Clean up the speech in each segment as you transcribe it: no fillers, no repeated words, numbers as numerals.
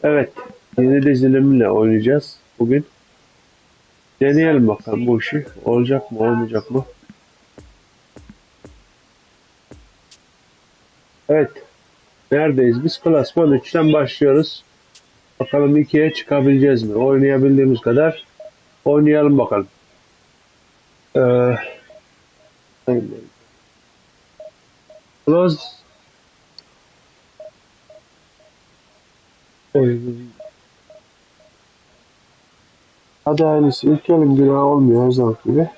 Evet, yeni dizilimle oynayacağız bugün. Deneyelim bakalım bu işi. Olacak mı, olmayacak mı? Evet, neredeyiz? Biz klasman 3'ten başlıyoruz. Bakalım 2'ye çıkabileceğiz mi? Oynayabildiğimiz kadar oynayalım bakalım. Ee, Close oyunu. Hadi aynısı. İlk elin günah olmuyor her zaman gibi.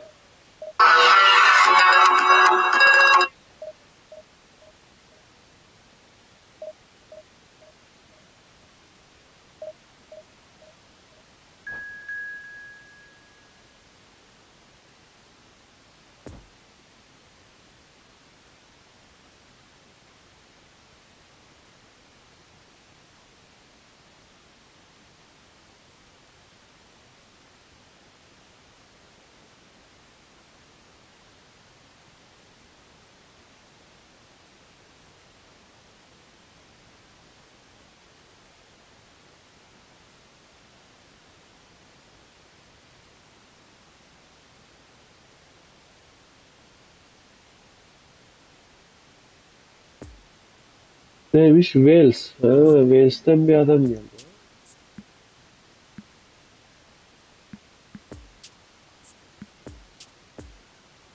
Neymiş? Wales. Ha, Wales'ten bir adam geldi.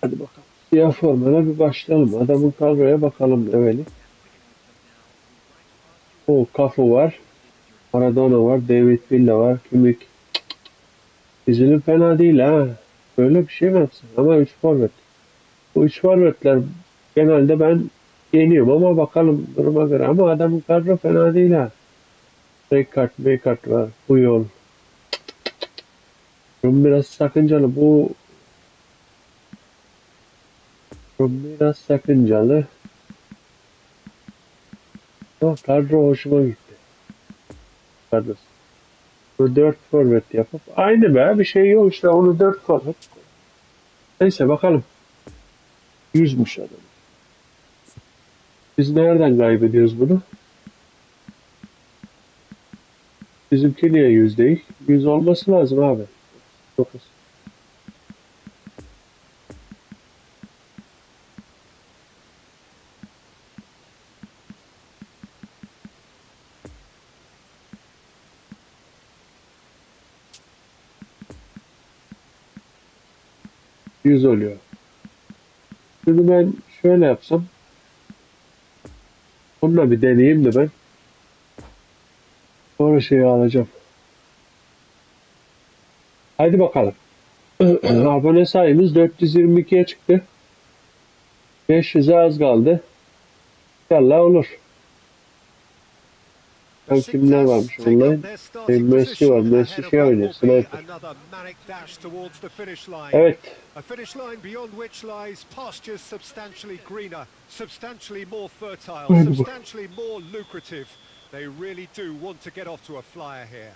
Hadi bakalım. Siyah formana bir başlayalım. Adamın kadroya bakalım evveli. O Cafu var. Maradona var. David Villa var. Kimmich. Dizilim fena değil ha. Böyle bir şey mi yapsın? Ama 3 forvet. Bu 3 forvetler genelde ben yeniyorum ama bakalım duruma göre. Ama adamın kadro fena değil ha. Rekart var. Bu yol. Durum biraz sakıncalı. Durum biraz sakıncalı. Ama kadro hoşuma gitti. Kadrosu. Bunu 4 forvet yapıp aynı be bir şey yok işte onu 4 forvet. Neyse bakalım. 100'müş adam. Biz nereden kaybediyoruz bunu? Bizimki niye 100 değil? 100 olması lazım abi. 9. 100 oluyor. Bunu ben şöyle yapsam. Onunla bir deneyeyim de ben. Sonra şeyi alacağım. Haydi bakalım. Abone sayımız 422'ye çıktı. 500'e az kaldı. İnşallah olur. Kimler varmış online? Messi var. Messi şey oynuyor. Sniper. Evet. A finish line beyond which lies pastures substantially greener, substantially more fertile, substantially more lucrative. They really do want to get off to a flyer here.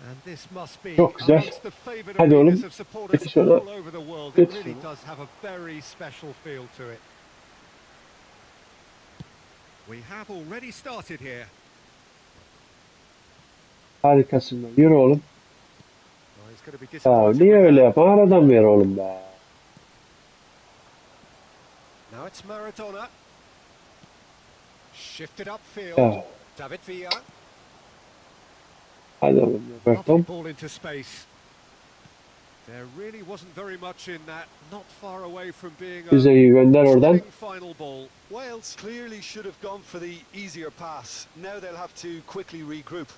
And this must be Çok güzel. amongst the favoured Hadi arenas oğlum. of supporters Getir şuna. all over the world. It really does have a very special feel to it. We have already started here. Harikasın lan. Yürü oğlum. Well, he's going to be Ya disappointed niye with öyle that. yapar? Aradan ver oğlum be. Now it's Maradona. Shifted upfield. Ya. David Villa. Hadi oğlum. Lovely Roberto. ball into space. There really wasn't very much in that. Not far away from being a Bize gönder oradan. stunning final ball. Wales clearly should have gone for the easier pass. Now they'll have to quickly regroup.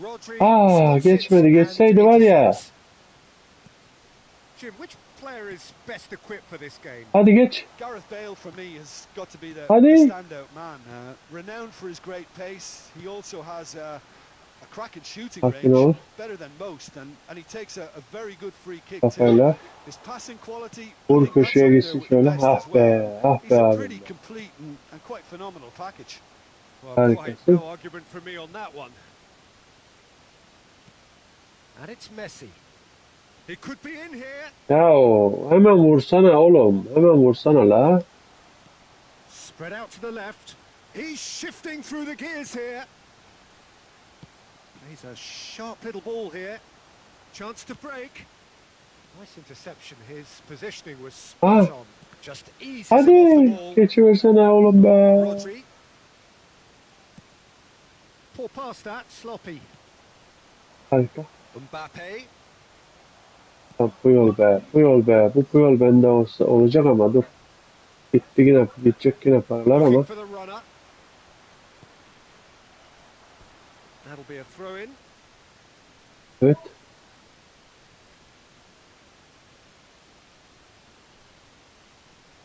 Rodri spots it Geçmedi. and Geçseydi var ya. intercepts. Jim, which player is best equipped for this game? Hadi geç. Gareth Bale, for me, has got to be the Hadi. standout man. Renowned for his great pace, he also has a cracking shooting Sakin ol. range, better than most, and he takes a very good free kick too. Kafayla. His passing quality, I Vur think that's köşeye up there gitsin with the şöyle. best as Ah well. be. Ah He's be a abim pretty be. complete and quite phenomenal package. Well, quite Harikasın. no argument for me on that one. And it's Messi. He could be in here. Ya hemen vursana oğlum. Hemen vursana la. Spread out to the left. He's shifting through the gears here. He's a sharp little ball here. Chance to break. Nice interception. His positioning was spot on. Just eases him off the Hadi. ball. Geçiversene oğlum be. Rodri. Poor pass that. Sloppy. Harika. Mbappe. Puyol be. Puyol be. Bu Puyol bende olacak ama dur. Gitti yine. Gidecek yine paralar Looking ama. for the runner. That'll be a throw in. Evet.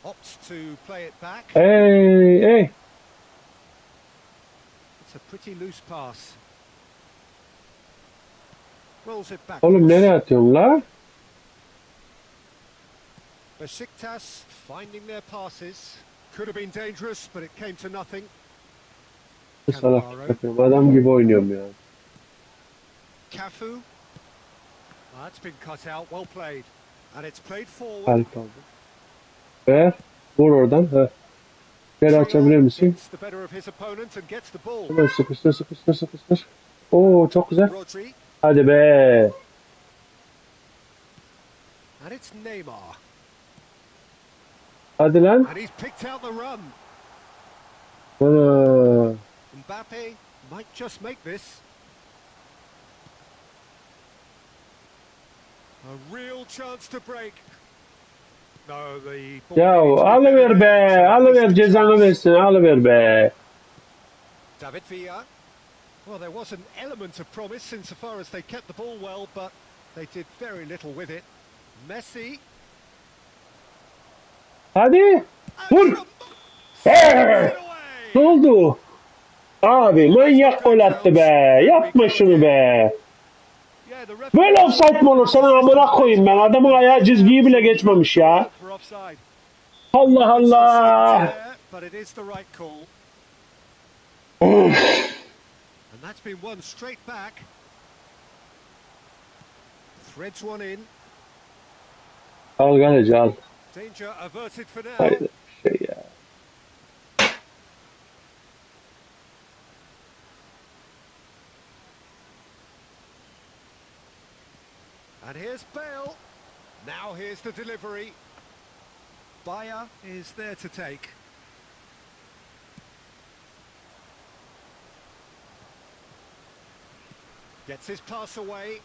Opts to play it back. Hey hey. It's a pretty loose pass. Rolls it back. Oğlum nereye atıyorsun la? Besiktas finding their passes. Could have been dangerous, but it came to nothing. Salak yapıyorum. Adam gibi oynuyorum ya. Cafu. That's been cut out. Well played. And it's played forward. Harika oldu. Ver. Vur oradan. Ha. Geri açabilir misin? Gets the better of his opponent and gets the ball. Hemen sıkıştır sıkıştır sıkıştır. Oo çok güzel. Rodri. Hadi be. And it's Neymar. Hadi lan. And he's picked out the run. Ana. Mbappe might just make this. A real chance to break. No, the ball Ya needed to be alıver better be. there, so Alıver missed the cezanı chance. versin. Alıver be. David Villa. Well, there was an element of promise insofar as they kept the ball well, but they did very little with it. Messi. Hadi. And Vur. from- Sends it away. Ne oldu? Abi manyak gol attı be. Yapma şunu be. Yeah, the referee- Böyle offside mi olur? Sana amına koyayım ben. Adamın ayağı çizgiyi bile geçmemiş ya. For offside. Allah Allah. But it is the right call. And that's been won straight back. Threads one in. Al kaleci al. Danger averted for now. Hayır şey ya. And here's Bale. Now here's the delivery. Bayer is there to take. Gets his pass away.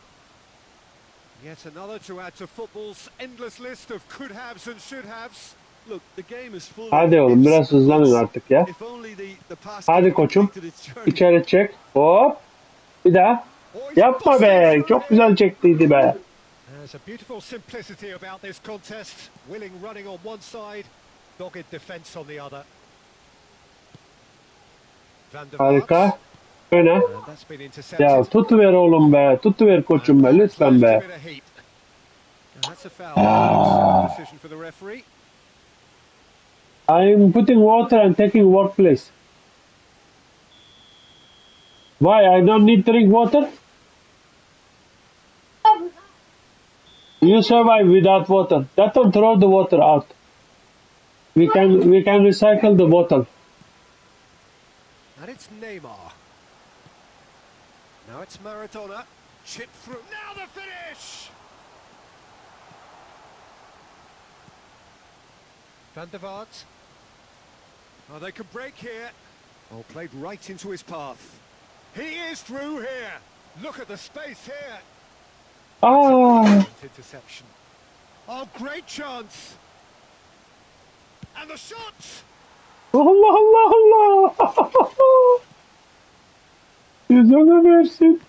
Yet another to add to football's endless list of could-haves and should-haves. Look, the game is full Hadi of oğlum ifs biraz and hızlanın buts. artık ya. If only the pass Hadi could koçum. complete its journey. İçeri çek. Hop. Bir daha. Oh, he's Yapma busting be. through Çok here. güzel çektiydi be. There's a beautiful simplicity about this contest. Willing running on one side, dogged defence on the other. Van der Vaart. Harika. Öne. And that's been intercepted. Ya tutuver oğlum be. Tutuver koçum be. Lütfen be. Left him in a heap. And that's a foul. Decision for the referee. I'm putting water and taking work place. Why? I don't need drink water? You survive without water. That don't throw the water out. We can recycle the bottle. And it's Neymar. Now it's Maradona. Chip through. Now the finish! Van der Vaart. Oh, they could break here. Oh, played right into his path. He is through here. Look at the space here. Ah, Interception. Oh, great chance. And the shot! Allah Allah Allah. Yüzüne versin.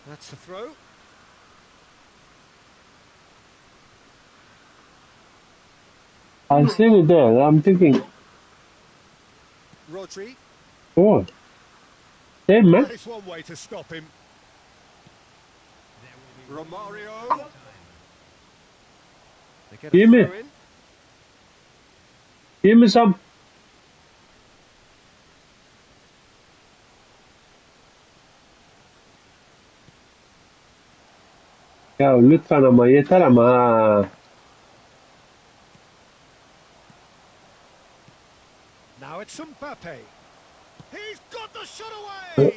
That's the throw. I see it there. I'm thinking, Rodri. oh, hey man. That is one way to stop him. Romario. They get a Give me. throw in. Give me some. Ya lütfen ama yeter ama ha. Now it's Mbappe. He's got the shot away!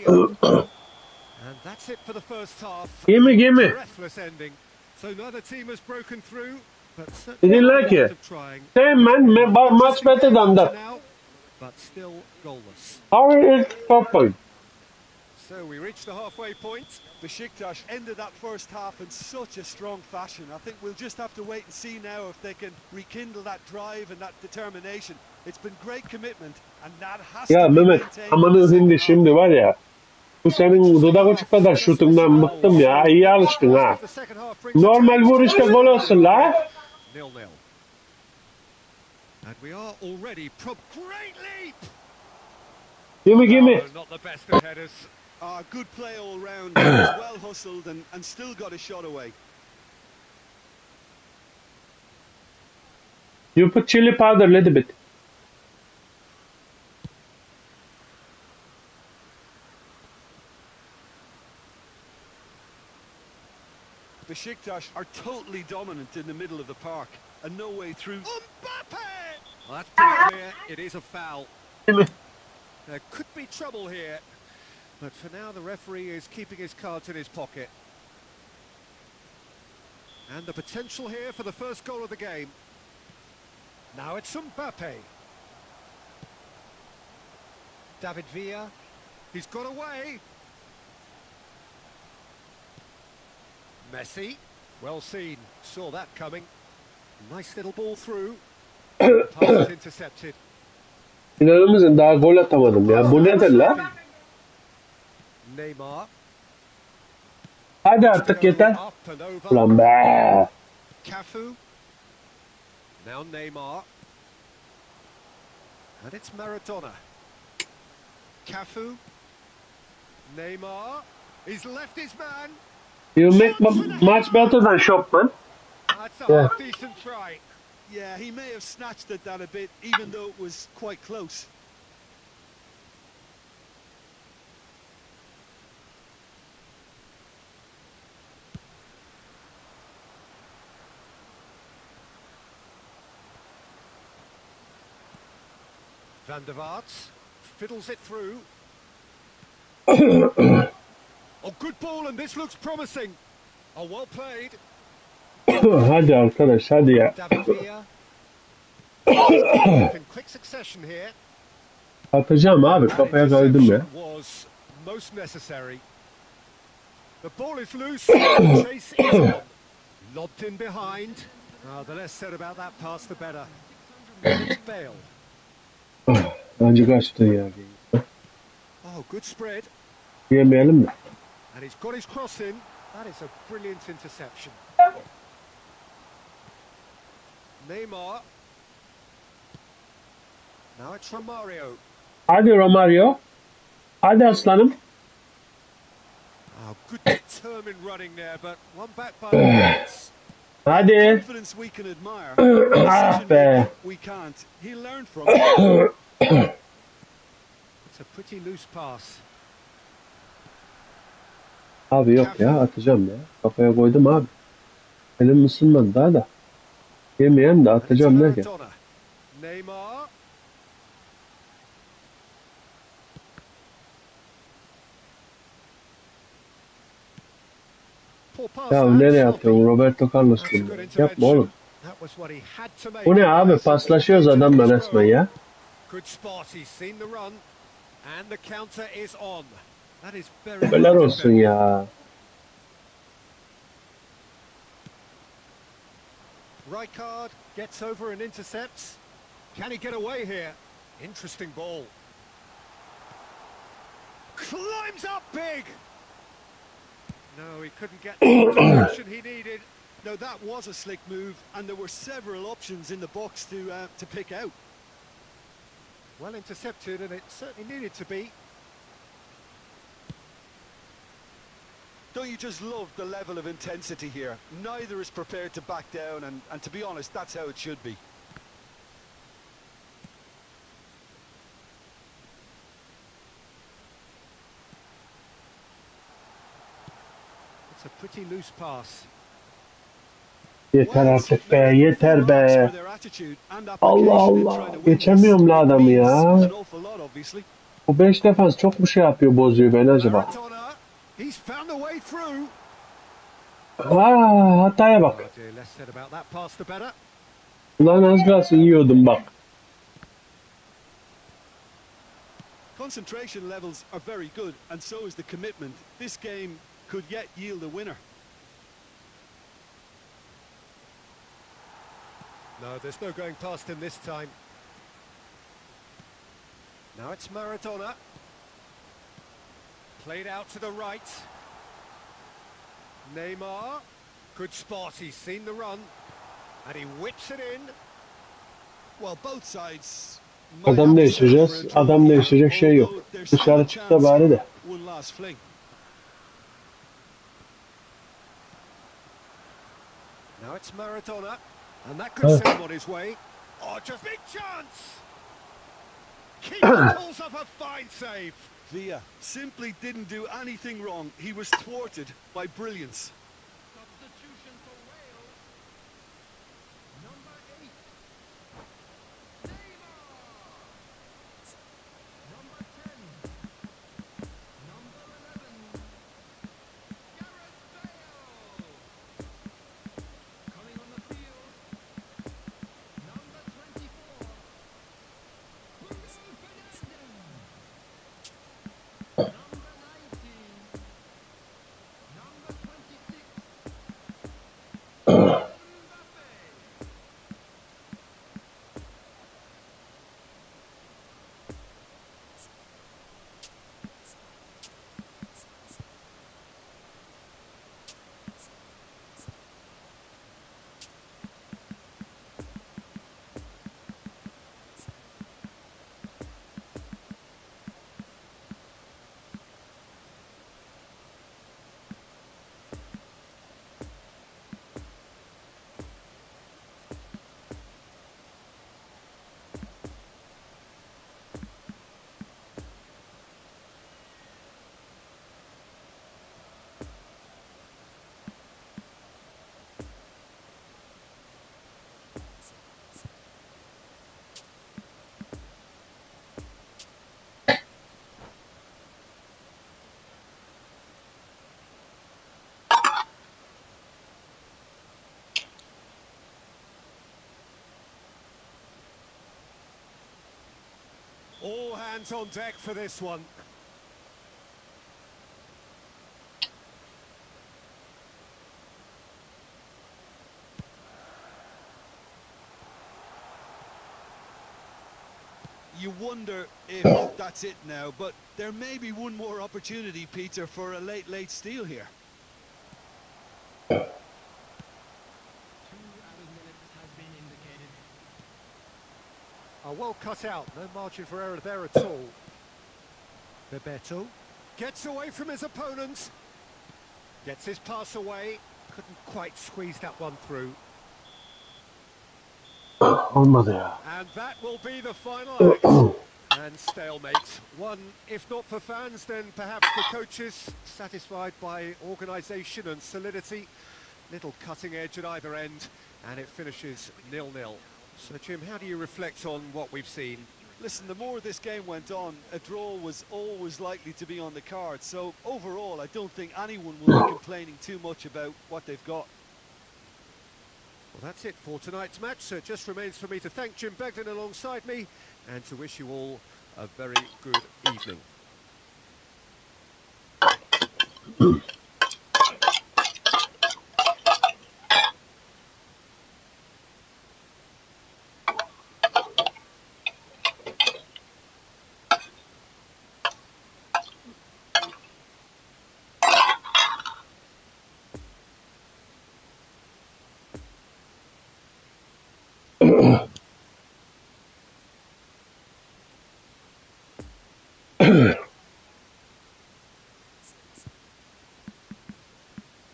And that's it for the first half. Gimme. Breathless ending. So neither team has broken through, but You certainly didn't the like point it? of trying. Same man, much Interesting better game than up to that. now, but still goalless. How is it top point? So we reach the halfway point. Besiktas ended that first half in such a strong fashion. I think we'll just have to wait and see now if they can rekindle that drive and that determination. It's been great commitment, and that has Ya to be Mehmet, maintained in the amanın second hindi half. şimdi var ya. Bu senin Interesting dudak half, uçuk kadar just missing şutundan goals. bıktım ya. İyi Not alıştın surprised ha. if the second half brings a Normal change vur to işte this gol one. olsun la. 0-0. And we are already great leap! Gimme. Oh, not the best of headers. Good play all round. He was well hustled and still got a shot away. You put chili powder a little bit. Besiktas are totally dominant in the middle of the park and no way through. Mbappe! Well, that's pretty clear. It is a foul. Gimme. There could be trouble here. But for now, the referee is keeping his cards in his pocket. And the potential here for the first goal of the game. Now it's Mbappe. David Villa. He's got away. Messi. Well seen. Saw that coming. Nice little ball through. Pass is intercepted. İnanır mısın daha gol atamadım ya. Bu nedir la? Neymar. Hadi artık yeter. Up and over. Ulan be. Cafu. Now Neymar. And it's Maradona. Cafu. Neymar. He's left his man. You make much better than Shopman. That's a half-decent try. Yeah, he may have snatched at that a bit, even though it was quite close. Van der Vaart fiddles it through. Oh, good ball, and this looks promising. Oh, well played. Hadi arkadaş hadi ya. David Villa. In quick succession here. Atacağım abi That kafaya koydum ya. interception was most necessary. The ball is loose. Chase is on. Lobbed in behind. The less said about that pass, the better. It's Bale. Bence kaçtı ya. Oh, good spread. Yemeyelim mi? And he's got his cross in. That is a brilliant interception. Neymar. Now it's Romario. Hadi Romario. Hadi aslanım. Oh, good determined running there, but one back by the defense. Hadi. Confidence we can admire. Ah be. We can't. He'll learn from it. It's a pretty loose pass. Abi yok ya atacağım ya. Kafaya koydum abi. Elim ısınmadı daha da. Yemeyen de And it's atacağım derken. Maradona. Neymar. Poor pass Ya there, nereye sloppy. atıyorsun Roberto Carlos That's a gibi? good Yapma oğlum. intervention. That was what he had to make. Bu ne abi paslaşıyoruz adamla resmen ya. Good spot. He's seen the run. And the counter is on. That is very Helal good olsun defending. ya. Rijkaard gets over and intercepts. Can he get away here? Interesting ball. Climbs up big. No, he couldn't get the direction he needed. No, that was a slick move, and there were several options in the box to pick out. Well intercepted, and it certainly needed to be. Don't you just love the level of intensity here? Neither is prepared to back down, and to be honest, that's how it should be. It's a pretty loose pass. Yeter Well, it artık be, merited full yeter marks for be. their attitude and Allah application in Allah. trying to win this. Geçemiyorum la It adamı means ya. an awful lot, obviously. Bu 5 defans çok mu şey yapıyor, bozuyor beni acaba? Maradona, he's found a way through. Aa, hataya Oh bak. dear, less said about that pass the better. Ulan az kalsın yiyordum bak. Concentration levels are very good, and so is the commitment. This game could yet yield a winner. No, there's no going past him this time. Now it's Maradona. Played out to the right. Neymar. Good spot, he's seen the run. And he whips it in. Well, both sides might Adam have to settle for a değiştireceğiz. draw Adam here, değiştirecek şey yok. although there's still a Dışarı çık da chance bari for de. one last fling. Now it's Maradona. And that could send him on his way. Oh, just big chance! Keeper pulls off a fine save. Villa simply didn't do anything wrong. He was thwarted by brilliance. Substitution for Wales. Number 8. Neymar. Number 10. Number 11. Gareth Bale. Coming on the field. Number 24. Bruno Fernandes. Number 19. Number 26. Mbappe. All hands on deck for this one. You wonder if that's it now, but there may be one more opportunity, Peter, for a late steal here. 2 added minutes has been indicated. Well cut out, no margin for error there at all. Bebeto gets away from his opponent. Gets his pass away. Couldn't quite squeeze that one through. Olmadı ya. And that will be the final act. And stalemate. One, if not for fans, then perhaps the coaches, satisfied by organisation and solidity. Little cutting edge at either end, and it finishes 0-0. So, Jim, how do you reflect on what we've seen? Listen, the more this game went on, a draw was always likely to be on the card. So overall, I don't think anyone will be complaining too much about what they've got. Well, that's it for tonight's match, so it just remains for me to thank Jim Begden alongside me and to wish you all a very good evening.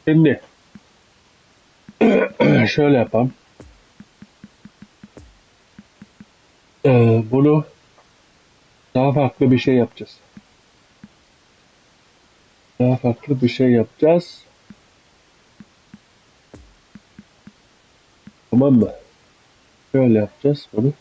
Şimdi şöyle yapalım. Bunu daha farklı bir şey yapacağız. Daha farklı bir şey yapacağız. Tamam mı? Şöyle yapacağız bunu.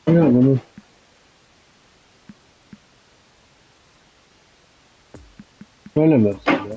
Ya bunu şöyle mi yapsam ya?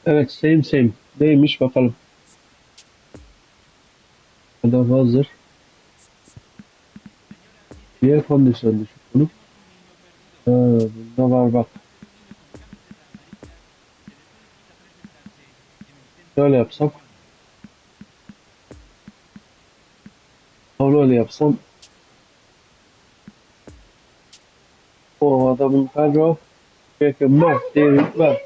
Evet, same same. Neymiş bakalım. Adam hazır. Diğer kondisyon düşük bunun. Ha, bunda var bak. Şöyle yapsam. Onu öyle yapsam. O adamın kadro. Peki Mert David var.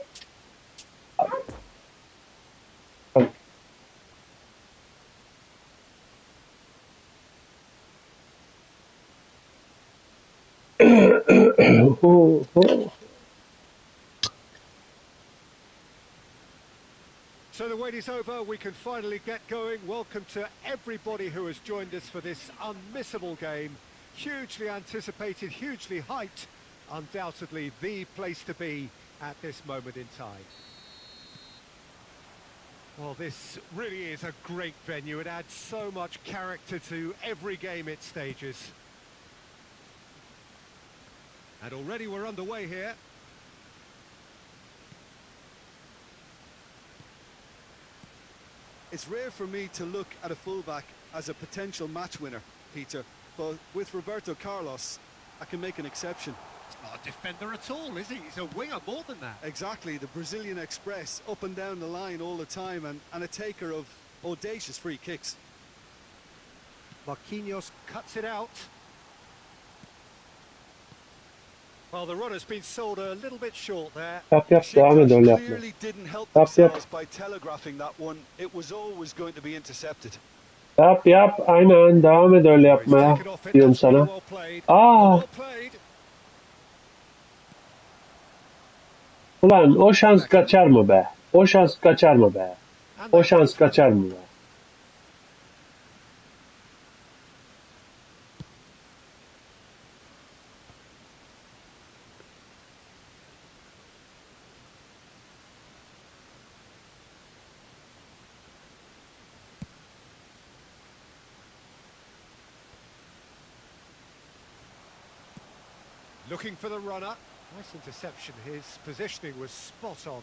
Ho, ho. So the wait is over, we can finally get going. Welcome to everybody who has joined us for this unmissable game. Hugely anticipated, hugely hyped. Undoubtedly the place to be at this moment in time. Well, this really is a great venue. It adds so much character to every game it stages. And already we're underway here. It's rare for me to look at a fullback as a potential match winner, Peter, but with Roberto Carlos, I can make an exception. He's not a defender at all, is he? He's a winger more than that. Exactly, the Brazilian Express, up and down the line all the time, and a taker of audacious free kicks. Marquinhos cuts it out. Well, the run has been sold a little bit short there. Yap devam et Besiktas öyle yapma. clearly didn't help Yap. themselves by telegraphing that one. It was always going to be intercepted. Yap aynen devam et öyle Oh, he's yapmaya taken off it. diyorum That's really sana. well played. Aa, Well played. ulan o şans kaçar mı be? O şans kaçar mı be? And O they've gone şans for kaçar it. mı be? Looking for the runner. Nice interception. His positioning was spot on.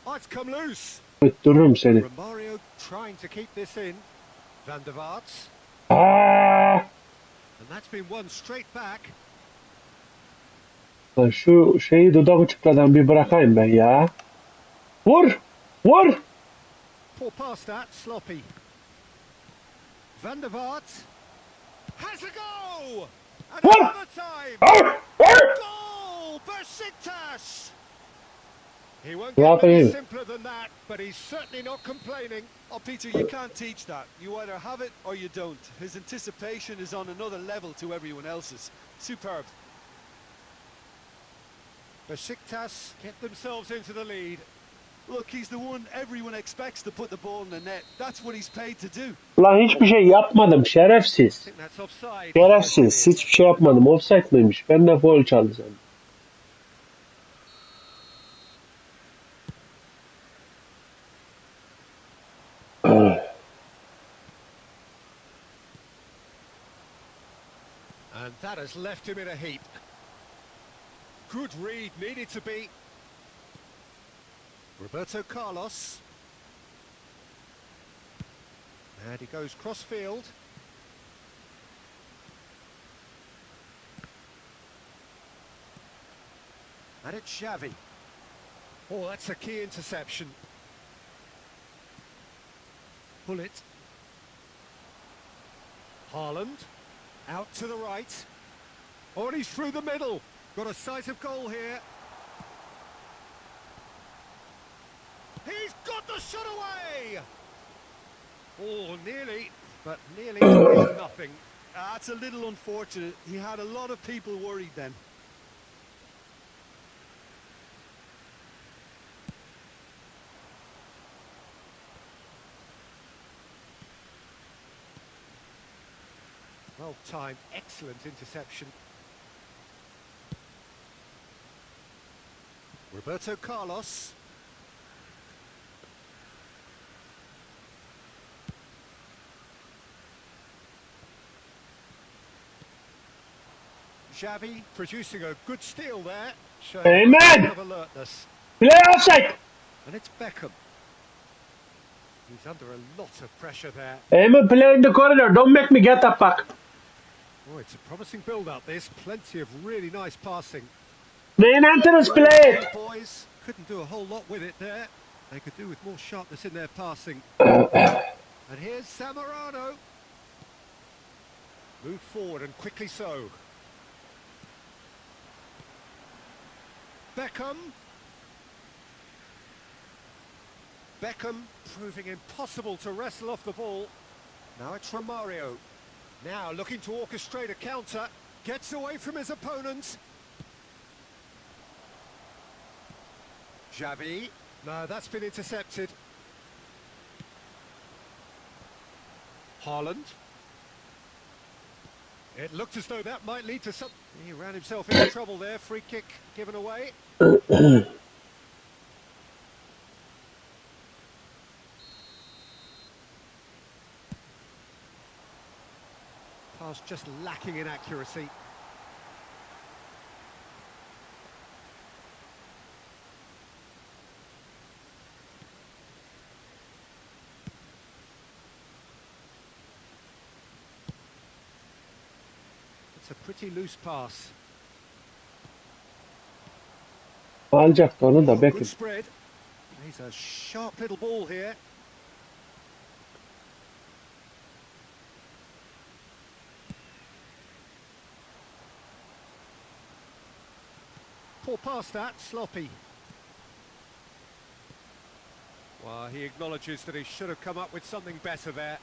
Oh, it's come loose. Öttürürüm seni. Romario trying to keep this in. Van der Vaart. Aa, And that's been won straight back. lan şu şeyi dudak uçukladan bir bırakayım ben ya. Vur! Vur! Poor pass that. Sloppy. Van der Vaart. Has a go! And Vur! another time! Vur! Vur! Goal! Besiktas! He won't Ne get any yapayım? simpler than that, but he's certainly not complaining. Oh, Peter, you can't teach that. You either have it or you don't. His anticipation is on another level to everyone else's. Superb. Besiktas get themselves into the lead. Look, he's the one everyone expects to put the ball in the net. That's what he's paid to do. Lan hiçbir şey yapmadım I şerefsiz. think that's offside. Şerefsiz. Yes, it is. Hiçbir şey yapmadım. Offside mıymış? Ben de foul çaldı sandım. And that has left him in a heap. Good read, needed to be. Roberto Carlos. And he goes cross-field. And it's Xavi. Oh, that's a key interception. Pull it. Haaland. Out to the right. Oh, and he's through the middle. Got a sight of goal here. He's got the shot away! Oh, nearly, but nearly is nothing. That's a little unfortunate. He had a lot of people worried then. Well timed, excellent interception. Roberto Carlos. Xavi producing a good steal there, showing Amen. a lot of alertness. Play offside. And it's Beckham. He's under a lot of pressure there. Amen, play in the corridor. Don't make me get up back. Oh, it's a promising build-up, this. Plenty of really nice passing. Main entrance play. Boys couldn't do a whole lot with it there. They could do with more sharpness in their passing. And here's Zamorano. Move forward and quickly so. Beckham. Beckham proving impossible to wrestle off the ball. Now it's Romario. Now looking to orchestrate a counter. Gets away from his opponent. Xavi. No, that's been intercepted. Haaland. It looked as though that might lead to some... He ran himself into trouble there. Free kick given away. Pass just lacking in accuracy. It's a pretty loose pass. Alacaktı onu da Oh, Beckham. good spread. He's a sharp little ball here. Poor pass that, sloppy. Well, he acknowledges that he should have come up with something better there.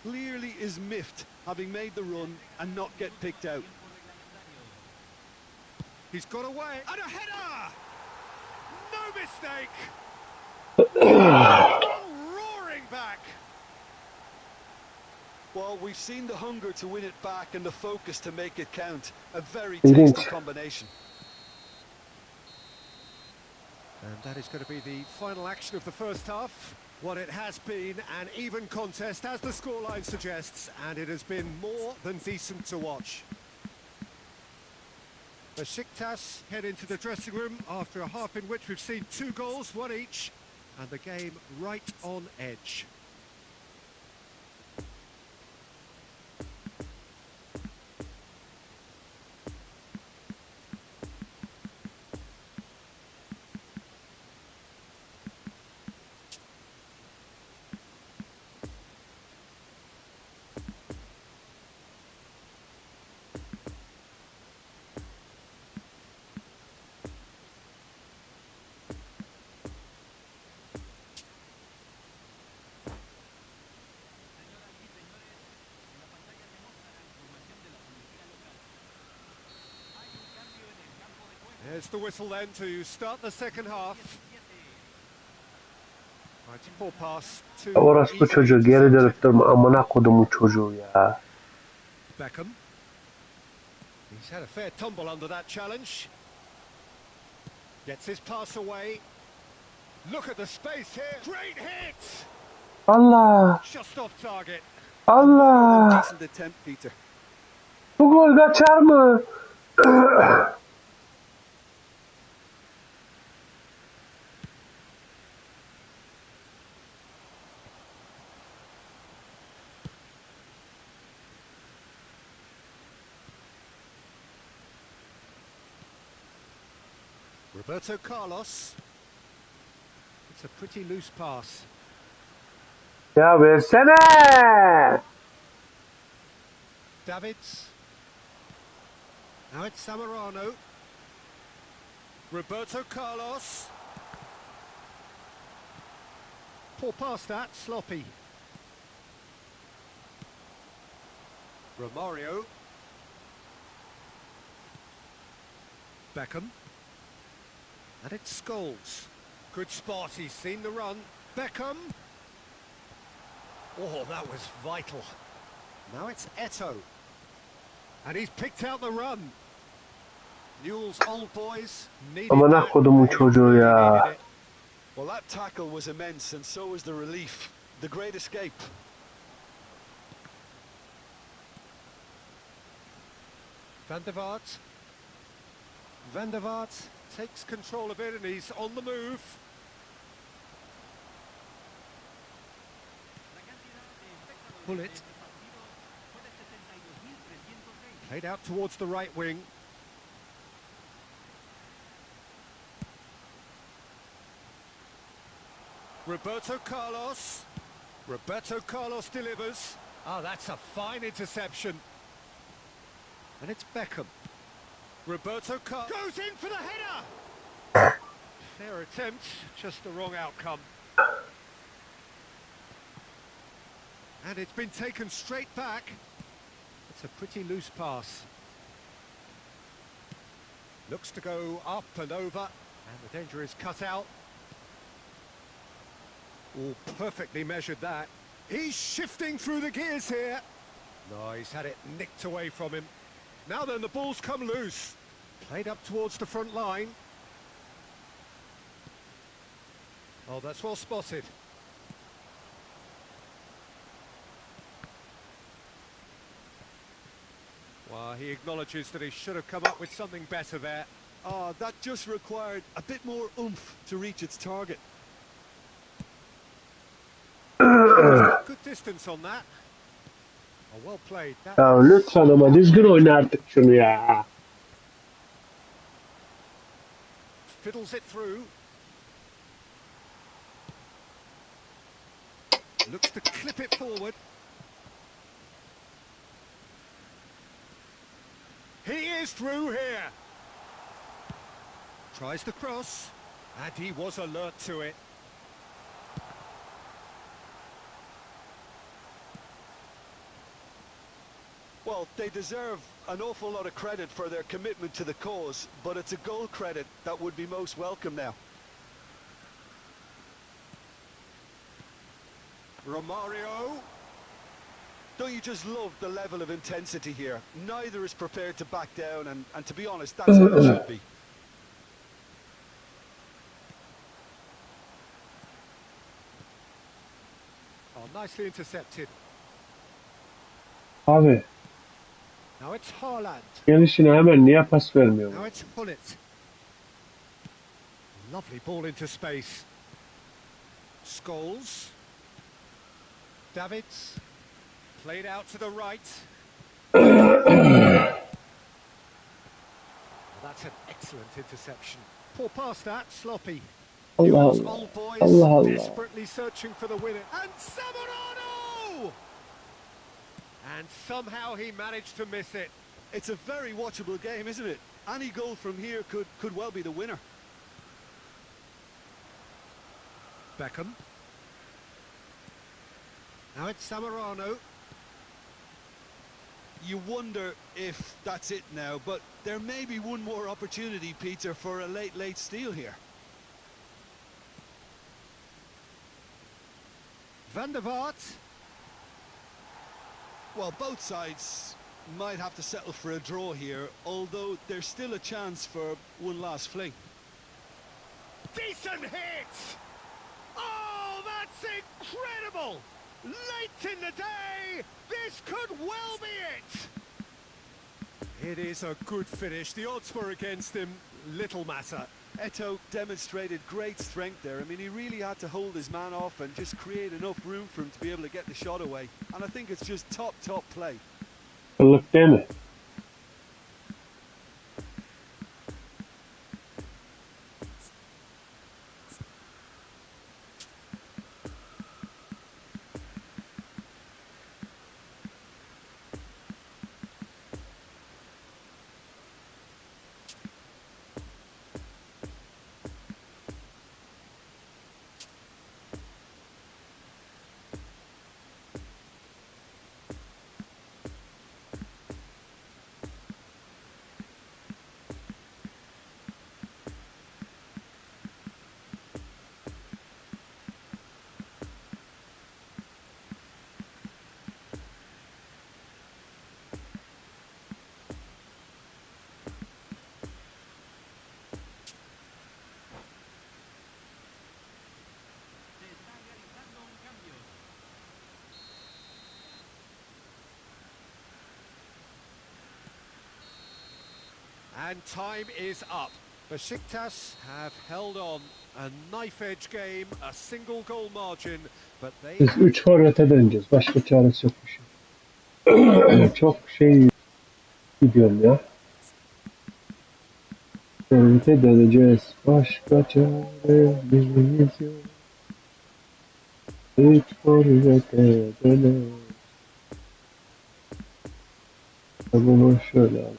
Clearly is miffed, having made the run and not get picked out. He's got away, and a header! No mistake! Roaring back! Well, we've seen the hunger to win it back and the focus to make it count. A very İlginç. tasty combination. And that is going to be the final action of the first half. What it has been an even contest, as the scoreline suggests, and it has been more than decent to watch. Besiktas head into the dressing room after a half in which we've seen 2 goals, 1 each, and the game right on edge. There's the whistle then to start the second half. Right, poor pass to Orospu çocuğu geri dönüp durma. Amına kodumun çocuğu ya. Beckham. He's had a fair tumble under that challenge. Gets his pass away. Look at the space here. Great hit! Allah. Just off target. Allah. Decent attempt, Peter. Bu gol kaçar mı? Roberto Carlos. It's a pretty loose pass. Ya versene. Davids. Now it's Zamorano. Roberto Carlos. Poor pass that, sloppy. Romario. Beckham. And it's Scholes. Good spot, he's seen the run. Beckham. Oh, that was vital. Now it's Eto'o. And he's picked out the run. Newell's old boys needed Amına that. kodumun çocuğu ya. Needed it. Well, that tackle was immense, and so was the relief. The great escape. Van der Vaart. Van der Vaart takes control of it and he's on the move. Bullet. Played out towards the right wing. Roberto Carlos. Roberto Carlos delivers. Ah, that's a fine interception. And it's Beckham. Roberto Carlos goes in for the header! Fair attempt, just the wrong outcome. And it's been taken straight back. It's a pretty loose pass. Looks to go up and over, and the danger is cut out. Oh, perfectly measured that. He's shifting through the gears here. No, he's had it nicked away from him. Now then, the ball's come loose. Played up towards the front line. Oh, that's well spotted. Well, he acknowledges that he should have come up with something better there. That just required a bit more oomph to reach its target. Good distance on that. Oh, well played. That Ya lütfen ama düzgün oyna artık şunu ya. fiddles it through. Looks to clip it forward. He is through here. Tries the cross, and he was alert to it. Well, they deserve an awful lot of credit for their commitment to the cause, but it's a goal credit that would be most welcome now. Romario. Don't you just love the level of intensity here? Neither is prepared to back down, and to be honest, that's how it should be. Oh, nicely intercepted. Abi Now it's Haaland. gelişine hemen niye pas vermiyor? Now it's Hullet. Lovely ball into space. Scholes. Davids. Played out to the right. That's an excellent interception. Poor pass that, sloppy. Allah Yours Allah. old boys Allah Allah. desperately searching for the winner. And Zamorano! And somehow he managed to miss it. It's a very watchable game, isn't it? Any goal from here could well be the winner. Beckham. Now it's Zamorano. You wonder if that's it now, but there may be one more opportunity, Peter, for a late steal here. Van der Vaart. Well, both sides might have to settle for a draw here, although there's still a chance for one last fling. Decent hit! Oh, that's incredible! Late in the day, this could well be it! It is a good finish. The odds were against him. Little matter. Eto'o demonstrated great strength there. I mean, he really had to hold his man off and just create enough room for him to be able to get the shot away. And I think it's just top play. Kıllık değil mi? Se está realizando un cambio. And time is up. Besiktas have held on. A knife-edge game, a single goal margin, but they... Biz 3 forvete döneceğiz. Başka çaresi yok bu şey. Çok şey gidiyorum ya. Forvete döneceğiz. Başka çaremiz yok. 3 forvete döneceğiz. Bunu şöyle alalım.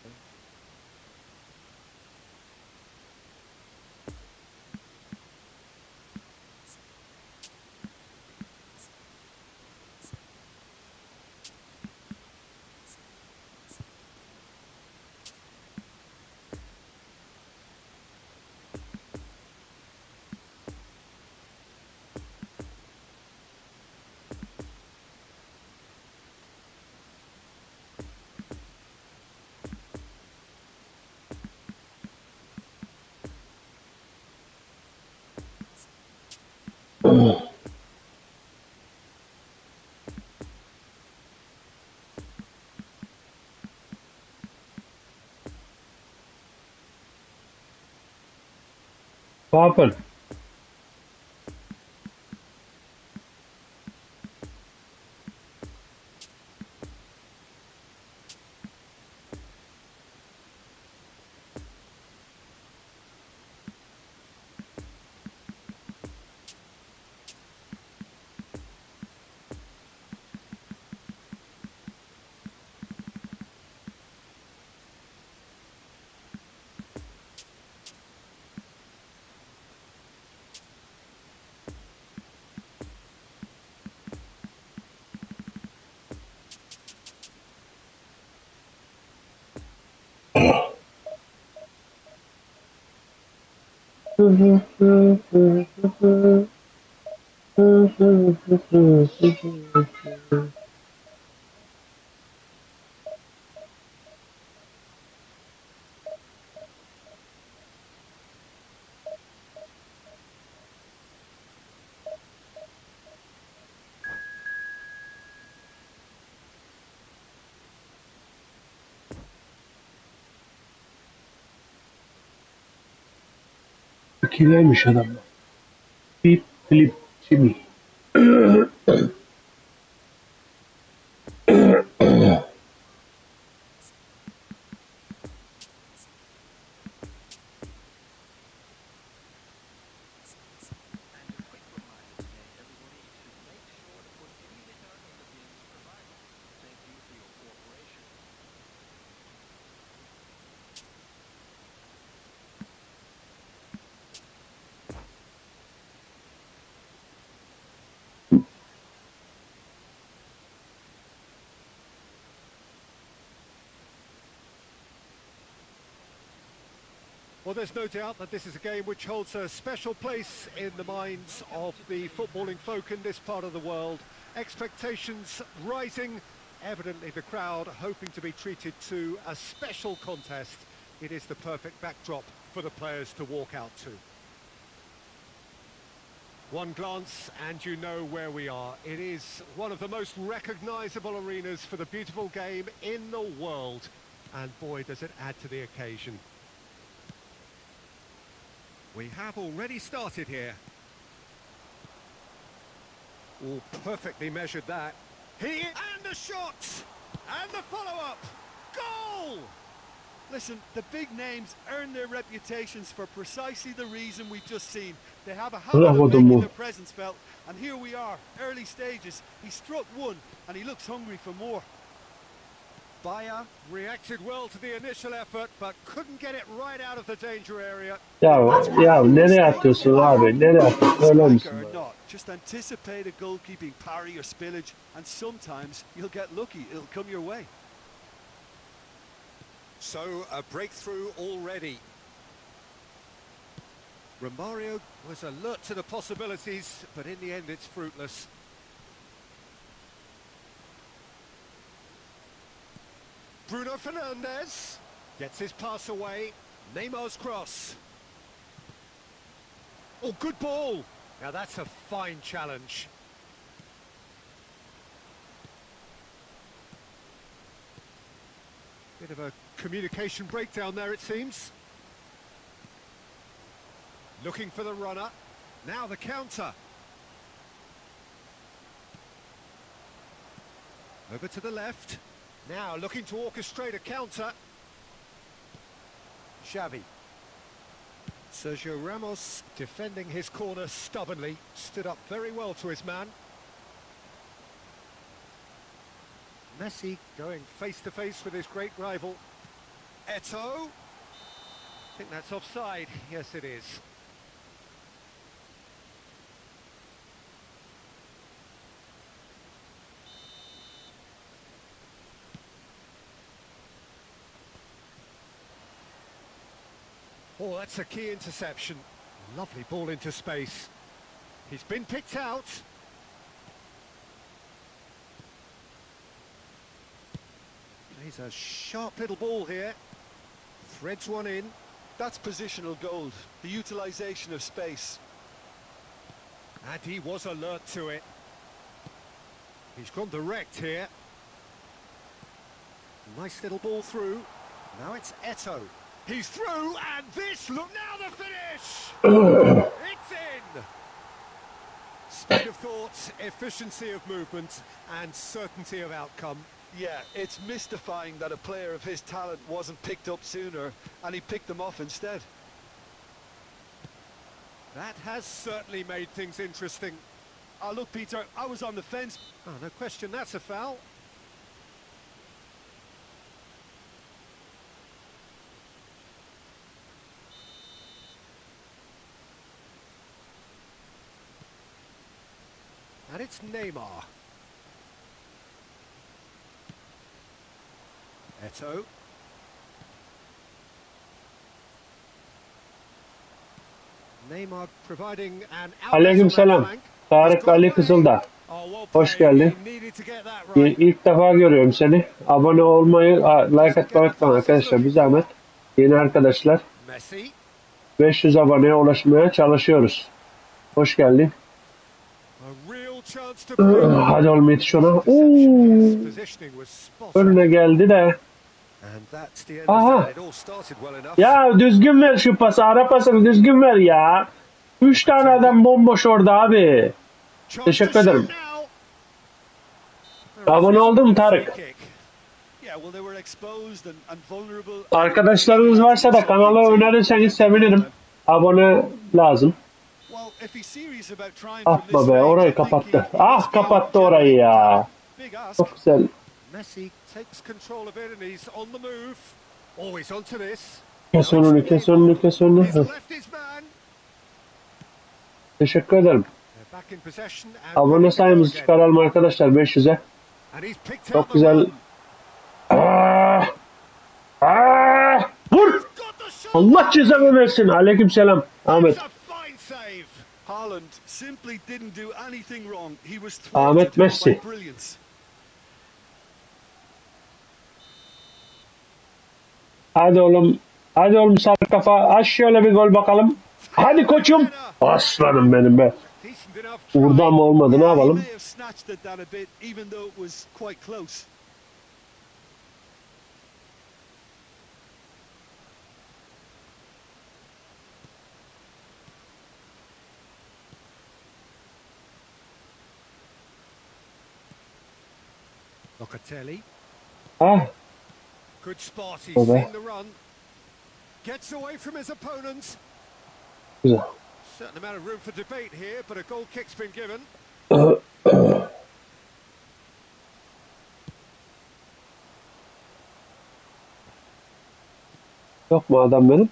Papen. Kireymiş adamlar. Bip flip Jimmy. And a quick reminder today, everybody, to make sure to put any litter in the bins provided. Thank you for your cooperation. Well, there's no doubt that this is a game which holds a special place in the minds of the footballing folk in this part of the world. Expectations rising, evidently the crowd hoping to be treated to a special contest. It is the perfect backdrop for the players to walk out to. One glance and you know where we are. It is one of the most recognisable arenas for the beautiful game in the world. And boy, does it add to the occasion. We have already started here. Oh, perfectly measured that. And the shot! And the follow-up! Goal! Listen, the big names earn their reputations for precisely the reason we've just seen. They have a habit of making their presence felt, and here we are, early stages. He struck one, and he looks hungry for more. Bayer reacted well to the initial effort, but couldn't get it right out of the danger area. Ya nereye atıyorsun abi? Nereye atıyorsun? Söyler misin Striker or bana? not, just anticipate a goalkeeping parry or spillage, and sometimes you'll get lucky. It'll come your way. So, a breakthrough already. Romario was alert to the possibilities, but in the end it's fruitless. Bruno Fernandes gets his pass away. Neymar's cross. Oh, good ball. Now that's a fine challenge. Bit of a communication breakdown there, it seems. Looking for the runner. Now the counter. Over to the left. Now looking to orchestrate a counter. Xavi. Sergio Ramos defending his corner stubbornly. Stood up very well to his man. Messi going face-to-face with his great rival. Eto'o. I think that's offside. Yes, it is. Oh, that's a key interception. Lovely ball into space. He's been picked out. He's a sharp little ball here. Threads one in. That's positional gold, the utilisation of space. And he was alert to it. He's gone direct here. Nice little ball through. Now it's Eto'o. He's through, and this, look now the finish! It's in! Speed of thought, efficiency of movement, and certainty of outcome. Yeah, it's mystifying that a player of his talent wasn't picked up sooner, and he picked them off instead. That has certainly made things interesting. Oh, look, Peter, I was on the fence. Oh, no question, that's a foul. And it's Neymar. Eto'o. Neymar providing an outlet on that Aleykümselam. flank. Tarık Ali Kızıldağ. Oh, well Hoş played. geldin. He needed to get that right. İlk defa görüyorum seni. Abone olmayı, like Doesn't get atmayı the unutmayın pass he's arkadaşlar. Bir looking zahmet. for. Yeni arkadaşlar. Messi. 500 aboneye ulaşmaya çalışıyoruz. Hoş geldin. A real chance to break. Hadi oğlum yetiş ona. Interception. His positioning was spot on. Önüne geldi de. And that's the end of Aha. that. It all started well enough. Ya düzgün ver şu pası. Ara pasını düzgün ver ya. 3 tane adam bomboş orada abi. Chance Teşekkür to ederim. shoot now. Abone oldun mu Tarık? Yeah, well, they were exposed and vulnerable. Arkadaşlarınız varsa da kanala önerirseniz sevinirim. Abone lazım. Well, if he's serious about trying from Ah this be range, orayı I think kapattı. he Ah must be kapattı orayı ya. big ask. Çok güzel. Messi takes control of it and he's on the move. Always onto this. Kes önünü, kes önünü, kes önünü. He's left his man. Teşekkür ederim. They're back in possession and Abone sayımızı çıkaralım arkadaşlar 500'e. And he's picked Çok out the güzel. run. Vur! Got the shot. Allah cezanı versin. Aleykümselam. Ahmet. It's a fine save. Haaland simply didn't do anything wrong. He was Ahmet thwarted Messi. by brilliance. Hadi oğlum. Hadi oğlum sarı kafa. Aç şöyle bir gol bakalım. Hadi koçum. Aslanım benim be. Decent enough try. Vurdu ama olmadı. Ne He yapalım? may have snatched at that a bit, even though it was quite close. Locatelli. Ah. Good spot. He's Oh, there. seen the run. Gets away from his opponents. Güzel. Certain amount of room for debate here, but a goal kick's been given. Yok mu adam benim?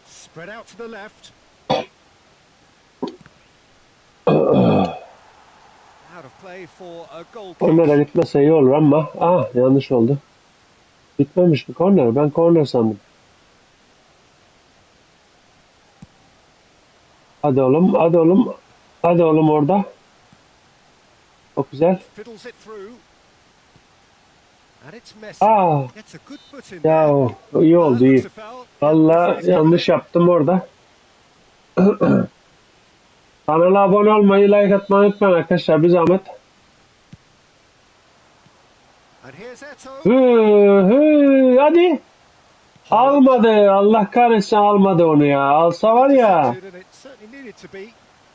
Spread out to the left. Out of play for a goal kick. Kornere gitmese iyi olur ama. Ah yanlış oldu. Gitmemiş mi korner? Ben korner sandım. Hadi oğlum, hadi oğlum. Hadi oğlum orada. Çok güzel. Fiddles it through. And it's Messi. Ah. Gets a good foot in Ya there. o iyi oldu iyi. Valla yanlış yaptım orada. Kanala abone olmayı, like atmayı unutmayın arkadaşlar. Bir zahmet. And here's Eto. Hadi. Almadı. Allah kahretsin almadı onu ya. Alsa var ya. And it certainly needed to be.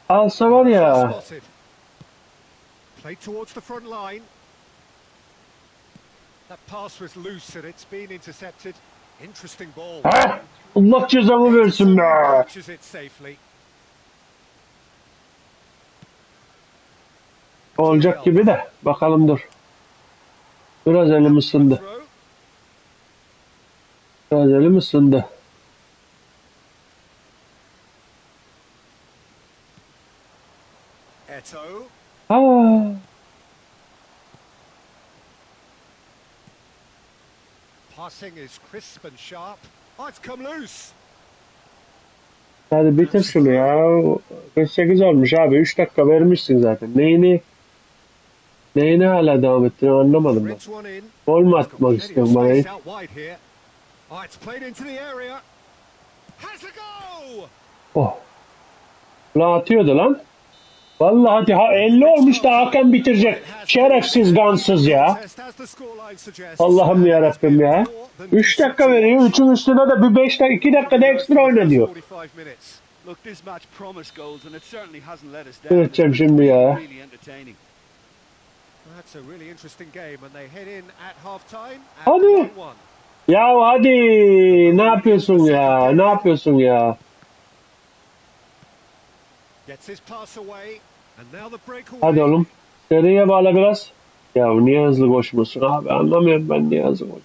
Alsa var ya. Spotted. Played towards the front line. That pass was loose and it's been intercepted. Interesting ball. Heh, Allah cezamı versin be. Catches it safely. Olacak gibi de. Bakalım dur. Biraz elim ısındı. Throw. Biraz elim ısındı. Eto. Aa, Passing is crisp and sharp. Oh, it's come loose. hadi bitir şunu ya. 48 olmuş abi. 3 dakika vermişsin zaten. Neyini hala devam ettiğini anlamadım ben. Threads one in. Gol mu Got atmak plenty of istiyorum bana? space out wide here. Oh, it's played into the area. Has a go. Oh. Lan atıyordu lan. Vallahi hadi ha 50 olmuş da hakem bitirecek. Şerefsiz gansız ya. Allah'ım yarabbim ya. 3 dakika veriyor. 3'ün üstüne de bir 5 dakika 2 dakikada ekstra oyna diyor. Look, this match promised goals and it certainly hasn't let us down. Üreteceğim şimdi ya. Really entertaining. That's a really interesting game and they head in at half time. Hadi. 1-1. Ya hadi. Ne yapıyorsun ya? Ne yapıyorsun ya? Gets his pass away and now the breakaway. Hadi oğlum. Seriye bağla biraz. Ya niye hızlı koşmuyorsun abi? Anlamıyorum ben niye hızlı koşmuyorum.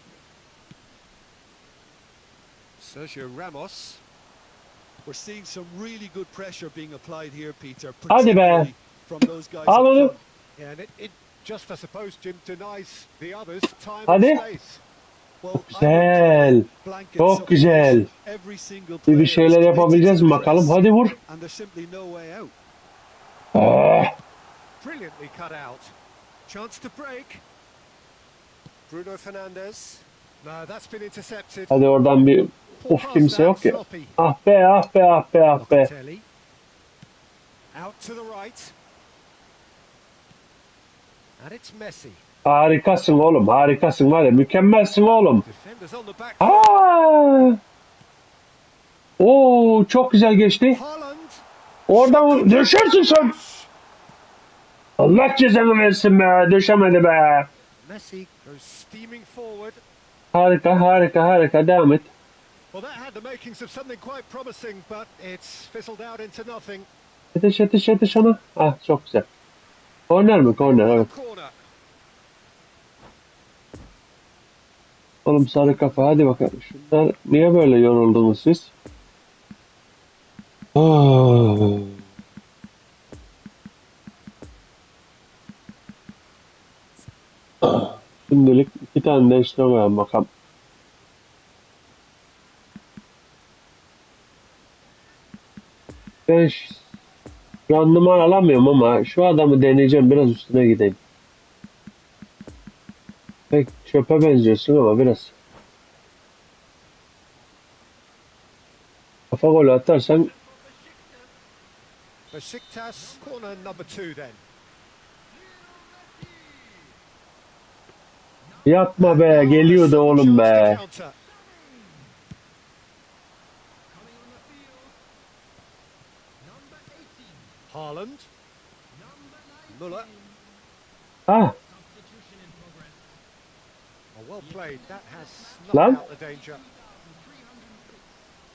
Sergio Ramos. We're seeing some really good pressure being applied here, Peter. Hadi be. particularly From those guys Al up onu. front. Yeah, and it just, I suppose, Jim denies the others time Hadi. and space. Well, Güzel. Çok güzel. Bir şeyler yapabileceğiz mi bakalım? Hadi vur. And there's simply no way out. Ah, Brilliantly cut out. Chance to break. Bruno Fernandes. No, that's been intercepted. hadi oradan bir... Poor Of pass kimse that, yok ya. sloppy. Ah be ah be ah be ah be. Locatelli. Out to the right. And it's Messi. Harikasın oğlum, harikasın var ya, mükemmelsin oğlum. Defenders on the back foot. Aa! Oo, çok güzel geçti. Haaland. Oradan düşersin sen. Allah cezanı versin be, düşemedi be. Messi goes steaming forward. Harika, harika, harika, devam et. Well, that had the makings of something quite promising, but it's fizzled out into nothing. Yetiş, yetiş, yetiş ona. Ah, çok güzel. Korner mi? Korner, evet. Corner. Oğlum sarı kafa, hadi bakalım. Şunlar niye böyle yoruldunuz siz? Oh. Şimdilik 2 tane değiştirme koyalım bakalım. Ben randıman alamıyorum ama şu adamı deneyeceğim, biraz üstüne gideyim. Pek çöpe benziyorsun ama biraz. Kafa golü atarsan Besiktas, corner number 2 then. yapma be, geliyordu oğlum be. Counter. Haaland. Müller. Ah, Oh, well played. That has snuffed Lan. out the danger.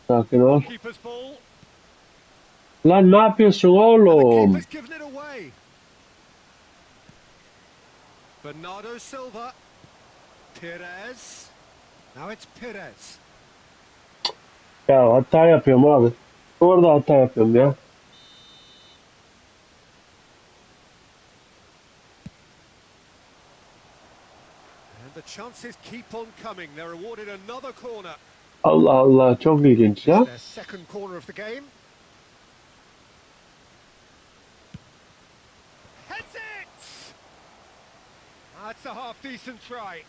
sakin ol. Keeper's ball. Lan ne yapıyorsun And the oğlum? keeper's given it away. Bernardo Silva. Perez. Now it's Perez. Ya hata yapıyorum abi. Orada hata yapıyorum ya. And the chances keep on coming. They're awarded another corner. Allah Allah, çok ilginç ya. Their second corner of the game. Heads it! That's a half-decent try.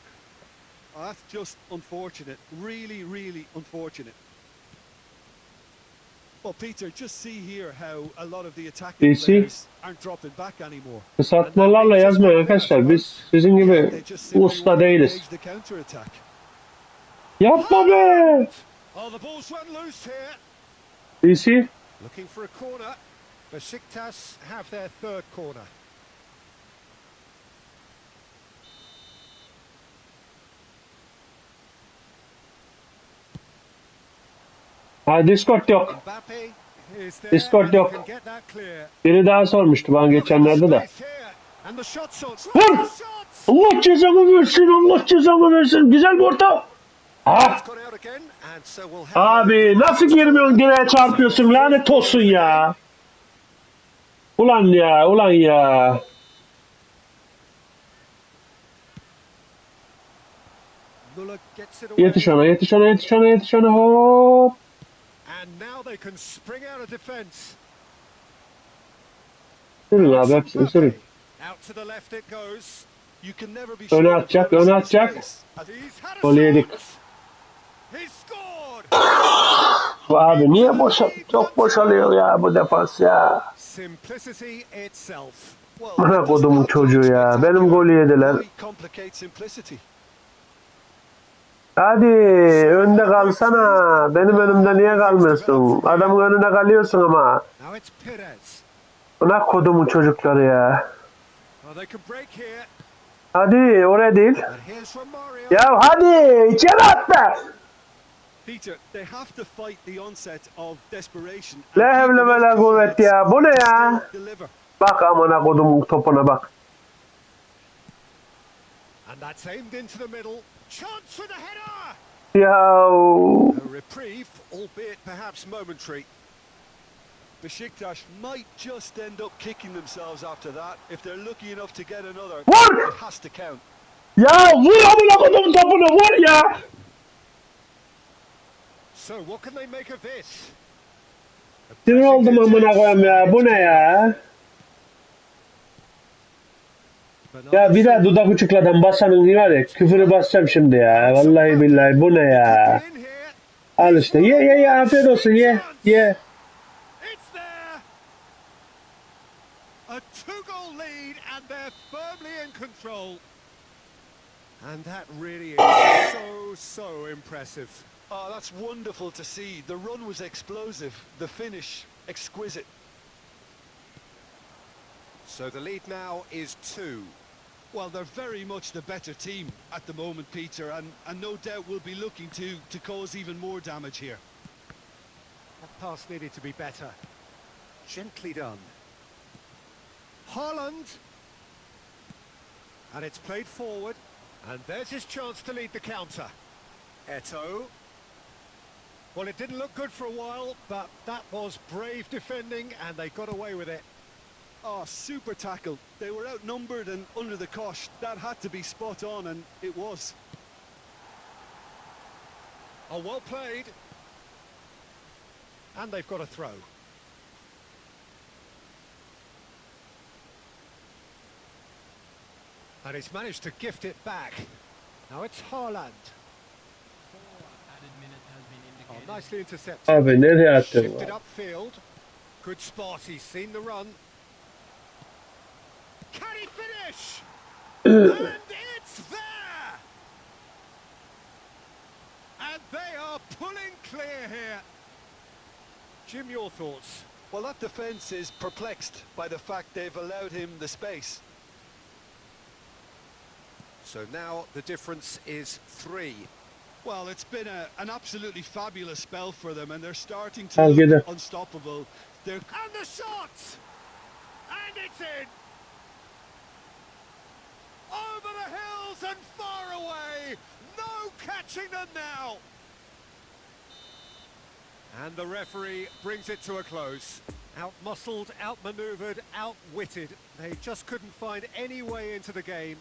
Oh, that's just unfortunate. Really, really unfortunate. Well, Peter, just see here how a lot of the attacking DC. players aren't dropping back anymore. Kısaltmalarla yazmayın arkadaşlar. Biz sizin gibi They just simply usta won't değiliz. engage the counter attack. Yapma be! Oh, the ball's run loose here. DC. Looking for a corner. Besiktas have their third corner. Ha, Discord yok. Mbappe is there. Discord and yok. can get that clear. Biri daha sormuştu bana geçenlerde de. Space here. And the shot's on. Vur! Shots! Allah cezamı versin, Allah cezamı versin. Güzel bir orta. Ha? It's gone out again, and so we'll have Abi nasıl girmiyorsun, direğe çarpıyorsun, lanet olsun ya. Ulan ya, ulan ya. Müller gets it away. Yetiş ona, yetiş ona, yetiş ona, yetiş ona. Hop. And now they can spring out of defence. Sürün abi, hepsini sürün. Out to the left it goes. You can never be Öne sure atacak, of what öne is in atacak. space. He's had a Gol yedik. shot. He's scored. Bu abi niye çok boşalıyor ya bu defans ya. Simplicity itself. Well, Bana it kodumun doesn't have to çocuğu be ya. spectacular. Benim golü yediler. Why complicate simplicity? Hadi önde kalsana. Benim önümde niye kalmıyorsun? Adamın önüne kalıyorsun ama. Now it's Perez. Buna kodumun çocukları ya. Well, they can break here. Hadi oraya değil. And here's Romario. Ya hadi içeri atla. Peter, they have to fight the onset of desperation. and La keep havle ve enough la kuvvet ya. Bu ne confidence ya? to still deliver. Bak amına kodumun topuna bak. And that's aimed into the middle. Chance for the header. Ya A reprieve, albeit perhaps momentary. Besiktas might just end up kicking themselves after that. If they're lucky enough to get another, Vur! it has to count. Ya vur amına kodumun topunu vur ya. So what can they make of this? The Sinir pressing's oldum amına intense koyayım and ya. it's Bu ne paid off. ya? Bernardo Ya bir daha Silva. dudak uçukladan basanın var ya küfürü Silva. basacağım şimdi Now ya. it's Vallahi Mbappe. billahi bu ne He could be ya? in here. Al He's işte ye ye ye one-on-one. afiyet olsun Big ye chance. ye. It's there. A two-goal lead and they're firmly in control. And that really is so impressive. Oh, that's wonderful to see. The run was explosive, the finish exquisite. So the lead now is 2. Well, they're very much the better team at the moment, Peter, and no doubt will be looking to cause even more damage here. That pass needed to be better. Gently done. Haaland. And it's played forward. And there's his chance to lead the counter. Eto'o. Well, it didn't look good for a while, but that was brave defending, and they got away with it. Oh, super tackle. They were outnumbered and under the cosh. That had to be spot on, and it was. Oh, well played. And they've got a throw. And he's managed to gift it back. Now it's Haaland. Oh, nicely intercepted. Abi nereye attın Shifted lan? upfield. Good spot, he's seen the run. Can he finish? And it's there! And they are pulling clear here. Jim, your thoughts? Well, that defence is perplexed by the fact they've allowed him the space. So now the difference is 3. Well, it's been an absolutely fabulous spell for them, and they're starting to Al look gidelim. unstoppable. They're And the shot! And it's in! Over the hills and far away! No catching them now! And the referee brings it to a close. Out-muscled, out-manoeuvred, outwitted. They just couldn't find any way into the game.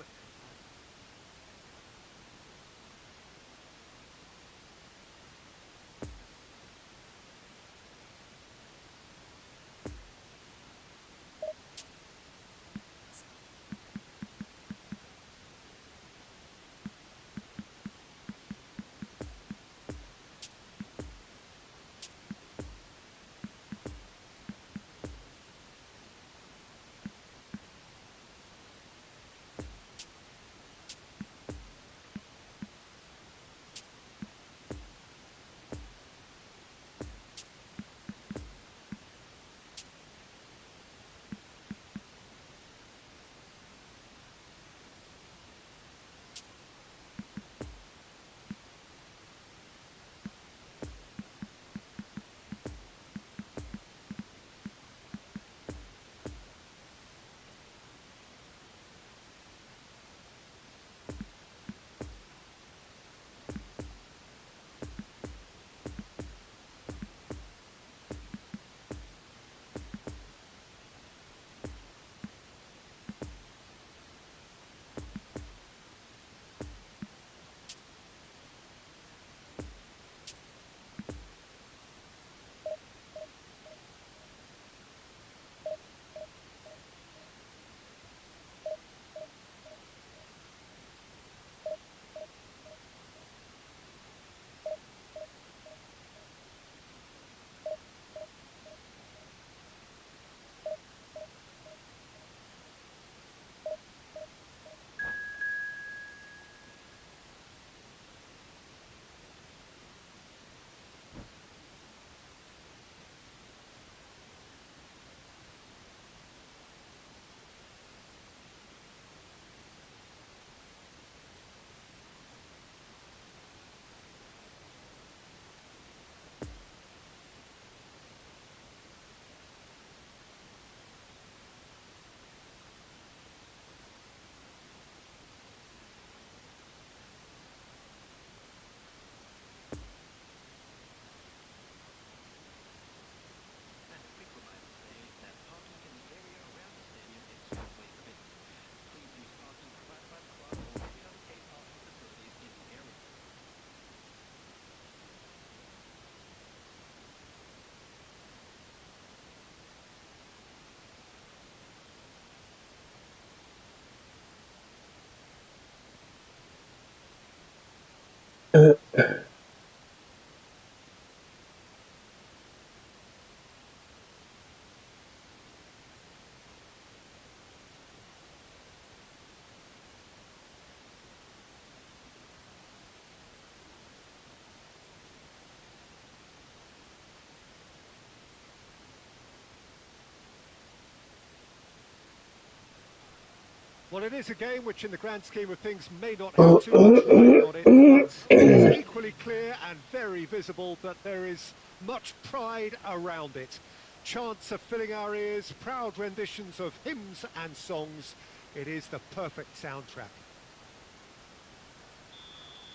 Well, it is a game which, in the grand scheme of things, may not have too much riding on it, but it is equally clear and very visible that there is much pride around it. Chants are filling our ears, proud renditions of hymns and songs. It is the perfect soundtrack.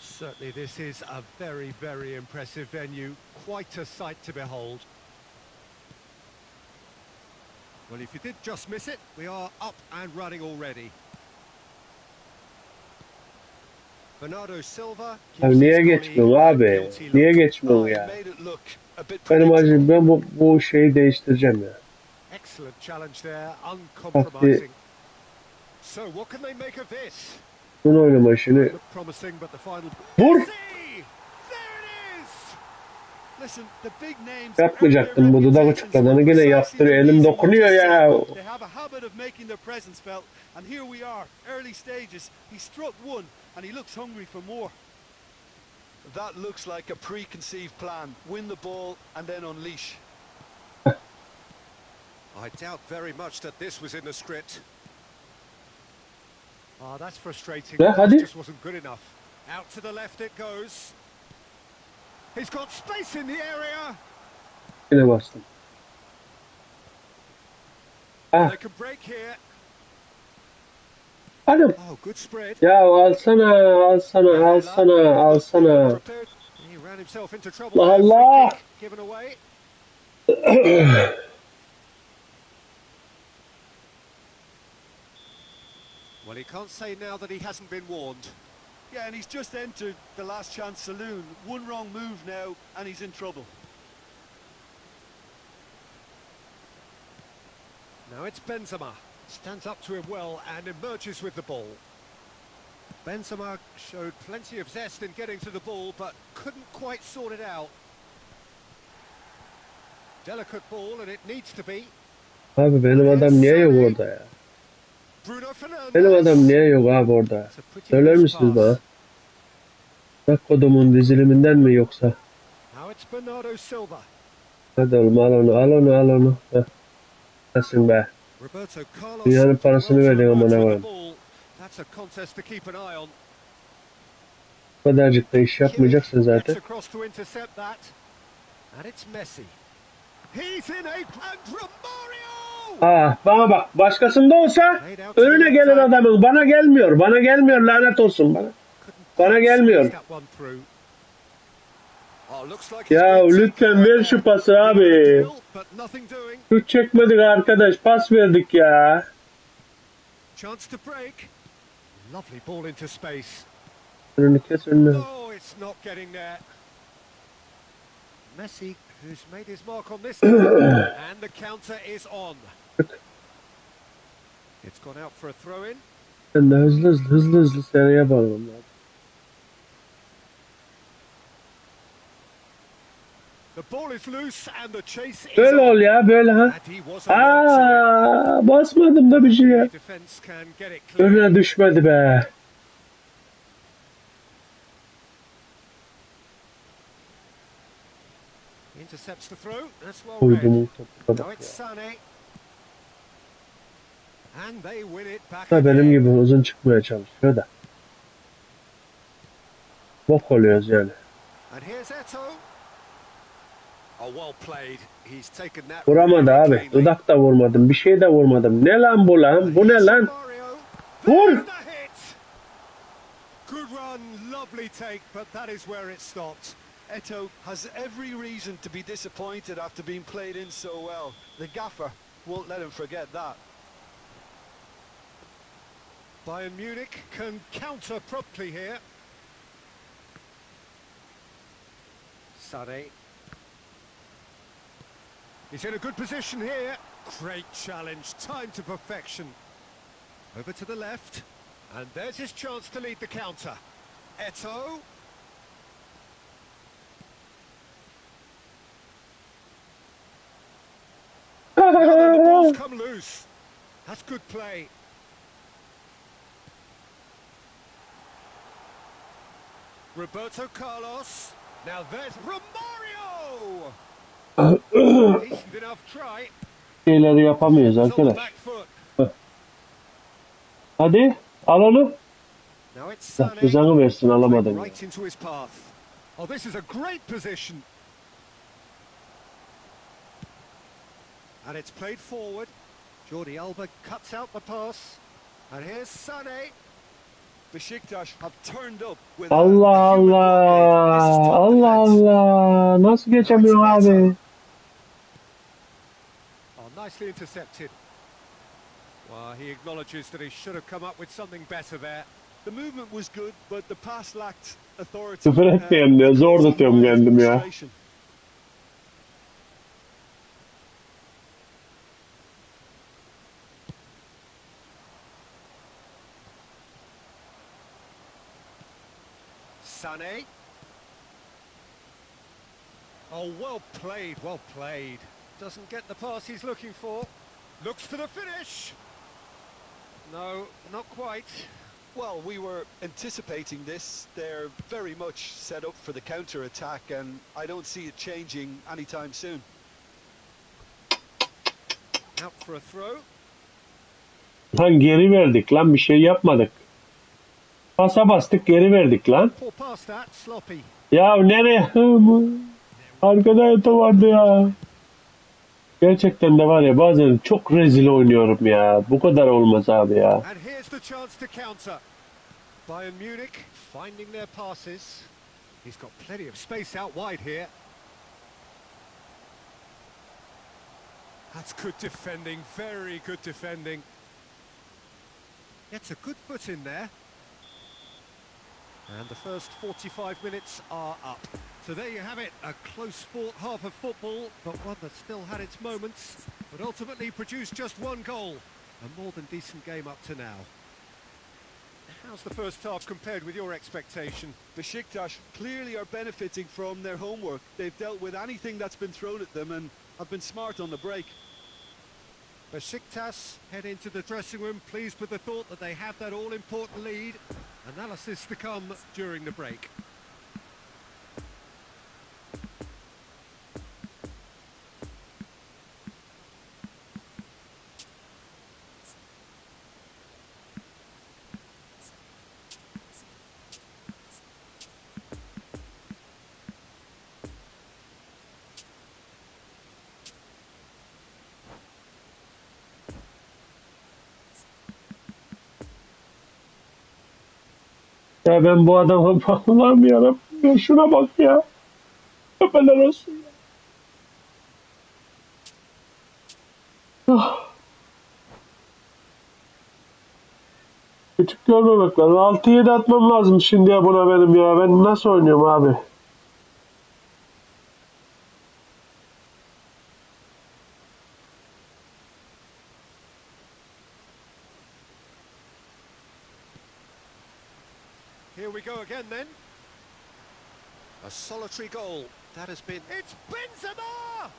Certainly this is a very, very impressive venue. Quite a sight to behold. Well, if you did just miss it, we are up and running already. Bernardo Silva Ya keeps his niye colleague geçmiyorsun with a abi? guilty Niye look. geçmiyorsun Oh, he ya? made it look a bit Benim predictable. acım ben bu şeyi değiştireceğim ya. Excellent challenge there, Taktiği uncompromising. So what can they make of this? bunu oynama işini. Look promising, but the final. Vur! Messi! There it is! Listen, the big names earn their Yapmayacaktım bu dudak reputations for uçukladığını gene precisely the yaptırıyor. Elim reason we dokunuyor just ya. seen. They have a habit of making their presence felt, and here we are, early stages. He struck one, and he looks hungry for more. That looks like a preconceived plan. Win the ball and then unleash. I doubt very much that this was in the script. Ah, that's frustrating. Ya That hadi. just wasn't good enough. Out to the left it goes. He's got space in the area. Yine bastım. Ah, They can break here. hanım. Oh, good spread. Ya alsana, alsana, alsana, alsana. Prepared. He ran himself into trouble Allah there. Free Allah. kick given away. Well, he can't say now that he hasn't been warned. Yeah, and he's just entered the last chance saloon. One wrong move now, and he's in trouble. Now it's Benzema. Stands up to him well and emerges with the ball. Benzema showed plenty of zest in getting to the ball, but couldn't quite sort it out. Delicate ball, and it needs to be. Abi benim adam niye yok orada ya? Bruno Fernandes. Benim adam niye yok abi orada? It's a pretty Söyler loose misiniz bana? pass. Kodumun diziliminden mi yoksa? Now it's Bernardo Silva. Hadi oğlum al onu, al onu, al onu. Heh. Nasılsın be? Roberto Carlos. Dünyanın parasını verdin ama ne var? That's a contest to keep an eye on. Bu kadarcık da iş yapmayacaksın zaten. Gets across to intercept that. And it's Messi. He's in and Romario! Ah bana bak, başkasında olsa önüne gelir adamın. Bana gelmiyor, bana gelmiyor, lanet olsun bana. Bana gelmiyor. Ya lütfen ver şu pası abi. Şut çekmedik arkadaş, pas verdik ya. Chance to break. Lovely ball into space. Önünü kes önünü. Oh, it's not getting there. Messi, who's made his mark on this one, and the counter is on. It's gone out for a throw-in. Ben de hızlı seriye bağlamam lazım. The ball is loose and the chase is Böyle ol on. ya, böyle ha. And he was alert to it. Basmadım da bir şey ya. Defense can get it clear. Önüne düşmedi be. Intercepts the throw. That's well Koydum read. topu Now bak it's ya. Sané. And they win it back Da benim again. gibi uzun çıkmaya çalışıyor da. Bok oluyoruz yani. And here's Eto. Oh, well played. He's taken that Vuramadı really abi. cleanly. Dudak da vurmadım. Bir şey de vurmadım. Ne lan bu lan? Bu ne lan? Mario. Vur! There's the hit. Good run, lovely take, but that is where it stopped. Eto has every reason to be disappointed after being played in so well. The gaffer won't let him forget that. Bayern Munich can counter promptly here. Sané. He's in a good position here. Great challenge, time to perfection. Over to the left, and there's his chance to lead the counter. Eto. Now then, the ball's come loose. That's good play. Roberto Carlos. Now there's Romario. Decent enough try. Şeyleri yapamıyoruz Defenders on the arkadaş. back foot. Hadi al onu. Now it's Allah Sané. cezanı versin, Played alamadım ya. right into his path. Oh, this is a great position. And it's played forward. Jordi Alba cuts out the pass. And here's Sané. Besiktas have turned up with Allah a human blockade. This is Allah. top Allah defense. Allah. Nasıl geçemiyor abi? Oh, nicely intercepted. Well, he acknowledges that he should have come up with something better there. The movement was good, but the pass lacked authority. Küfür etmeyeyim diye zor causing tutuyorum mild kendim ya. frustration. Sané. Oh, well played, well played. Doesn't get the pass he's looking for. Looks for the finish. No, not quite. Well, we were anticipating this. They're very much set up for the counter-attack, and I don't see it changing anytime soon. Out for a throw. Lan geri verdik lan, bir şey yapmadık. Pasa bastık, geri verdik lan. Poor pass that, sloppy. Ya nereye? Arkada yata vardı ya. Gerçekten de var ya, bazen çok rezil oynuyorum ya. Bu kadar olmaz abi ya. And here's the chance to counter. Bayern Munich finding their passes. He's got plenty of space out wide here. That's good defending, very good defending. Gets a good foot in there. And the first 45 minutes are up. So there you have it, a close-fought half of football, but one that still had its moments, but ultimately produced just one goal. A more than decent game up to now. How's the first half compared with your expectation? Besiktas clearly are benefiting from their homework. They've dealt with anything that's been thrown at them and have been smart on the break. Besiktas head into the dressing room pleased with the thought that they have that all-important lead. Analysis to come during the break. Ya ben bu adama Allah'ım yarabbim ya, şuna bak ya. Öpeler olsun ya. Ah. Küçük görmemek lazım. 6-7 atmam lazım şimdiye buna benim ya. Ben nasıl oynuyorum abi? Here we go again then. A solitary goal. That has been... It's Benzema!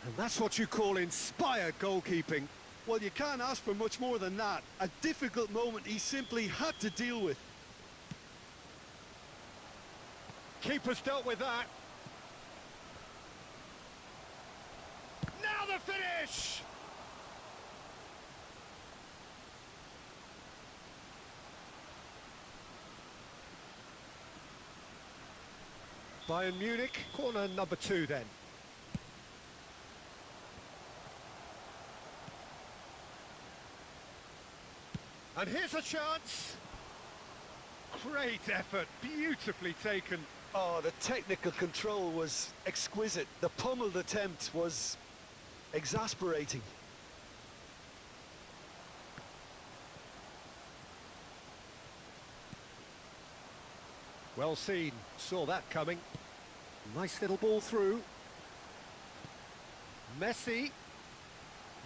And that's what you call inspired goalkeeping. Well, you can't ask for much more than that. A difficult moment he simply had to deal with. Keeper's dealt with that. Now the finish! Bayern Munich, corner number 2 then. And here's a chance. Great effort, beautifully taken. Oh, the technical control was exquisite. The pummeled attempt was exasperating. Well seen, saw that coming. Nice little ball through. Messi.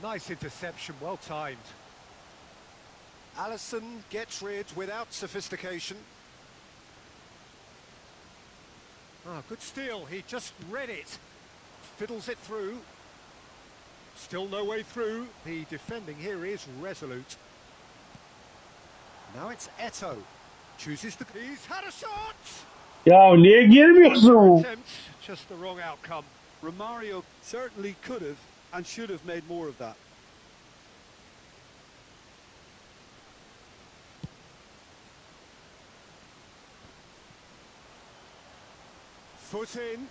Nice interception, well timed. Alisson gets rid without sophistication. Ah, good steal, he just read it. Fiddles it through. Still no way through. The defending here is resolute. Now it's Eto. Chooses the... He's had a shot! Ya niye girmiyorsun? Attempt, just the wrong outcome. Romario certainly could have and should have made more of that. Foot in.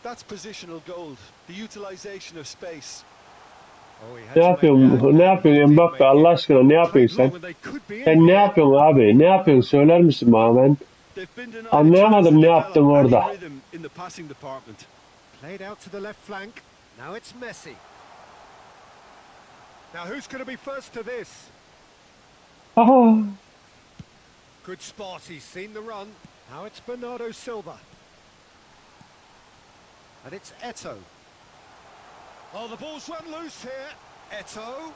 That's positional gold, the utilization of space. Oh, he had Ne to make that. yapıyorsun? Ne yapıyorsun Mbappe Allah aşkına ne yapıyorsun Played long sen? and they could be in Sen ne here. yapıyorsun abi? Ne yapıyorsun? Söyler misin bana ben? They've been denied a Anlayamadım chance to ne develop yaptın any orada. rhythm in the passing department. Played out to the left flank. Now it's Messi. Now who's going to be first to this? Aha. Good spot, he's seen the run. Now it's Bernardo Silva. And it's Eto. Oh, the ball's run loose here. Eto.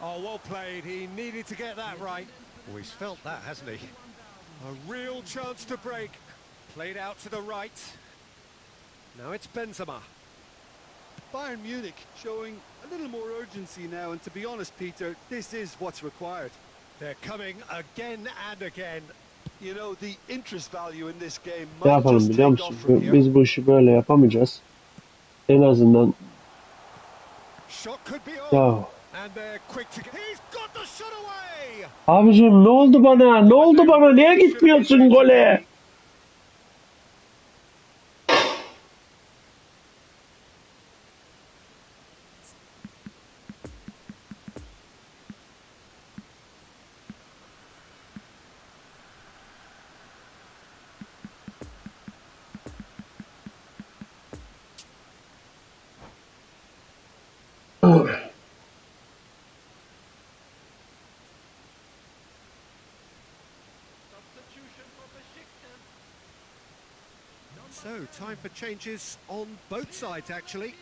Oh, well played. He needed to get that right. Oh, he's felt that, hasn't he? A real chance to break. Played out to the right. Now it's Benzema. Bayern Munich showing a little more urgency now, and to be honest, Peter, this is what's required. They're coming again and again. You know, the interest value in this game Ne might yapalım just biliyor take musun? off from here. Biz bu işi böyle yapamayacağız. En azından Shot could be on. ya. And they're quick to get. He's got the shot away. Abicim ne oldu bana? Ne oldu bana? Niye gitmiyorsun gole? So, time for changes on both sides, actually.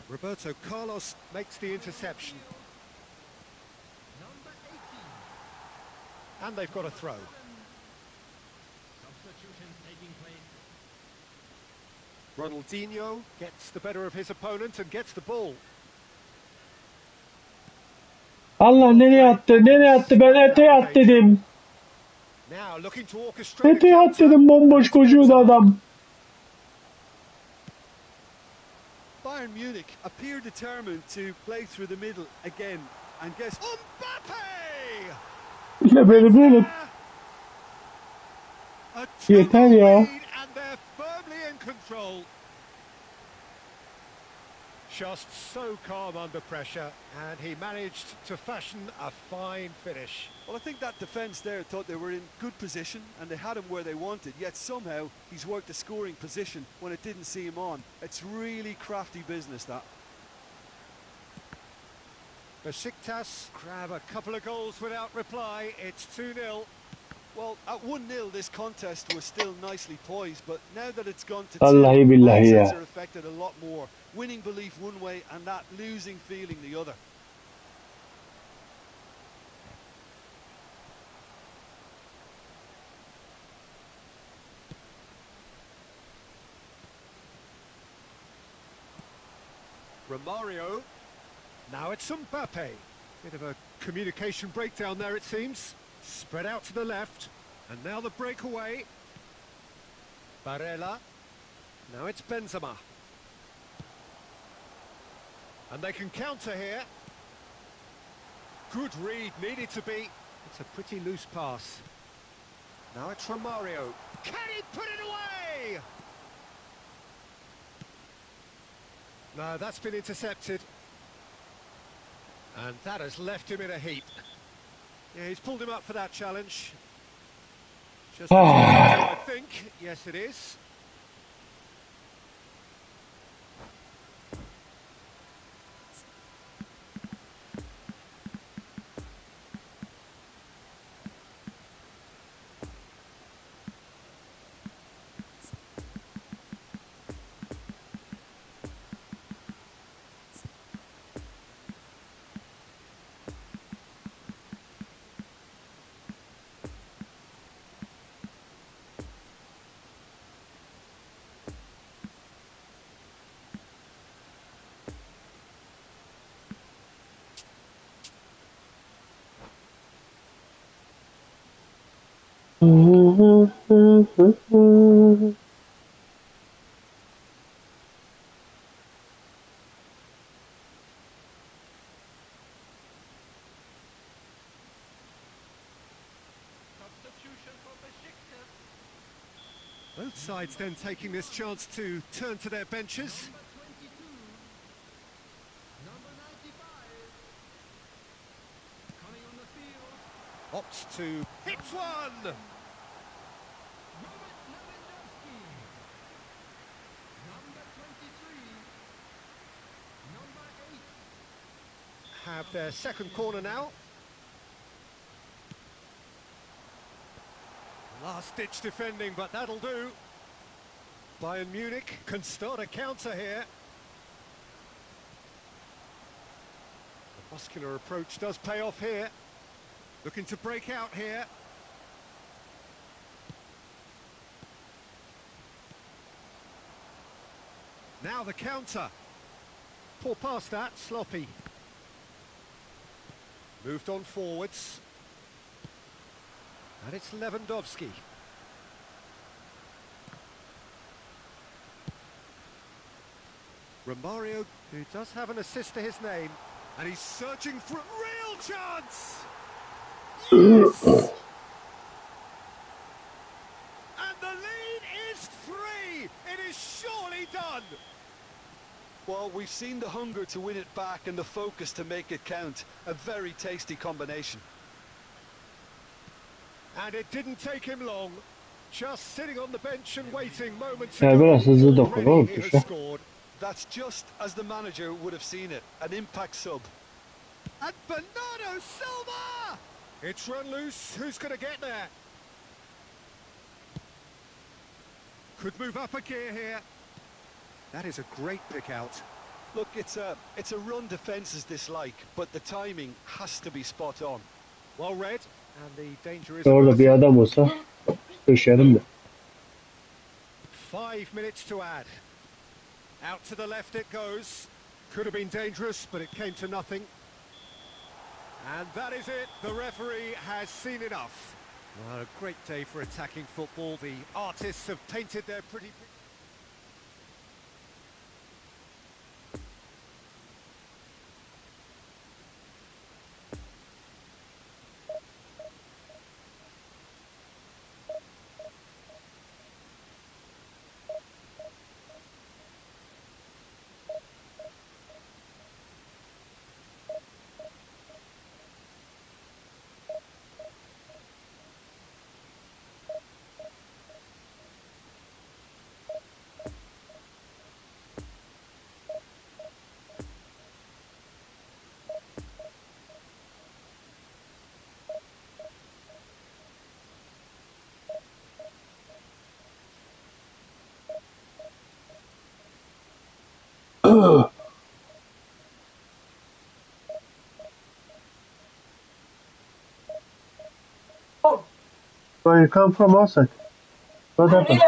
Roberto Carlos makes the interception. And they've got a throw. Ronaldinho gets the better of his opponent and gets the ball. Allah nereye attı? Nereye attı? Ben Ete'ye at dedim. Now looking to orchestrate a Ete'ye at counter. dedim. Bomboş koşuyordu adam. Bayern Munich appear determined to play through the middle again, and guess Mbappe! Yine beni böyle A yeter two-goal ya. lead and they're firmly in control. Just so calm under pressure, and he managed to fashion a fine finish. Well, I think that defence there thought they were in good position and they had him where they wanted, yet somehow he's worked a scoring position when it didn't see him on. It's really crafty business, that. Besiktas grab a couple of goals without reply. It's 2-0. Well, at 1-0 this contest was still nicely poised, but now that it's gone to 2, Vallahi billahi mindsets ya. are affected a lot more. Winning belief one way and that losing feeling the other. Romario. Now it's Mbappe. Bit of a communication breakdown there, it seems. Spread out to the left. And now the breakaway. Barella. Now it's Benzema. And they can counter here. Good read, needed to be. It's a pretty loose pass. Now it's Romario. Can he put it away? No, that's been intercepted. And that has left him in a heap. Yeah, he's pulled him up for that challenge. Just I think. Yes, it is. Substitution for Besiktas. Both sides then taking this chance to turn to their benches. Number 22. Number 95. Coming on the field. Opts to hits one. Robert Lewandowski. Number 23. Number 8. Have their second corner now. Last-ditch defending, but that'll do. Bayern Munich can start a counter here. The muscular approach does pay off here. Looking to break out here. Now the counter. Poor past that, sloppy. Moved on forwards. And it's Lewandowski. Romario, who does have an assist to his name. And he's searching for a real chance! Yes! And the lead is 3! It is surely done! Well, we've seen the hunger to win it back and the focus to make it count. A very tasty combination. And it didn't take him long. Just sitting on the bench and waiting moments Ya ago. biraz hızlı dokun oğlum Already he has tuşa. scored. That's just as the manager would have seen it. An impact sub. And Bernardo Silva! It's run loose. Who's going to get there? Could move up a gear here. That is a great pick out. Look, it's a run defence's dislike, but the timing has to be spot on. Well read. And the danger is... Orada bir adam olsa döşerim de. 5 minutes to add. Out to the left it goes. Could have been dangerous, but it came to nothing. And that is it. The referee has seen enough. Well, a great day for attacking football. The artists have painted their pretty... Where you come from outside? What happened?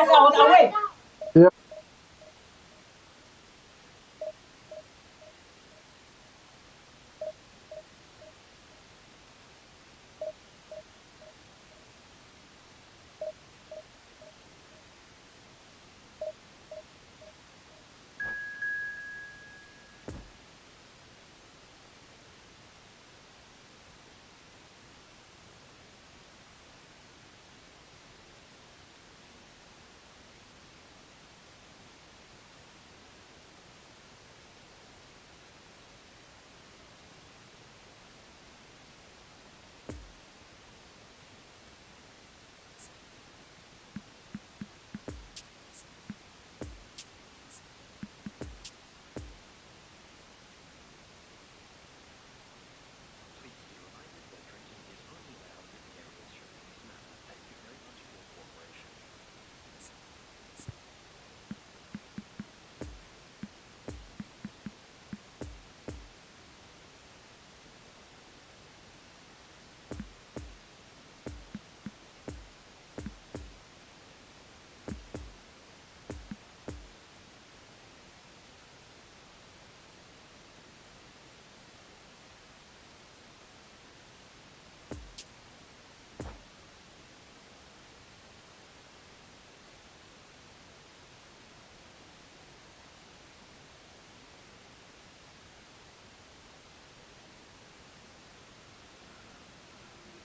Yeah.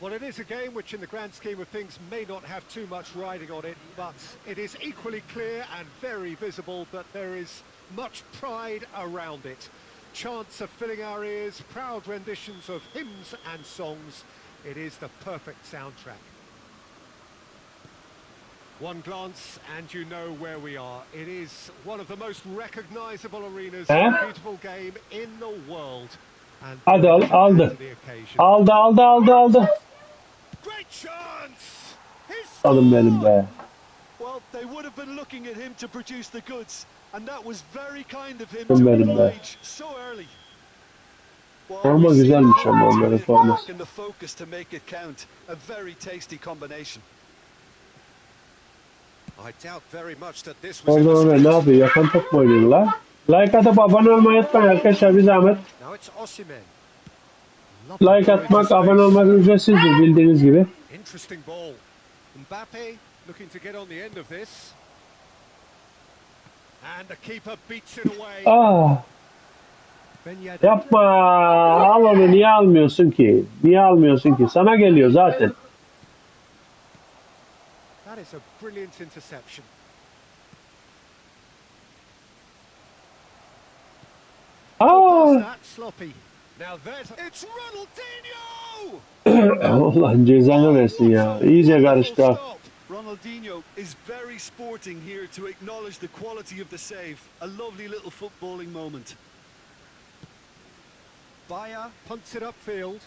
Well, it is a game which in the grand scheme of things may not have too much riding on it, but it is equally clear and very visible that there is much pride around it. Chants are filling our ears, proud renditions of hymns and songs. It is the perfect soundtrack. One glance and you know where we are. It is one of the most recognisable arenas for a beautiful game in the world. And Hadi aldı. to the occasion. Aldı. Great chance! He Alın benim scored! be. Well, they would have been looking at him to produce the goods, and that was very kind of him Alın to benim be. oblige so early. Well, Forma we see güzelmiş ama plenty onların of it forması. back in the focus to make it count. A very tasty combination. I doubt very much that this was in Oradan the oraya ne script. yapıyor? Yakan top mu oynuyor lan? Like atıp abone olmayı unutmayın arkadaşlar, bir zahmet. Now it's Osimhen. Lovely Like ball into atmak, abone space. olmak ücretsizdir bildiğiniz gibi. Interesting ball. Mbappe looking to get on the end of this. And the keeper beats it away. Ben Yedder. Yapma. Al onu, niye almıyorsun ki? Niye almıyorsun ki? Sana geliyor zaten. That is a brilliant interception. Past that, sloppy. Now there's It's Ronaldinho! Allah'ın cezanı versin ya. İyice karıştı ha. Ronaldinho is very sporting here to acknowledge the quality of the save. A lovely little footballing moment. Bayer punts it upfield.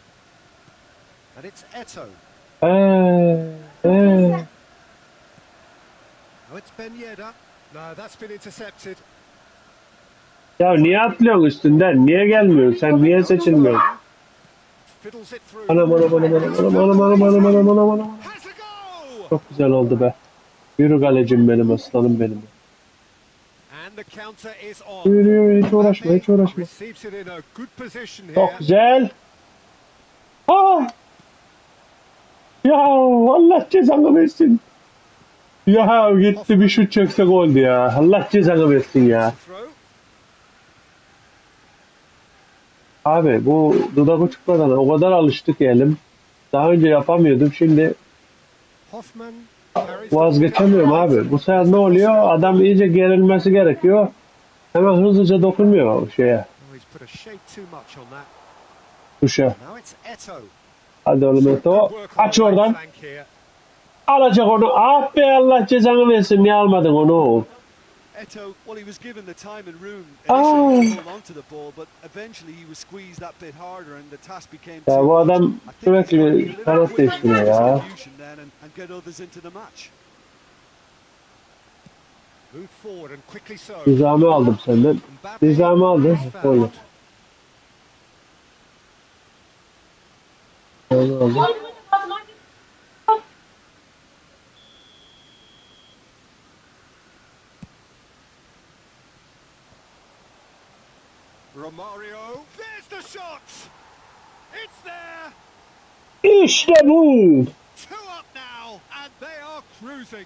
And it's Eto'o. Now it's Ben Yedder. No, that's been intercepted. Ya niye atlıyorsun üstünden? Niye gelmiyorsun? Sen niye seçilmiyorsun? Fiddles it through. Anam. Has a go! Çok güzel oldu be. Yürü kalecim benim, aslanım benim. And the counter is on. Yürü, hiç uğraşma. Receives it in a good position here. Çok güzel. Ya Allah cezanı versin. Ya gitti, bir şut çekse goldü ya. Allah cezanı versin ya. Abi bu dudak uçuklarına o kadar alıştık elim. Daha önce yapamıyordum, şimdi vazgeçemiyorum abi. Bu sefer ne oluyor? Adam iyice gerilmesi gerekiyor. Hemen hızlıca dokunuyor o şeye. Tuşa. Hadi oğlum Eto. Aç oradan. Alacak onu. Ah be, Allah cezanı versin. Niye almadın onu? Eto'o, well, he was given the time and room initially to hold on to the ball, but eventually he was squeezed that bit harder and the task became Ya too bu much. adam sürekli taraf değiştiriyor ya. And get others into the match. Move forward and quickly so. Nizami aldım senden. Nizami aldım. Oyna. Aldım. Romario, there's the shot! It's there! İşte bu! 2 up now, and they are cruising.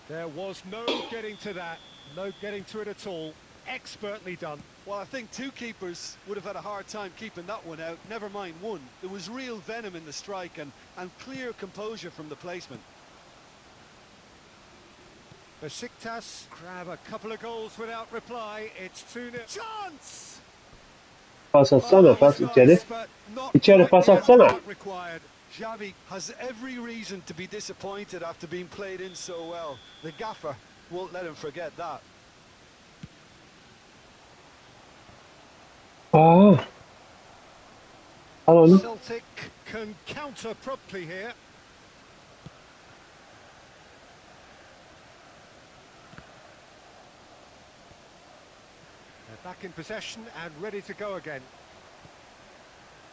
There was no getting to that, no getting to it at all. Expertly done. Well, I think two keepers would have had a hard time keeping that one out, never mind one. There was real venom in the strike and clear composure from the placement. Besiktas grab a couple of goals without reply. It's 2-0. Chance! Pas atsana, pas içeri. İçeri pas atsana. Xavi has every reason to be disappointed after being played in so well. The gaffer won't let him forget that. Al onu. Celtic can counter promptly here. They're back in possession and ready to go again.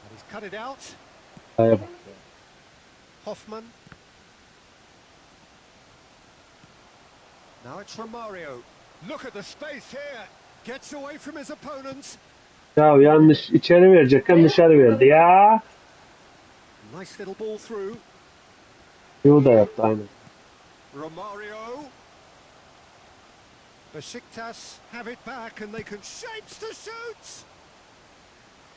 And he's cut it out. Hoffman. Now it's Romario. Look at the space here. Gets away from his opponents. Ya yanlış, içeri verecekken dışarı verdi ya. Nice little ball through. Yo da yaptı aynen. Romario. Besiktas have it back and they can shapes to shoot.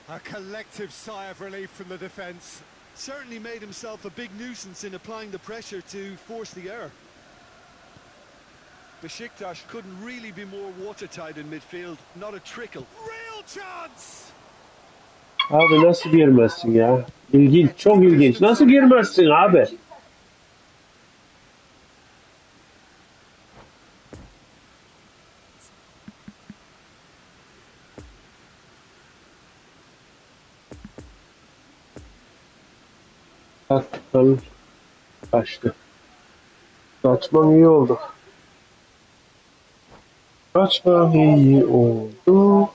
A collective sigh of relief from the defence. Certainly made himself a big nuisance in applying the pressure to force the error. Besiktas couldn't really be more watertight in midfield. Not a trickle. Real chance! Abi nasıl girmezsin ya? İlginç, Gets çok good ilginç. distance Nasıl on it. girmezsin abi? Bakalım kaçtı. Kaçman iyi oldu. Kaçman iyi oldu.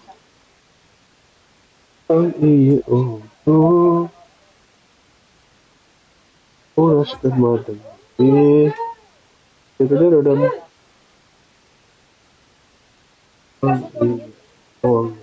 Kaçman iyi oldu. Uğraştırmadım. İyi. Kaçman iyi oldu.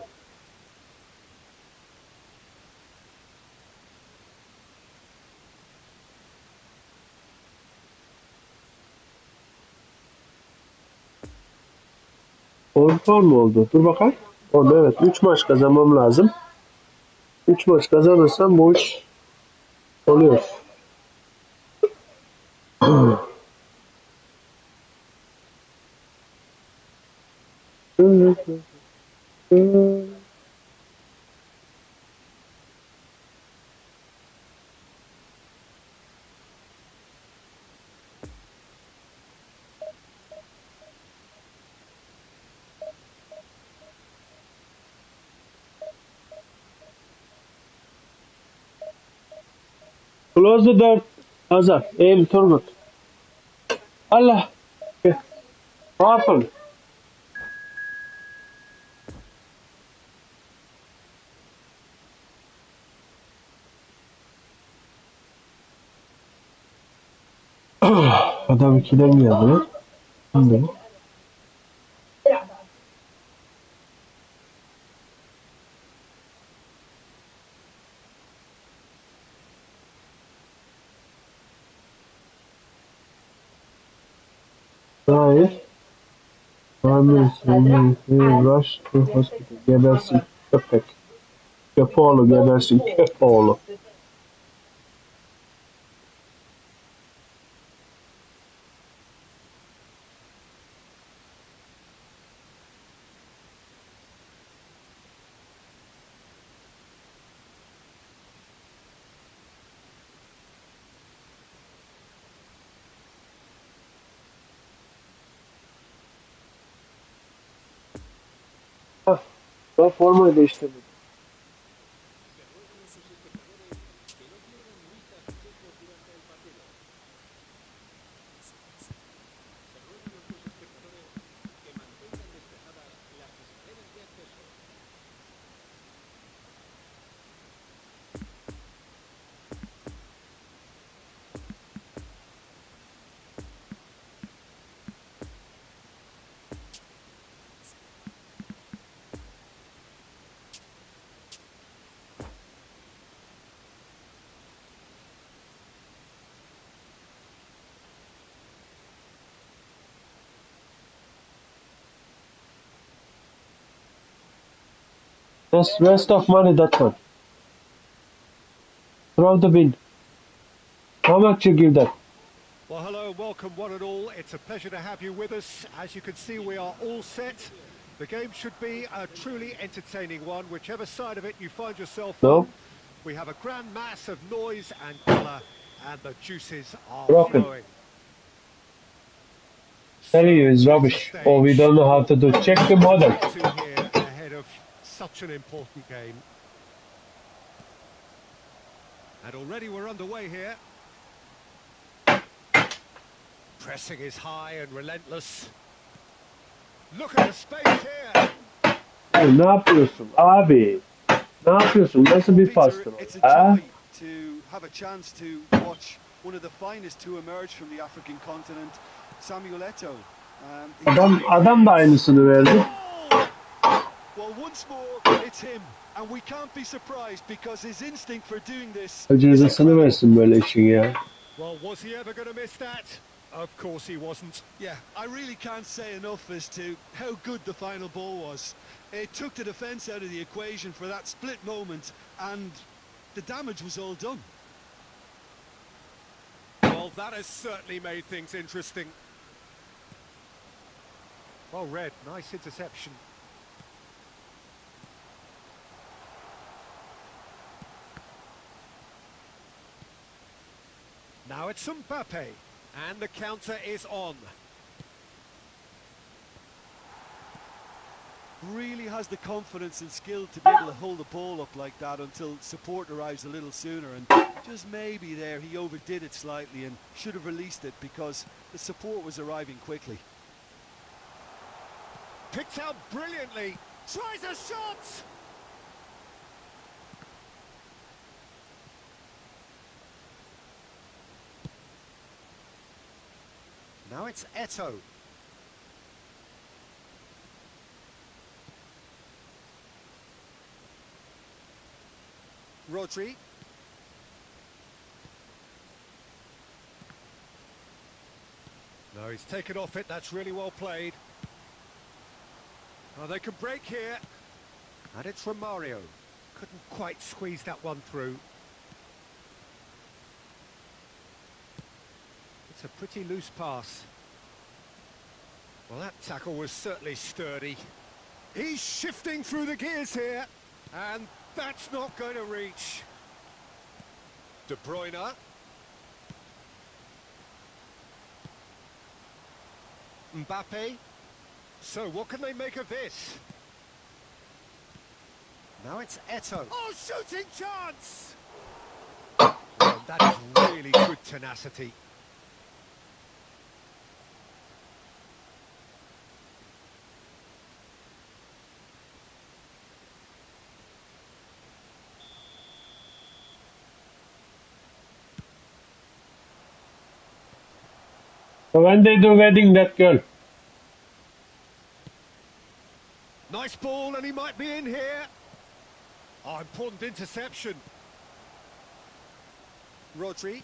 Puan mı oldu? Dur bakalım. Oldu evet. 3 maç kazanmam lazım. 3 maç kazanırsam bu iş oluyor. Close the door. Hazır. Aim Turgut. Allah. Ne yapalım? Adam 2'den geldi. Şimdi. Hayır. Rush to hospital. Gebersin köpek. Köpoğlu gebersin köpoğlu. Ah, ben formayı değiştirdim. That's waste of money, that one. Throw the bin. How much you give that? Well, hello, welcome one and all. It's a pleasure to have you with us. As you can see, we are all set. The game should be a truly entertaining one, whichever side of it you find yourself No? on. We have a grand mass of noise and colour, and the juices are Broken. flowing. Telling you, it's So, rubbish. stage. Oh, we don't know how to do. Check the model. To here ahead of such an important game. And already we're underway here. Pressing is high and relentless. Look at the space here. Hey, ne yapıyorsun abi? Ne yapıyorsun? Nasıl bir Peter, pastır o it's a ya? joy to have a chance to watch one of the finest to emerge from the African continent, Samuel Eto'o. Adam da aynısını verdi. Well, once more, it's him. And we can't be surprised because his instinct for doing this is Cezasını incredible. versin böyle işin ya. Well, was he ever going to miss that? Of course he wasn't. Yeah, I really can't say enough as to how good the final ball was. It took the defence out of the equation for that split moment, and the damage was all done. Well, that has certainly made things interesting. Well read, nice interception. Now it's Mbappe, and the counter is on. Really has the confidence and skill to be able to hold the ball up like that until support arrives a little sooner, and just maybe there he overdid it slightly and should have released it because the support was arriving quickly. Picked out brilliantly, tries a shot! Now it's Eto'o. Rodri. No, he's taken off it, that's really well played. Oh, they can break here. And it's Romario. Couldn't quite squeeze that one through. It's a pretty loose pass. Well, that tackle was certainly sturdy. He's shifting through the gears here. And that's not going to reach. De Bruyne. Mbappe. So, what can they make of this? Now it's Eto'o. Oh, shooting chance! Well, that is really good tenacity. So when they do wedding, that girl. Nice ball, and he might be in here. Oh, important interception. Rodri.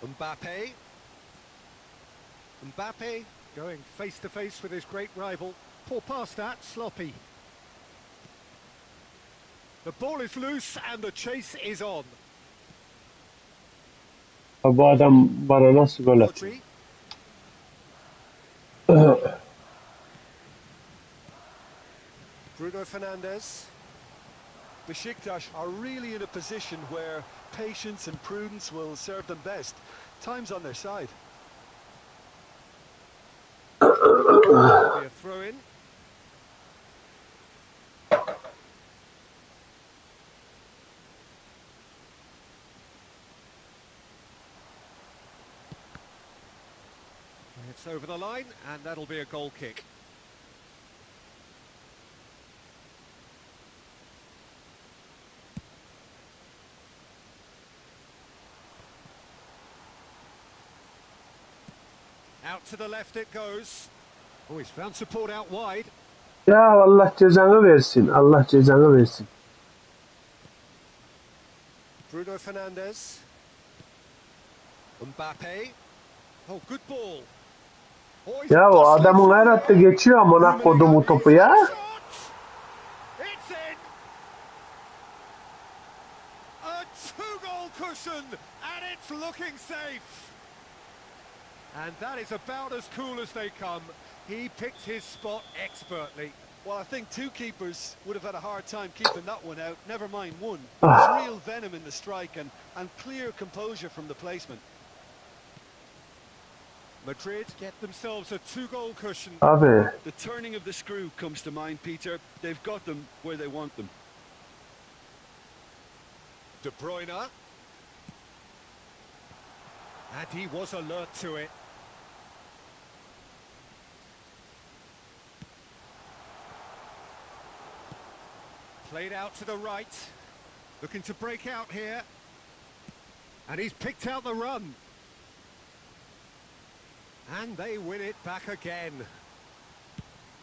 Mbappe. Mbappe going face to face with his great rival. Poor pass that, sloppy. The ball is loose and the chase is on. Bu adam bana nasıl gol atıyor? Rodri. Bruno Fernandes. Besiktas are really in a position where patience and prudence will serve them best. Time's on their side. There'll be a throw in. It's over the line, and that'll be a goal kick. Out to the left it goes. Oh, he's found support out wide. Ya Allah cezanı versin. Allah cezanı versin. Bruno Fernandes. Mbappe. Oh, good ball. Oh, he's Ya o bustling adamın her through hattı there. geçiyor amına kodumu topu He's ya. got a shot. It's in. A two-goal cushion, and it's looking safe. And that is about as cool as they come. He picked his spot expertly. Well, I think two keepers would have had a hard time keeping that one out, never mind one. There's real venom in the strike and clear composure from the placement. Madrid get themselves a two-goal cushion. Abi. The turning of the screw comes to mind, Peter. They've got them where they want them. De Bruyne. And he was alert to it. Played out to the right. Looking to break out here. And he's picked out the run. And they win it back again.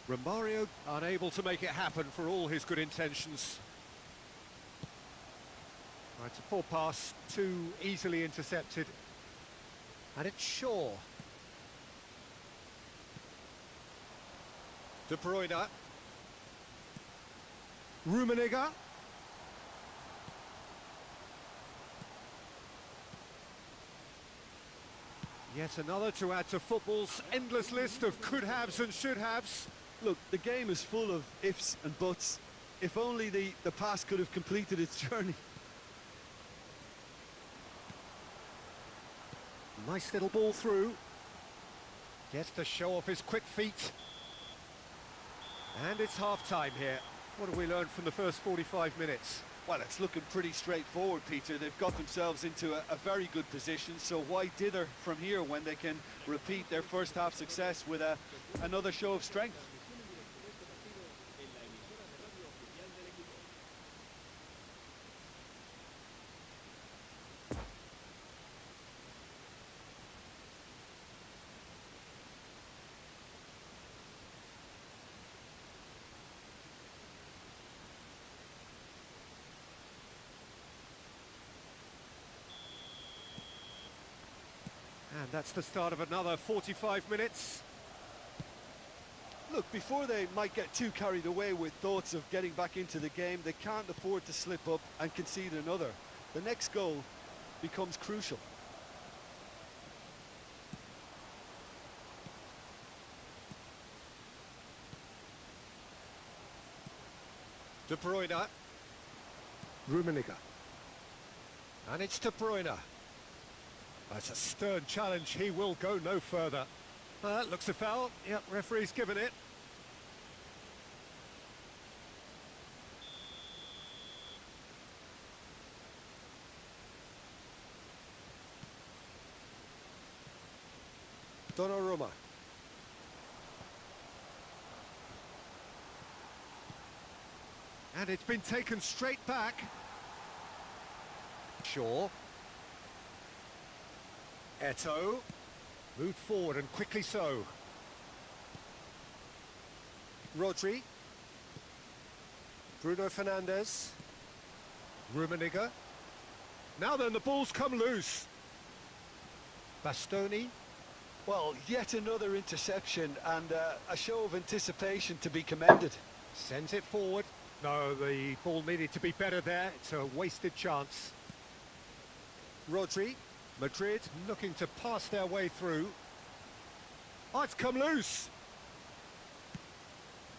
Romario unable to make it happen for all his good intentions. Right, it's a poor pass, too easily intercepted. And it's Shaw. De Bruyne. Rummenigge. Yet another to add to football's endless list of could-haves and should-haves. Look, the game is full of ifs and buts. If only the pass could have completed its journey. Nice little ball through. Gets to show off his quick feet. And it's half-time here. What have we learned from the first 45 minutes? Well, it's looking pretty straightforward, Peter. They've got themselves into a very good position, so why dither from here when they can repeat their first half success with another show of strength? And that's the start of another 45 minutes. Look, before they might get too carried away with thoughts of getting back into the game, they can't afford to slip up and concede another. The next goal becomes crucial. De Bruyne. Rummenigge. And it's De Bruyne. That's a stern challenge. He will go no further. Looks a foul. Yep, referee's given it. Donnarumma. And it's been taken straight back. Shaw. Eto'o. Moved forward and quickly so. Rodri. Bruno Fernandes. Rummenigge. Now then, the ball's come loose. Bastoni. Well, yet another interception and a show of anticipation to be commended. Sends it forward. No, the ball needed to be better there. It's a wasted chance. Rodri. Madrid looking to pass their way through. Oh, it's come loose.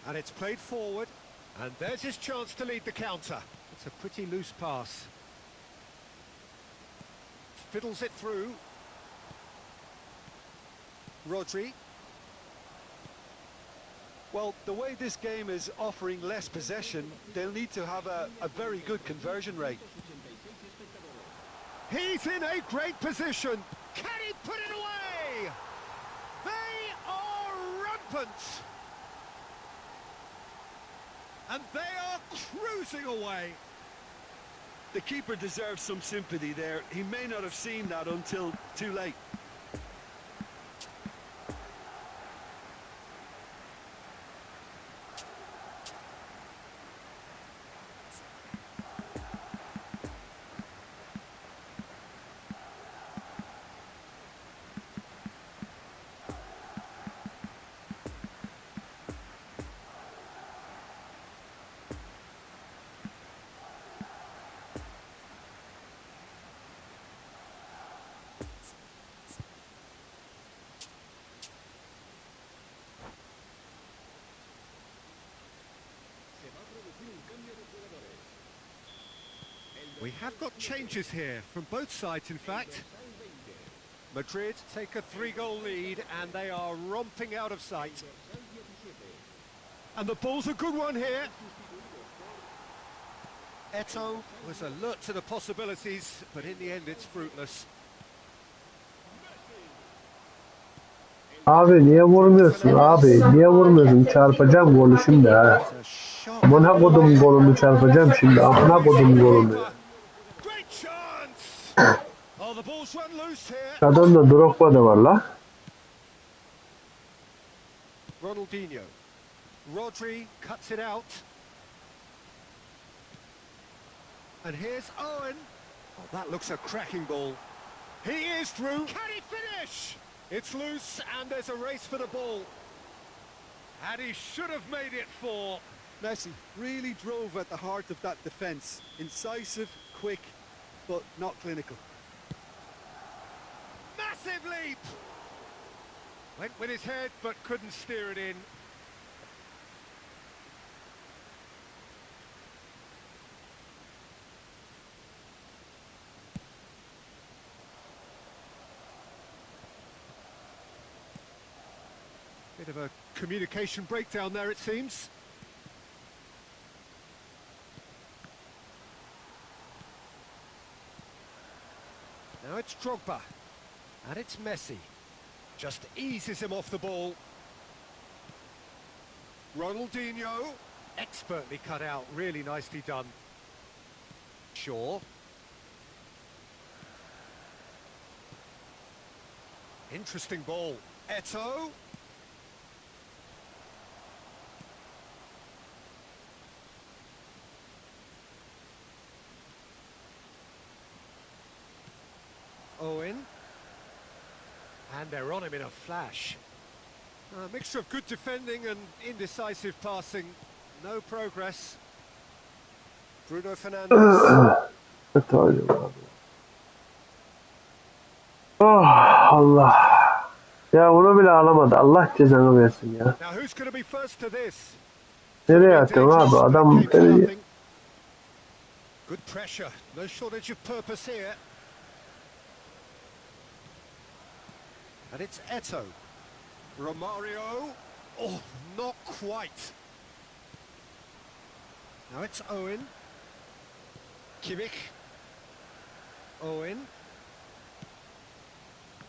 And it's played forward. And there's his chance to lead the counter. It's a pretty loose pass. Fiddles it through. Rodri. Well, the way this game is offering less possession, they'll need to have a very good conversion rate. He's in a great position. Can he put it away? They are rampant. And they are cruising away. The keeper deserves some sympathy there. He may not have seen that until too late. We have got changes here from both sides, in fact. Madrid take a 3-goal lead and they are romping out of sight. And the ball's a good one here. Eto'o was alert to the possibilities, but in the end it's fruitless. Abi niye vurmuyorsun abi? Niye vurmuyorsun? Çarpacağım golü şimdi ha. Amına kodum golünü çarpacağım şimdi. Amına kodum golünü. Adamda Drogba da var la. Ronaldinho. Rodri cuts it out. And here's Owen. Oh, that looks a cracking ball. He is through. Can he finish? It's loose and there's a race for the ball. And he should have made it 4. Messi really drove at the heart of that defence. Incisive, quick, but not clinical. Messi! Massive leap! Went with his head, but couldn't steer it in. Bit of a communication breakdown there, it seems. Now it's Drogba. And it's Messi. Just eases him off the ball. Ronaldinho. Expertly cut out, really nicely done. Shaw. Interesting ball. Eto'o. Owen. And they're on him in a flash. A mixture of good defending and indecisive passing. No progress. Bruno Fernandes. Kötü oynuyor abi. Oh Allah. Ya bunu bile alamadı. Allah cezanı versin ya. Now who's going to be first to this? Nereye atıyorsun abi? Adam Came to beni... nothing. Good pressure. No shortage of purpose here. And it's Eto'o. Romario. Oh, not quite. Now it's Owen. Kimmich. Owen.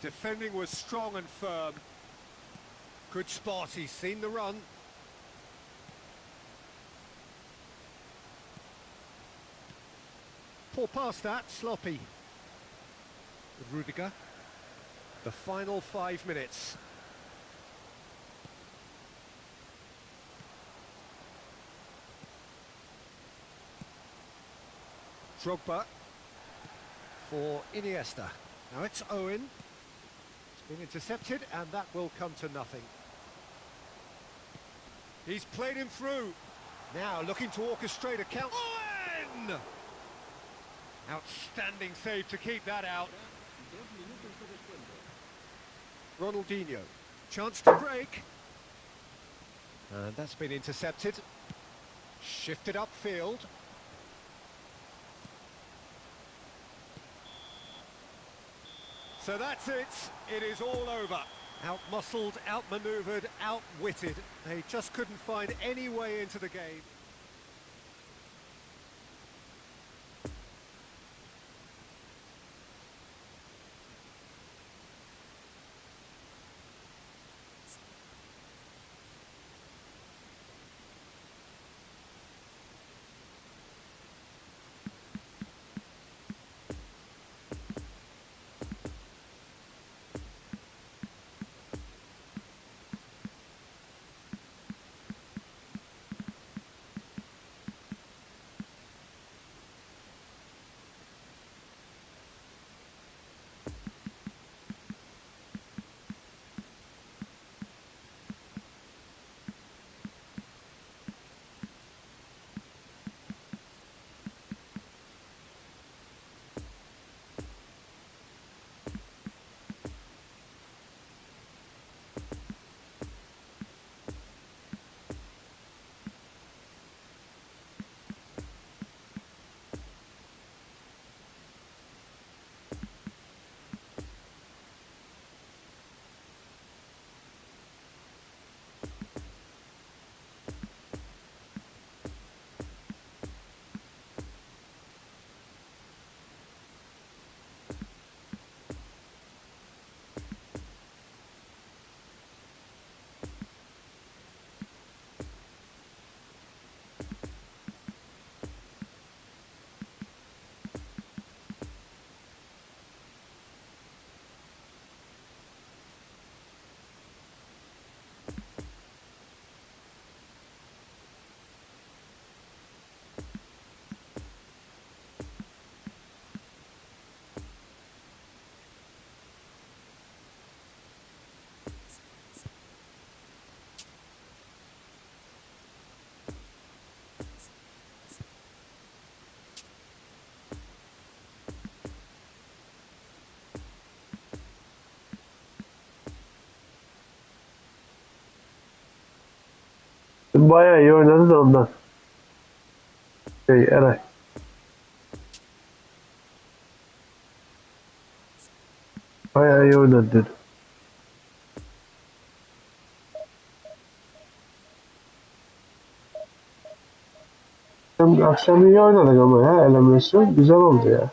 Defending was strong and firm. Good spot, he's seen the run. Poor pass that, sloppy. Rudiger. The final 5 minutes. Drogba for Iniesta. Now it's Owen. It's been intercepted and that will come to nothing. He's played him through. Now looking to orchestrate a count. Owen! Outstanding save to keep that out. Ronaldinho. Chance to break. And that's been intercepted. Shifted upfield. So that's it. It is all over. Out-muscled, out-manoeuvred, outwitted. They just couldn't find any way into the game. Bayağı iyi oynadı da ondan. Eray. Bayağı iyi oynadı dedi. Akşam iyi oynadık ama ya. Elemesi güzel oldu ya.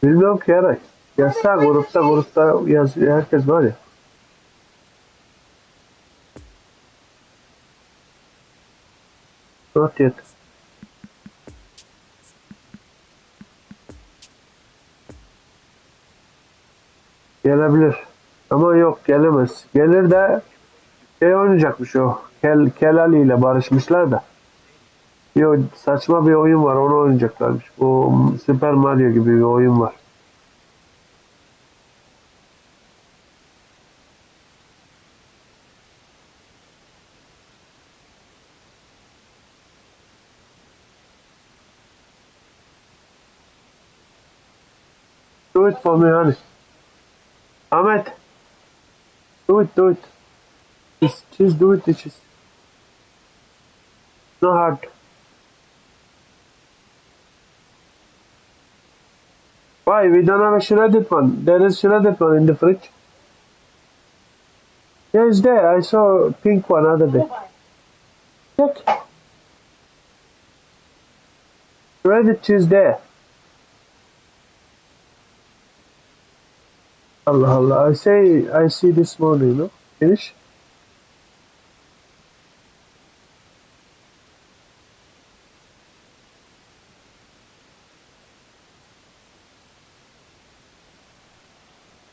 Bilmiyorum ki Eray. Yazsa grupta yazıyor. Herkes var ya. Not yet. Gelebilir. Ama yok gelemez. Gelir de oynayacakmış o. Kelali ile barışmışlar da. Saçma bir oyun var. Onu oynayacaklarmış. O Super Mario gibi bir oyun var. Do it for me honey. Ahmet. Do it. Just do it. It's not hard. Why? We don't have a shredded one. There is shredded one in the fridge. Yeah, it's there. I saw a pink one other day. Check. Shredded cheese there. Allah Allah. I see this morning, no? Finish?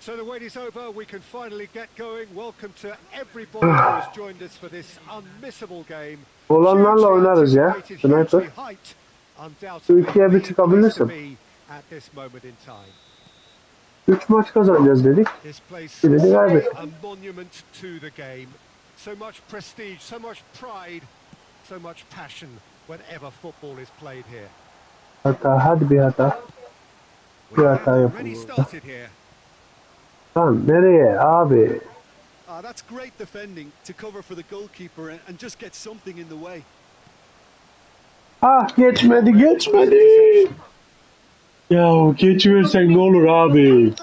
So the wait is over, we can finally get going. Welcome to everybody who has joined us for this unmissable game. Olanlarla oynarız ya. Sniper. Şu ikiye bir çıkabilirsin. 3 maç kazanacağız dedik. Bir de kaybettik. A monument to the game. So much prestige, so much pride, so much passion whenever football is played here. Hadi bir hata. Bir hata yapalım. Lan nereye abi? That's great defending to cover for the goalkeeper and just get something in the way. Geçmedi. Ya geçiversek ne olur abi?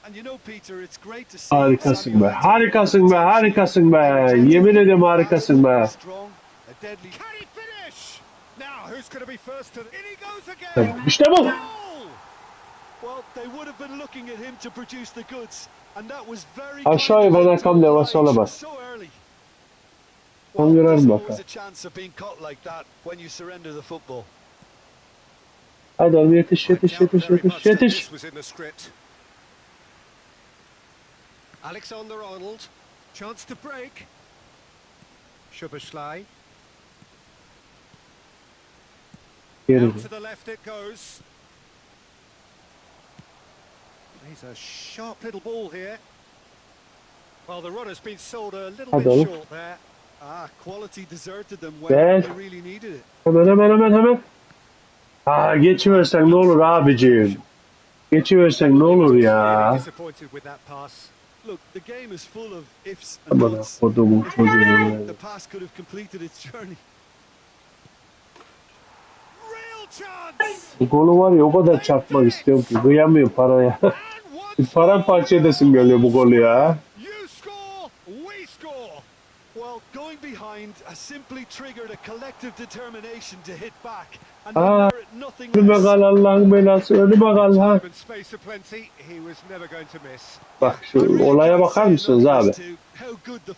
And you know Peter, it's great to see. Harikasın be. Yemin ederim harikasın be. İşte bu. Aşağıya bana kam devası olamaz. Tam görelim bakalım. Hadi oğlum yetiş. Alexander-Arnold, chance to break. Szoboszlai. Out to the left it goes. He's a sharp little ball here. Well, the runner's been sold a little bit short there. Quality deserted them when they really needed it. Hemen. Geçiversen ne olur abicim. Geçiversen ne olur ya. Look, the game is full of ifs and buts. The pass could have completed its journey. Real chance. Bu golü var ya o kadar çarpmak istiyorum ki kıyamıyorum paraya. Paramparça edesim geliyor bu golü ya. You score, we score. Well, going behind has simply triggered a collective determination to hit back. And nothing önüme kal Allah'ın belası, önüme kal ha. Bak şu olaya bakar mısınız abi?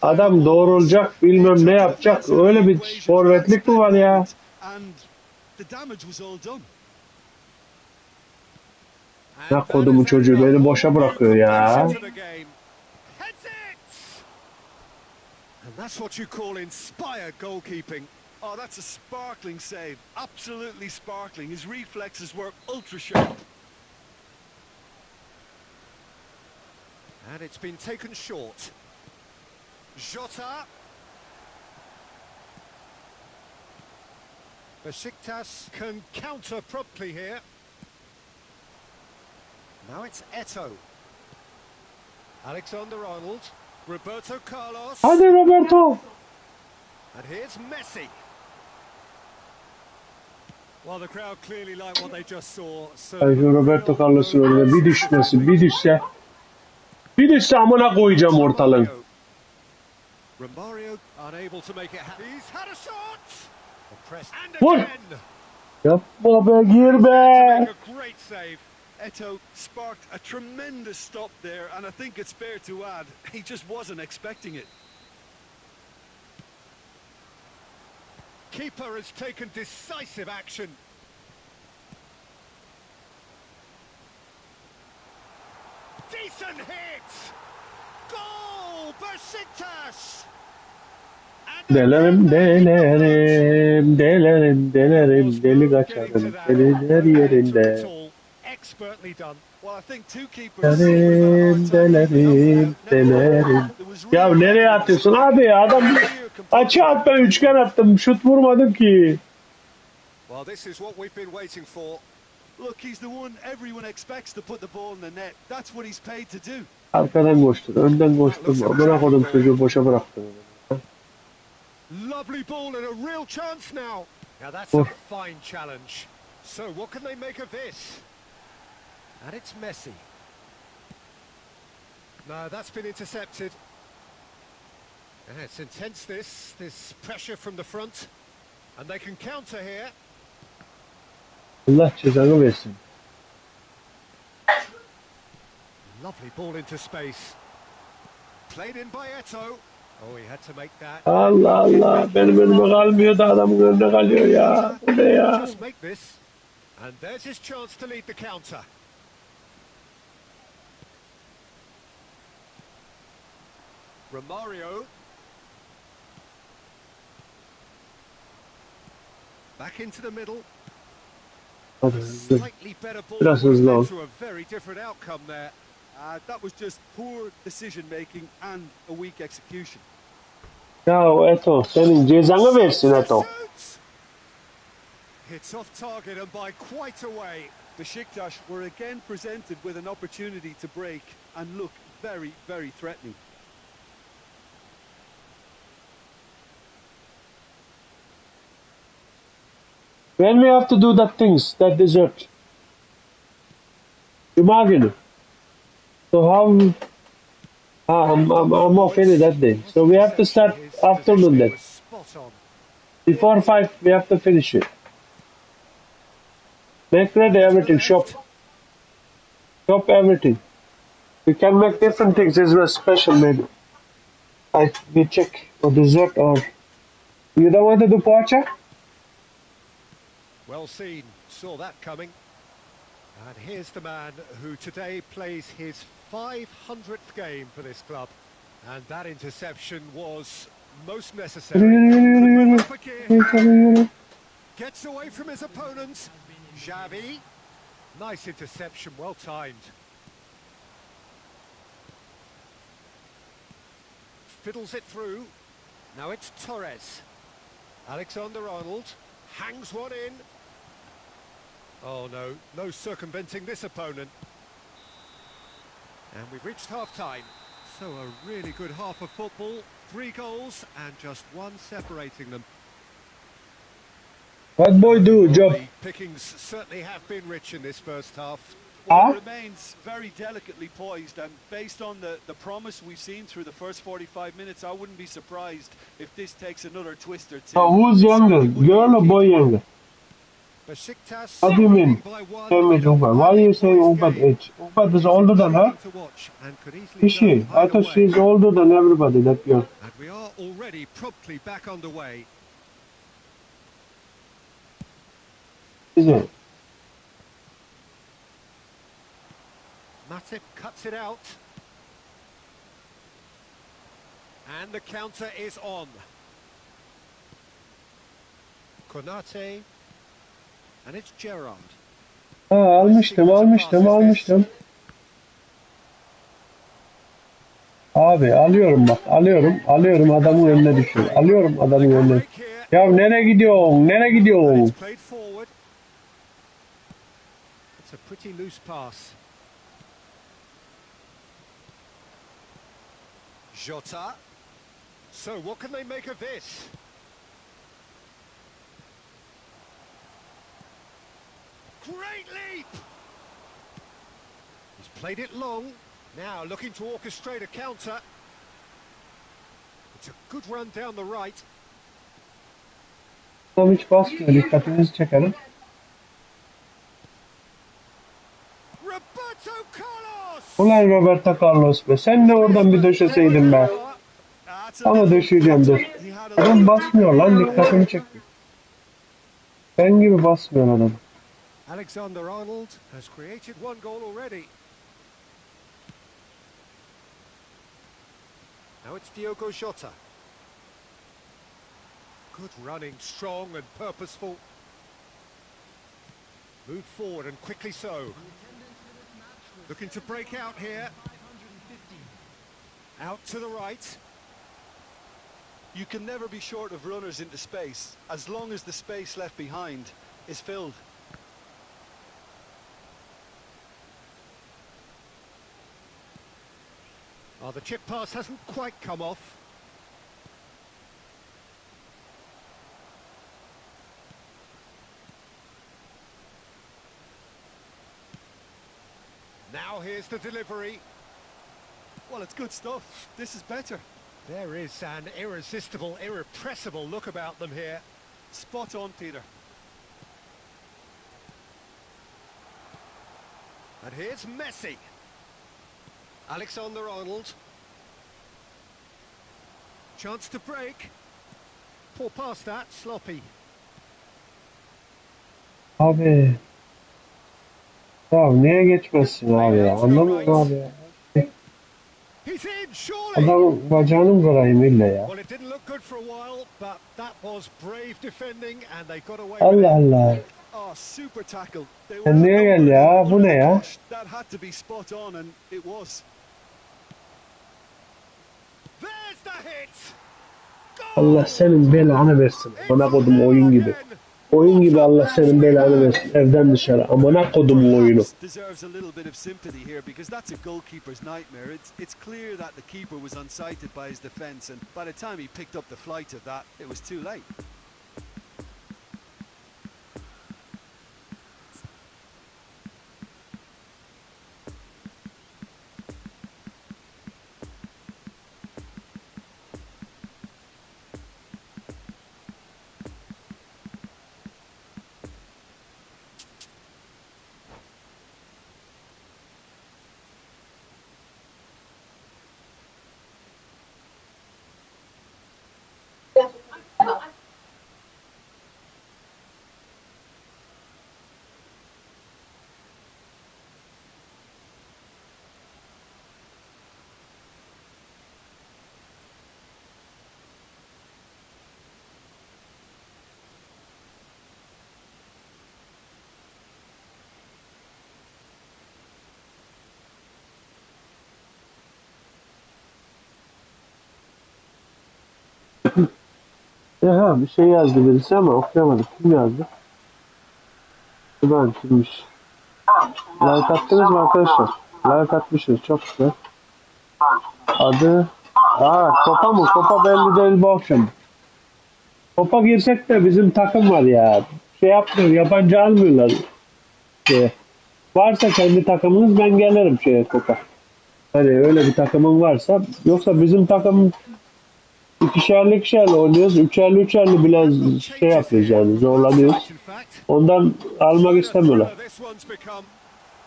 Adam doğrulacak, bilmem ne yapacak, öyle bir forvetlik mi var ya? Ya kodumun çocuğu beni boşa bırakıyor ya. And that's what you call inspired goalkeeping. Oh, that's a sparkling save. Absolutely sparkling. His reflexes were ultra sharp. And it's been taken short. Jota. Besiktas can counter promptly here. Now it's Eto'o. Alexander-Arnold. Roberto Carlos. Hadi Roberto. And here's Messi. Well, the crowd clearly like what they just saw. So Ay şu Roberto Carlos'un önüne bir düşmesin, bir düşse. Bir düşse amına koyacağım ortalığın. Romario unable to make it happen. He's had a shot. And Vur. again. Yapma be, gir To be. make a great save. Eto'o sparked a tremendous stop there, and I think it's fair to add, he just wasn't expecting it. Keeper has taken decisive action. Decent hit. Goal, Besiktas. And Delerim, again they hit the delerim, delerim, delerim, deli kaçarım senin her yerinde. Expertly done. Well, I think two keepers suffered a hard Delerim, time keeping up with delerim, him. Never delerim. mind, there was Ya real nereye confidence. atıyorsun abi ya? Adam Clear açı composure at, ben from the üçgen keeper. attım, şut vurmadım ki. Well, this is what we've been waiting for. Look, he's the one everyone expects to put the ball in the net. That's what he's paid to do. Arkadan koştun, önden koştum. Amına koydum çocuğu, boşa bıraktım. Lovely ball and a real chance now. Now that's Oh. a fine challenge. So what can they make of this? And it's Messi. No, that's been intercepted. And it's intense, this pressure from the front. And they can counter here. Allah cezanı versin. Lovely ball into space. Played in by Eto'o. Oh, he had to make that. Allah Allah, benim önüme kalmıyor da adamın önüne kalıyor ya. Bu ne ya? Just make this. And there's his chance to lead the counter. Romario. Back into the middle. Hadi, hadi. Slightly better ball. Biraz Would have hızlı ol. led to a very different outcome there. That was just poor decision-making and a weak execution. Ya Eto, senin cezanı versin Eto. Shoots! Hits off target and by quite a way. Besiktas were again presented with an opportunity to break and look very, very threatening. When we have to do that things, that dessert. Cuma günü. So how... I'm off any that day. So we have to start His afternoon positioning then. was spot on. Before 5, we have to finish it. Make ready everything, shop. Shop everything. We can make different things as well, special maybe. We check for dessert or... You don't want to do poacher? Well seen, saw that coming. And here's the man who today plays his 500th game for this club. And that interception was most necessary. Could move up a gear. Gets away from his opponent. Xavi. Nice interception, well timed. Fiddles it through. Now it's Torres. Alexander-Arnold hangs one in. Oh no, no circumventing this opponent. And we've reached half-time. So a really good half of football. 3 goals and just one separating them. What boy do, job? The pickings certainly have been rich in this first half. Well, Huh? it remains very delicately poised, and based on the promise we've seen through the first 45 minutes, I wouldn't be surprised if this takes another twist or two. Oh, who's younger, girl or boy younger? Besiktas What do you mean? by one Tell me, in a Uber. Why are you saying very Uber close game. age? Uber is older than her? To watch and could easily Is she? go I either thought way. she's older than everybody, that girl. And we are already promptly back underway. Is it? Matip cuts it out. And the counter is on. Konate. And it's Gerrard. Almıştım. Abi alıyorum bak. Alıyorum adamın önüne düşüyor. Alıyorum Well, they adamın can önüne. break here. Ya nereye gidiyorsun? Nereye And it's gidiyorsun? played forward. It's a pretty loose pass. Jota. So what can they make of this? Great leap! He's played it long. Now looking to orchestrate a counter. It's a good run down the right. Adam hiç basmıyor. Dikkatinizi çekelim. Roberto Carlos! Ulan Roberto Carlos be. Sen de oradan bir döşeseydin be. That's a Ama little döşeyeceğim dur. unfortunate. He had a Adam little basmıyor lan. Dikkatimi çekti. Ben gibi basmıyor adam. Alexander-Arnold has created one goal already. Now it's Diogo Jota. Good running, strong and purposeful. Moved forward and quickly so. Looking to break out here. Out to the right. You can never be short of runners into space, as long as the space left behind is filled. Oh, the chip pass hasn't quite come off. Now here's the delivery. Well, it's good stuff. This is better. There is an irresistible, irrepressible look about them here. Spot on, Peter. And here's Messi. Alexander-Arnold. Chance to break. Poor pass that, sloppy. Abi. Ya niye geçmezsin abi ya? Anlamadım abi ya. He's in, surely. Adam bacağını mı kırayım illa ya? Well, it didn't look good for a while, but that was brave defending and they got away with Allah it. Allah. Oh, super tackle. They were Sen niye gel ya? Bu ne ya? That had to be spot on, and it was. There's the hit. Allah senin belanı versin. Amına kodum oyun gibi. Oyun gibi Allah senin belanı versin. Evden dışarı. Amına kodumun oyunu. Perhaps deserves a little bit of sympathy here because that's a goalkeeper's nightmare. It's clear that the keeper was unsighted by his defence, and by the time he picked up the flight of that, it was too late. Ya bir şey yazdı birisi ama okuyamadık. Kim yazdı? Ben kimmiş? Like attınız mı arkadaşlar? Like atmışız. Çok güzel. Adı... Kopa mı? Kopa belli değil bu akşam. Kopa girsek de bizim takım var ya. Şey yapmıyor. Yabancı almıyorlar. Varsa kendi takımınız ben gelirim Kopa. Hani öyle bir takımın varsa. Yoksa bizim takım ikişerli oynuyoruz. Üçerli bile şey yapıyoruz yani. Zorlanıyoruz. Ondan almak istemiyorlar.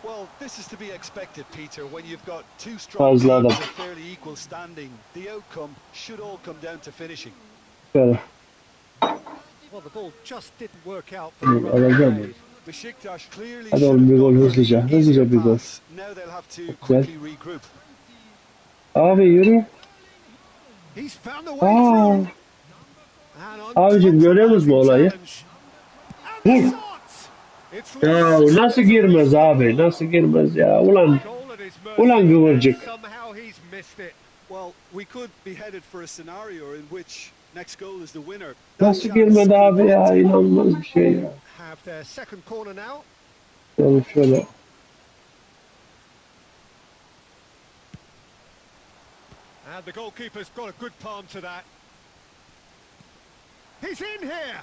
Well, this is to be expected, Peter. When you've got two strong Fazla adam. teams of fairly equal standing, the outcome should all come down to finishing. Böyle. Well, the ball just didn't work out for the Alacağım. right. Besiktas clearly Hadi should oğlum have bir gol gone for hızlıca. the Hızlıca easier bir gol. pass. Now they'll have to Güzel. quickly regroup. Abi yürü. He's found the way through. And Abicim görüyor musunuz bu olayı? Vur. Shot! It's Ya loose. nasıl There's a girmez restart. abi? Nasıl girmez ya? Ulan Goal at his ulan mercy, and kıvırcık. somehow he's missed it. Well, we could be headed for a scenario in which next goal is the winner. That Nasıl chance girmedi could abi well ya? take. İnanılmaz bir şey ya. Have their second corner now. Yani şöyle. And the goalkeeper's got a good palm to that. He's in here.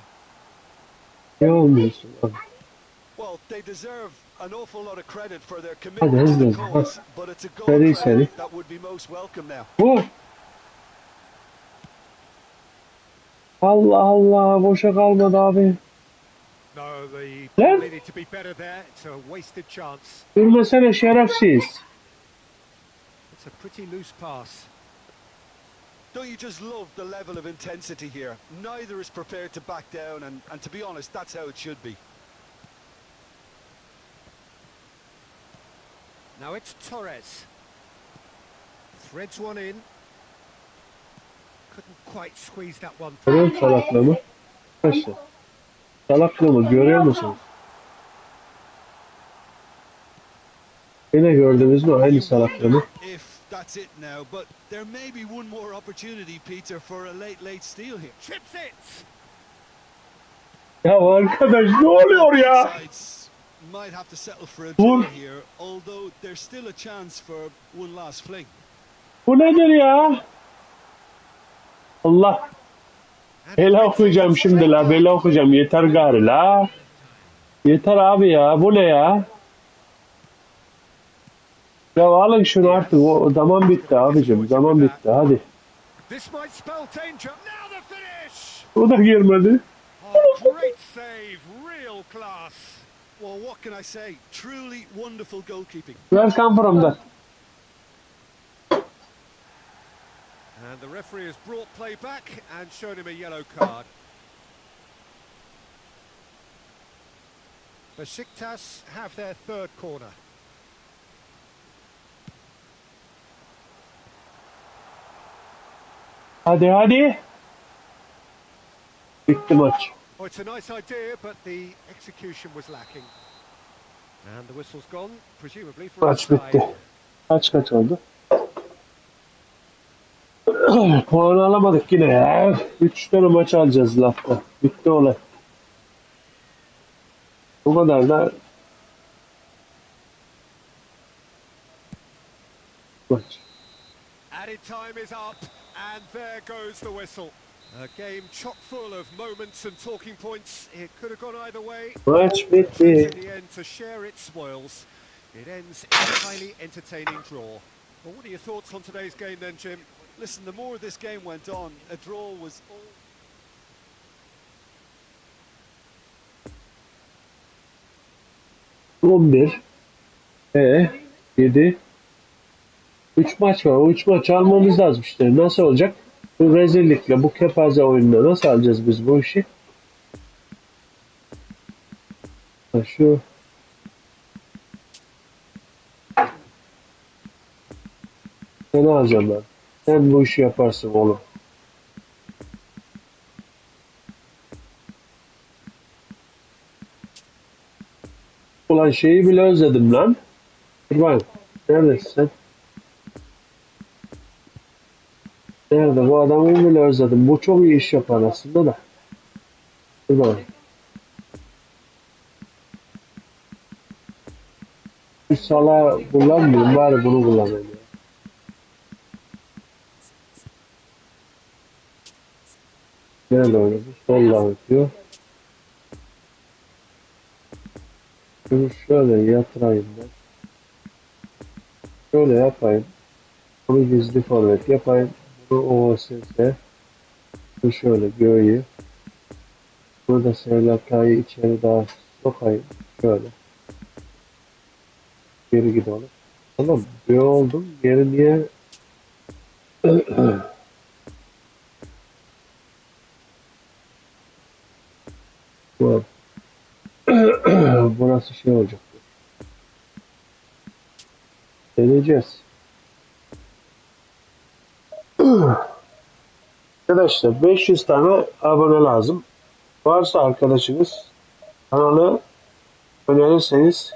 Ne olmuyorsun abi? Well, they deserve an awful lot of credit for their Hadi commitment to the hızlı. cause, but it's a goal Seri credit seri. that would be most welcome now. Vur. Allah Allah. Boşa kalmadı abi. No, the Lan. ball needed to be better there. It's a wasted chance. Durmasana şerefsiz. It's a pretty loose pass. Don't you just love the level of intensity here? Neither is prepared to back down, and to be honest, that's how it should be. Now it's Torres. Threads one in. Couldn't quite squeeze that one Görüyor through. musun salaklığımı? Arkadaşlar. Salaklığımı görüyor musunuz? Yine gördünüz mü aynı You salaklığımı? wonder if that's it now, but there may be one more opportunity, Peter, for a late steal here. Chips it! Ya arkadaş ne oluyor ya? Sides might have to settle for a Vur. draw here, although there's still a chance for one last fling. Bu nedir ya? Allah. And Bela it's okuyacağım şimdi la. Bela okuyacağım. Yeter gari la. Yeter abi ya. Bu ne ya? Ya alın şunu artık. O zaman bitti abicim. Zaman bitti. Hadi. This might spell danger. Now the finish! O da girmedi. Oh, great save. Real class. Well, what can I say? Truly wonderful goalkeeping. Where come from that? And the referee has brought play back and shown him a yellow card. Besiktas have their third corner. Hadi hadi. Bitti maç. Oh, it's a nice idea, but the execution was lacking. And the whistle's gone, presumably for Maç bitti. offside. Kaç oldu? Puan alamadık yine ya. 3 tane maç alacağız lafta. Bitti olay. Bu kadar da maç. Added time is up, and there goes the whistle. A game chock full of moments and talking points. It could have gone either way. Maç In bitti. the end, to share its spoils, it ends in a highly entertaining draw. Well, what are your thoughts on today's game then, Jim? Listen, the more this game went on, a draw was all... 11 7 3 maç var. O 3 maç almamız lazım işte. Nasıl olacak? Bu rezillikle, bu kepaze oyunla nasıl alacağız biz bu işi? Ha, şu sen alacağım ben. Sen bu işi yaparsın oğlum. Ulan şeyi bile özledim lan. Kurban. Neredesin sen? Nerede? Bu adamı bile özledim. Bu çok iyi iş yapar aslında da. Kurban. Bu salağı kullanmıyorum. Bari bunu kullanayım. Ya. Nerede oynadı? Solla atıyor. Şunu şöyle yatırayım ben. Şöyle yapayım. Bunu gizli forvet yapayım. Bunu OSS. Bunu şöyle göğü. Burada Sevlaka'yı içeri daha sokayım. Şöyle. Geri gidelim. Tamam. Göğü oldum. Geri niye? Bu. Burası şey olacak. Deneyeceğiz. Arkadaşlar 500 tane abone lazım. Varsa arkadaşınız Kanalı önerirseniz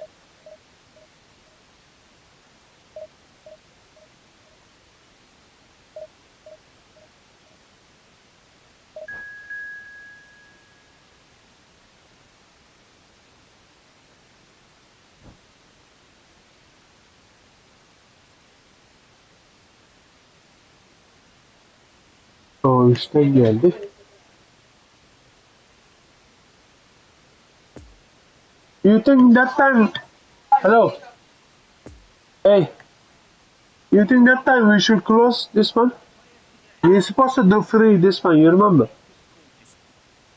o işten geldi. You think that time hello hey you think that time we should close this one? We're supposed to do free this one, you remember?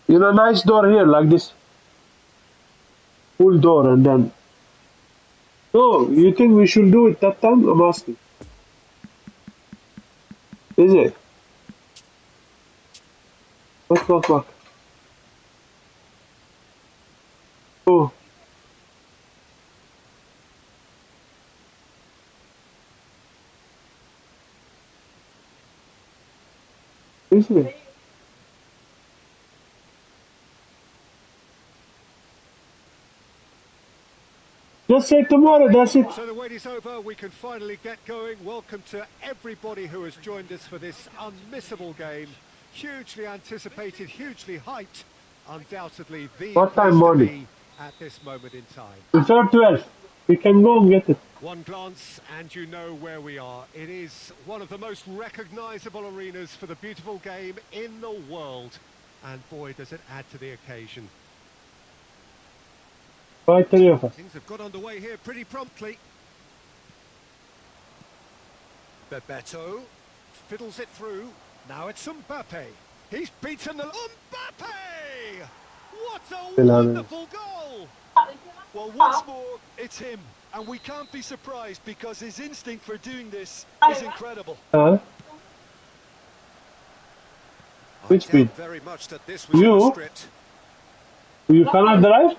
You know, nice door here like this. Full door and then no, you think we should do it that time? I'm asking. Is it? Bak. Oh, is it? Just say tomorrow, that's it. So the wait is over, we can finally get going. Welcome to everybody who has joined us for this unmissable game. Hugely anticipated, hugely hyped. Undoubtedly the What time place to morning? be at this moment in time. Before 12. We can go and get it. One glance and you know where we are. It is one of the most recognisable arenas for the beautiful game in the world. And boy, does it add to the occasion. Right there. Things have got underway here pretty promptly. Bebeto fiddles it through. Now it's Mbappe. He's beaten the... Mbappe! What a wonderful goal! Well, once more, it's him. And we can't be surprised because his instinct for doing this is incredible. Huh? Which I bit? doubt very much that this was in the You? script. You cannot drive?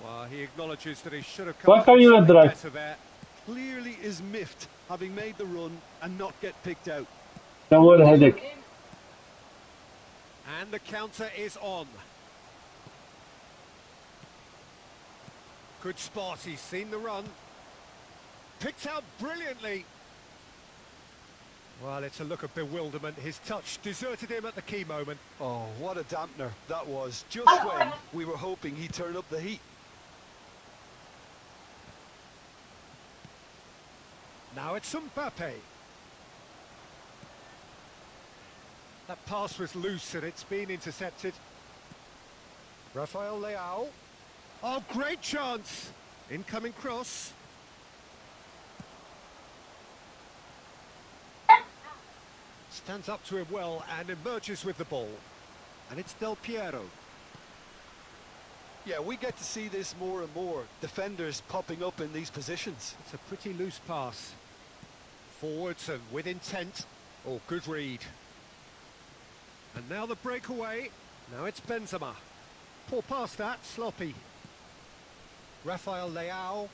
Well, he acknowledges that he should have come Why up can't with you not something drive? better there. Clearly is miffed, having made the run and not get picked out. Don't want a headache. And the counter is on. Good spot, he's seen the run. Picked out brilliantly. Well, it's a look of bewilderment. His touch deserted him at the key moment. Oh, what a dampener that was, just when we were hoping he'd turn up the heat. Now it's Mbappe. That pass was loose and it's been intercepted. Rafael Leao. Oh, great chance! Incoming cross. Stands up to him well and emerges with the ball. And it's Del Piero. Yeah, we get to see this more and more. Defenders popping up in these positions. It's a pretty loose pass. Forwards and with intent. Oh, good read. And now the breakaway. Now it's Benzema. Poor pass that, sloppy. Rafael Leao.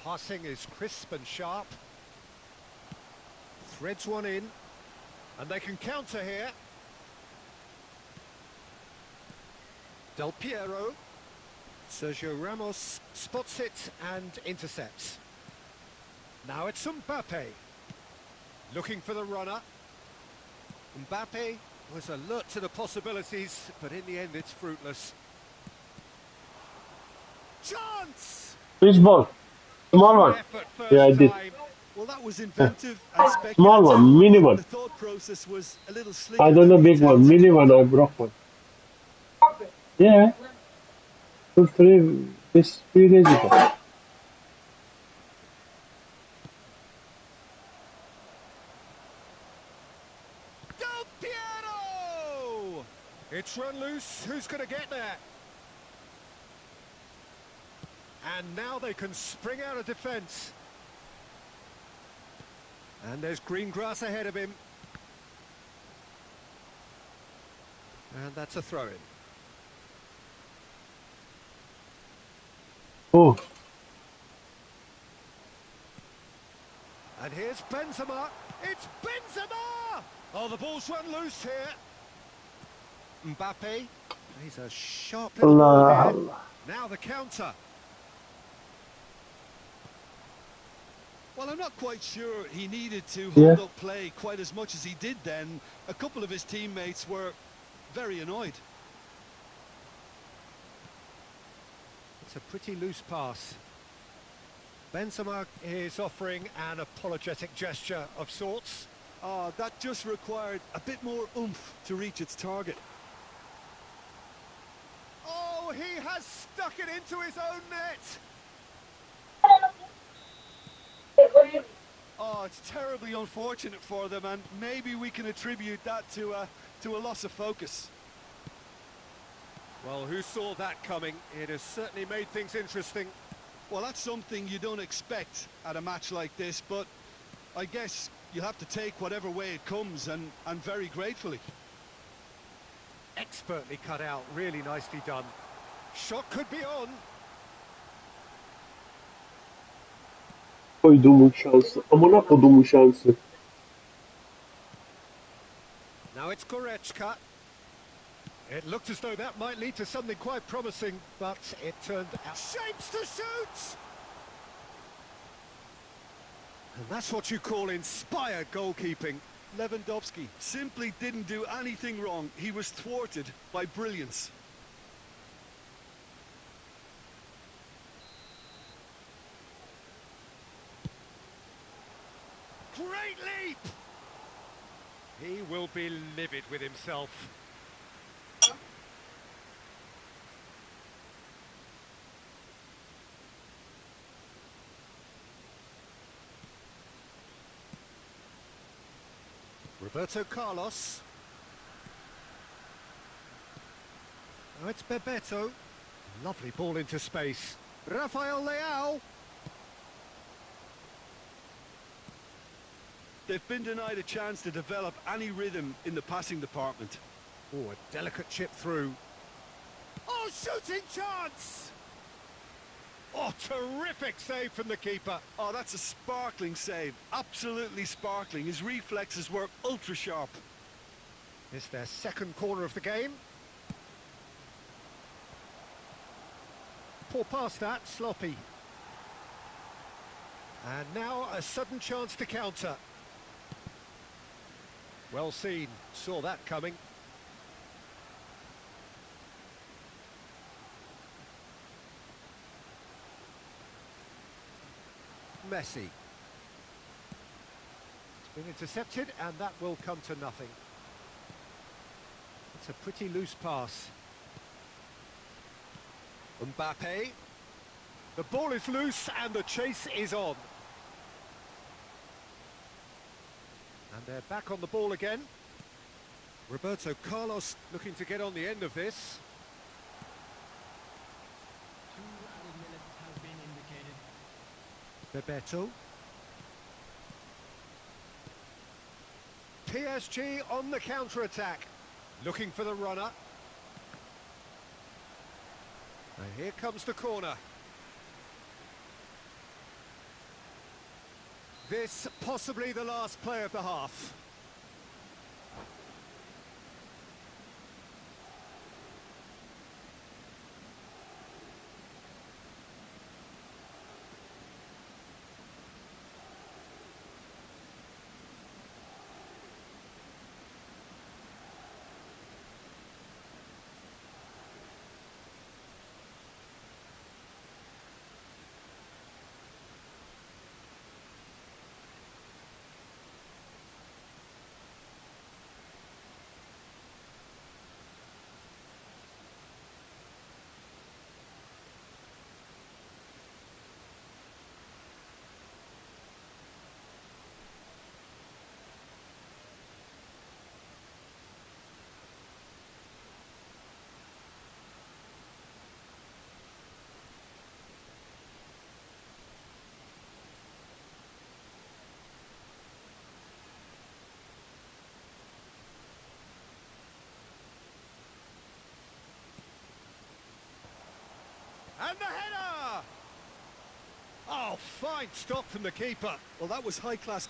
Passing is crisp and sharp. Threads one in. And they can counter here. Del Piero. Sergio Ramos spots it and intercepts. Now it's Mbappe. Looking for the runner. Mbappe was alert to the possibilities, but in the end it's fruitless. Chance! Which ball? Small one. Effort first Yeah, I did. time. Well, that was inventive and speculative. Small one, mini one. The thought process was a little slicker I don't know than the big one. intent. Mini one, I broke one. Yeah. 2, 3, this 3 days ago. Del Piero! It's run loose. Who's going to get there? And now they can spring out of defence. And there's green grass ahead of him. And that's a throw-in. Oh, And here's Benzema. It's Benzema! Oh, the ball's run loose here. Mbappe He's a sharp little ball Allah here. Allah. Now the counter. Well, I'm not quite sure he needed to Yeah. hold up play quite as much as he did then. A couple of his teammates were very annoyed. It's a pretty loose pass. Benzema is offering an apologetic gesture of sorts. Oh, that just required a bit more oomph to reach its target. Oh, he has stuck it into his own net. Oh, it's terribly unfortunate for them, and maybe we can attribute that to a loss of focus. Well, who saw that coming? It has certainly made things interesting. Well, that's something you don't expect at a match like this, but I guess you'll have to take whatever way it comes, and very gratefully. Expertly cut out, really nicely done. Shot could be on. Koyduğumun şansı. Amına kodumun şansı. Now it's Goretzka. It looked as though that might lead to something quite promising, but it turned out... Shapes to shoot! And that's what you call inspired goalkeeping. Lewandowski simply didn't do anything wrong. He was thwarted by brilliance. Great leap! He will be livid with himself. Roberto Carlos. Now it's Bebeto. Lovely ball into space. Rafael Leao. They've been denied a chance to develop any rhythm in the passing department. Oh, a delicate chip through. Oh, shooting chance! Oh, terrific save from the keeper. Oh, that's a sparkling save. Absolutely sparkling. His reflexes were ultra sharp. It's their second corner of the game. Poor pass that, sloppy. And now a sudden chance to counter. Well seen, saw that coming. Messi. It's been intercepted and that will come to nothing. It's a pretty loose pass. Mbappe. The ball is loose and the chase is on. And they're back on the ball again. Roberto Carlos looking to get on the end of this. 2 added minutes has been indicated. Bebeto. PSG on the counter-attack. Looking for the runner. And here comes the corner. This possibly the last play of the half. And the header! Oh, fine stop from the keeper. Well, that was high class.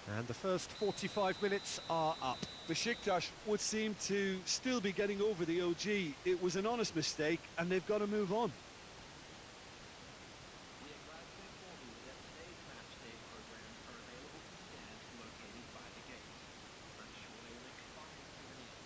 And the first 45 minutes are up. Besiktas would seem to still be getting over the OG. It was an honest mistake, and they've got to move on. We are glad to inform you that today's match day programs are available from stands located by the gate. Match day link finally to an end.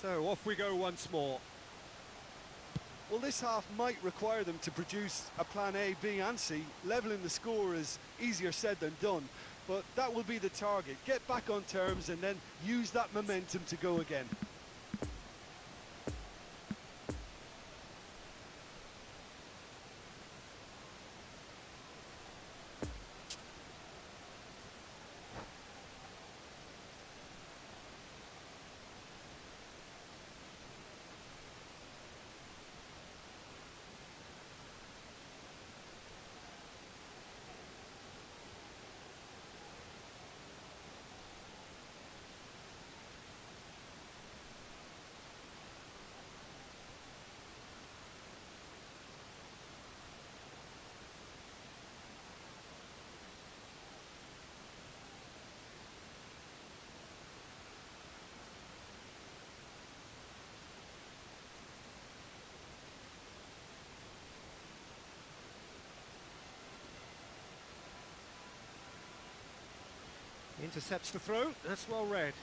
So off we go once more. Well, this half might require them to produce a plan A, B and C. Levelling the score is easier said than done, but that will be the target. Get back on terms and then use that momentum to go again. Intercepts the throw, that's well read.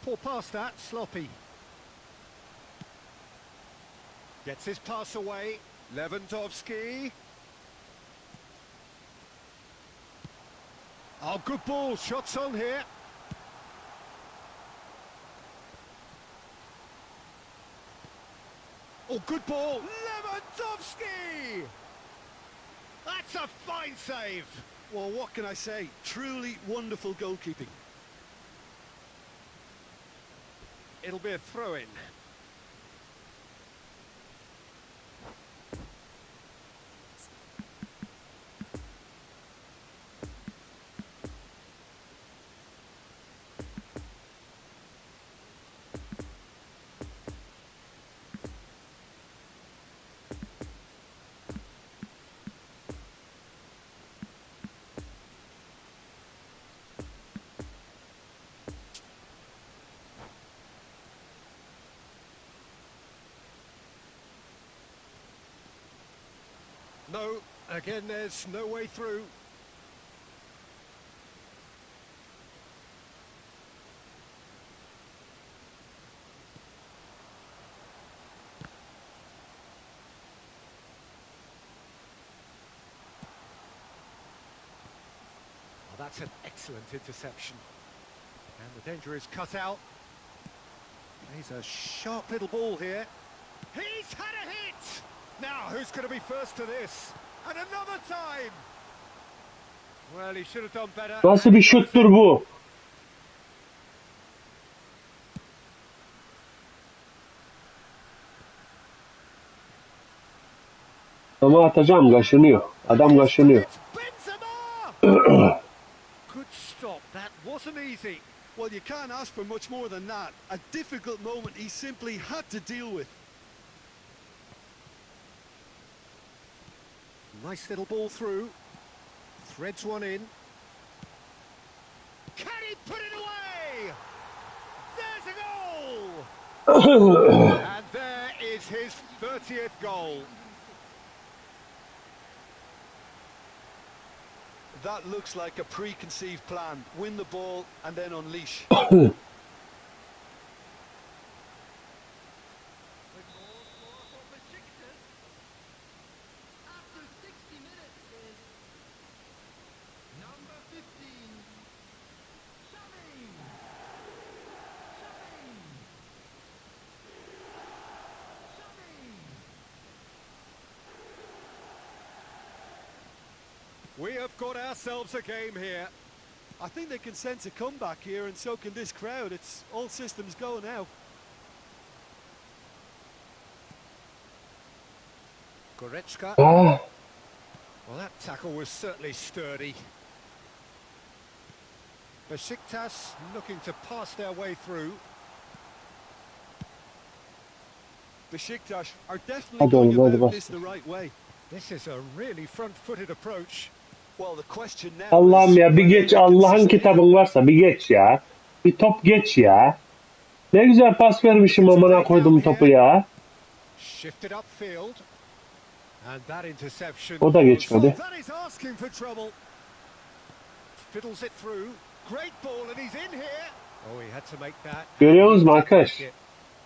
Poor pass that, sloppy. Gets his pass away, Lewandowski. Oh, good ball, shots on here. Oh, good ball, Lewandowski! That's a fine save. Well, what can I say? Truly wonderful goalkeeping. It'll be a throw-in. No, again, there's no way through. Oh, that's an excellent interception. And the danger is cut out. He's a sharp little ball here. He's had a hit! Now, who's going to be first to this? And another time! Well, he should have done better. Nasıl bir şuttur bu? Ama atacağım, kaşınıyor. Adam kaşınıyor. It's Benzema! Good stop, that wasn't easy. Well, you can't ask for much more than that. A difficult moment he simply had to deal with. Nice little ball through. Threads one in. Can he put it away? There's a goal! And there is his 30th goal. That looks like a preconceived plan. Win the ball and then unleash. The goal scorer for Besiktas after 60 minutes is number 15, Shami. We have got ourselves a game here. I think they can sense a comeback here, and so can this crowd. It's all systems go now. Goretzka. Ah, Well, that tackle was certainly sturdy. Besiktas looking to pass their way through. Besiktas are definitely hadi going oğlum hadi about this bastır. the right way. This is a really front-footed approach. Well, the question now Allah'ım is ya bir whether geç they can Allah'ın sustain it. kitabın varsa bir geç ya. Bir top geç ya. Ne güzel pas vermişim amına koydum topu ya. Shifted upfield. And that interception O da geçmedi. that is asking for trouble. Fiddles it through. Great ball and he's in here. Oh, he had to make that. Görüyor musunuz arkadaş?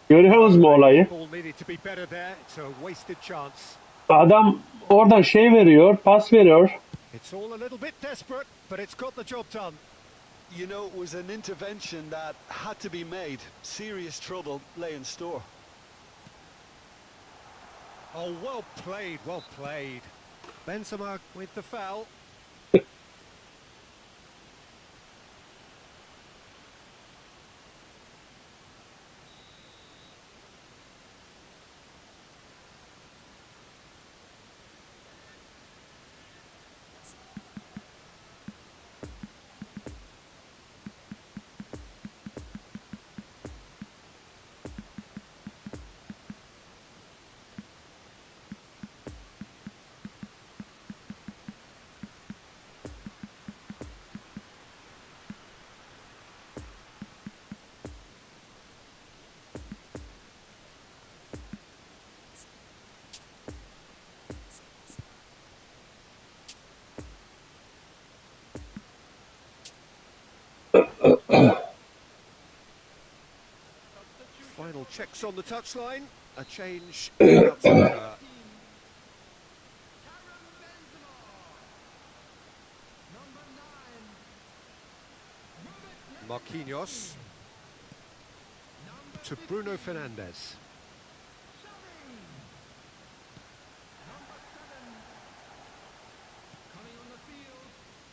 Görüyor musunuz mu olayı? Ball needed to be better there. It's a wasted chance. Adam oradan şey veriyor, pas veriyor. It's all a little bit desperate, but it's got the job done. You know, it was an intervention that had to be made. Serious trouble lay in store. Oh, well played, well played. Benzema with the foul. Final checks on the touchline. A change about to occur. Marquinhos to Bruno Fernandes.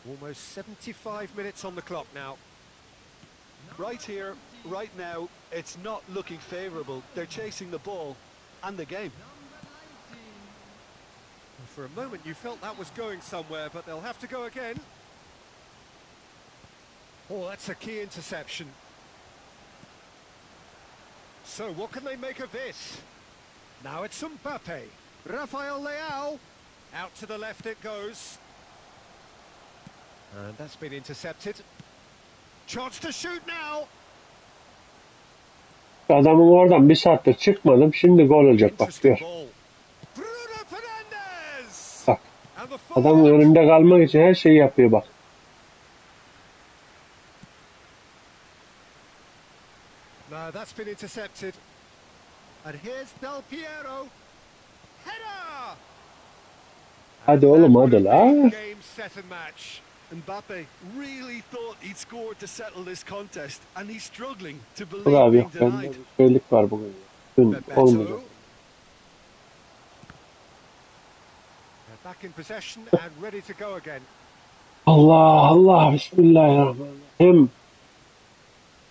Almost 75 minutes on the clock now. Right here, right now, it's not looking favourable. They're chasing the ball and the game. For a moment you felt that was going somewhere, but they'll have to go again. Oh, that's a key interception. So what can they make of this? Now it's Mbappe. Rafael Leao. Out to the left it goes. And that's been intercepted. Chance to shoot now. Adamın oradan bir saattir çıkmadım. Şimdi gol olacak bak gör. Bruno Fernandes. Bak. And the Adamın forward. önünde kalmak için her şeyi yapıyor bak. No, that's been intercepted. And here's Del Piero. Header! Hadi oğlum hadi la. Game, set and match. Mbappe really thought he'd scored to settle this contest, and he's struggling to Dur believe abi being yok bende denied. bir şeylik var bugün. Dün olmayacak. Bebeto. They're back in possession and ready to go again. Allah Allah bismillahirrahmanirrahim.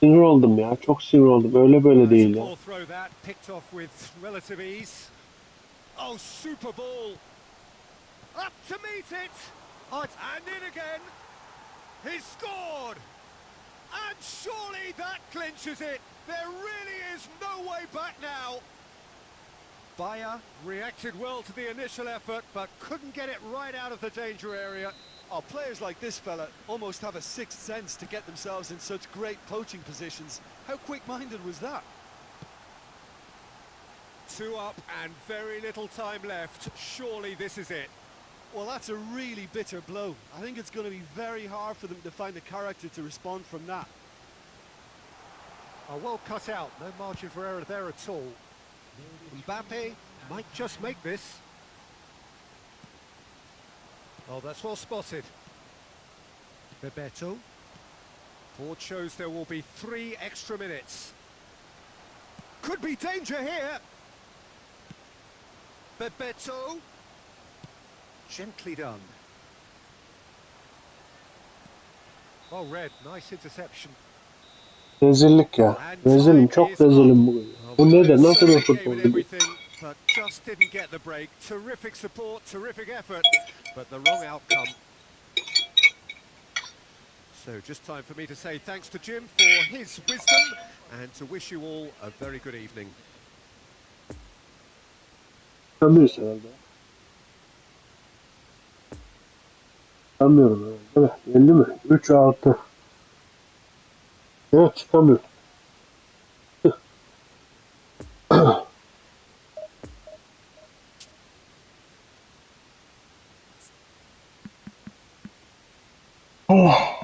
Sinir oldum ya. Çok sinir oldum. Öyle böyle değil It's a ya. poor throw that, picked off with relative ease. Oh, super ball. Up to meet it. And in again. He's scored. And surely that clinches it. There really is no way back now. Bayer reacted well to the initial effort, but couldn't get it right out of the danger area. Oh, players like this fella almost have a sixth sense to get themselves in such great poaching positions. How quick-minded was that? Two up and very little time left. Surely this is it. Well, that's a really bitter blow. I think it's going to be very hard for them to find the character to respond from that. Oh, well cut out. No margin for error there at all. Mbappe might just make this. Oh, that's well spotted. Bebeto. Board shows there will be 3 extra minutes. Could be danger here. Bebeto. Gently done. Oh, Red, nice interception. Rezillik ya. And Rezilim. time Çok is up. rezilim bugün. Oh, Bu well, nedir? they Nasıl bir certainly futbol gave it ligi? everything, but just didn't get the break. Terrific support, terrific effort, but the wrong outcome. So just time for me to say thanks to Jim for his wisdom and to wish you all a very good evening. Çıkamıyoruz herhalde. Çıkamıyorum herhalde. Değil mi? Geldi mi? 3-6. Yok, çıkamıyorum. Oh.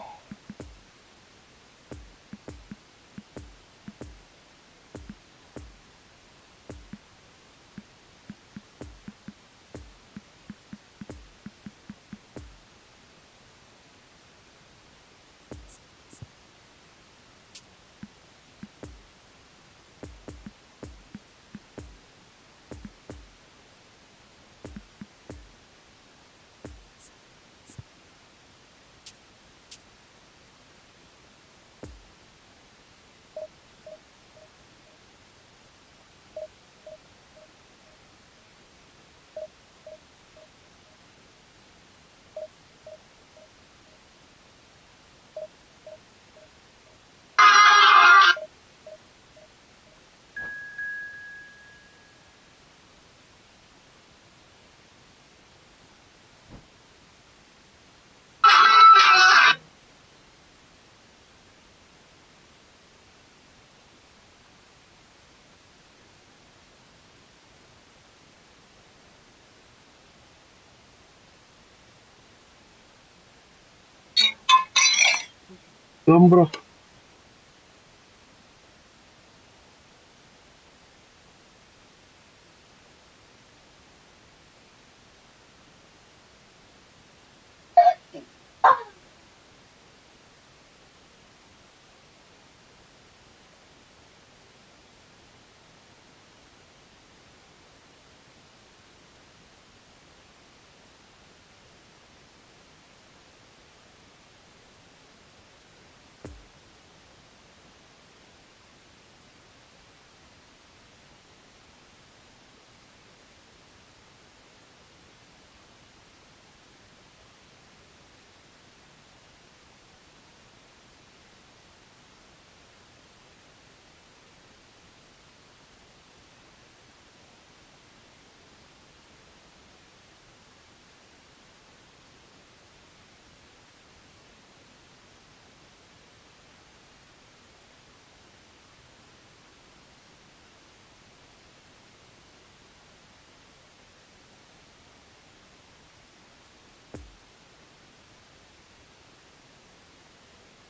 Lan bırak.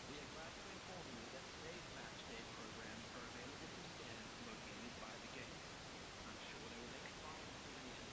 We are glad to inform you that today's match day programs are available from stands located by the gates. I'm sure they will expire before the end.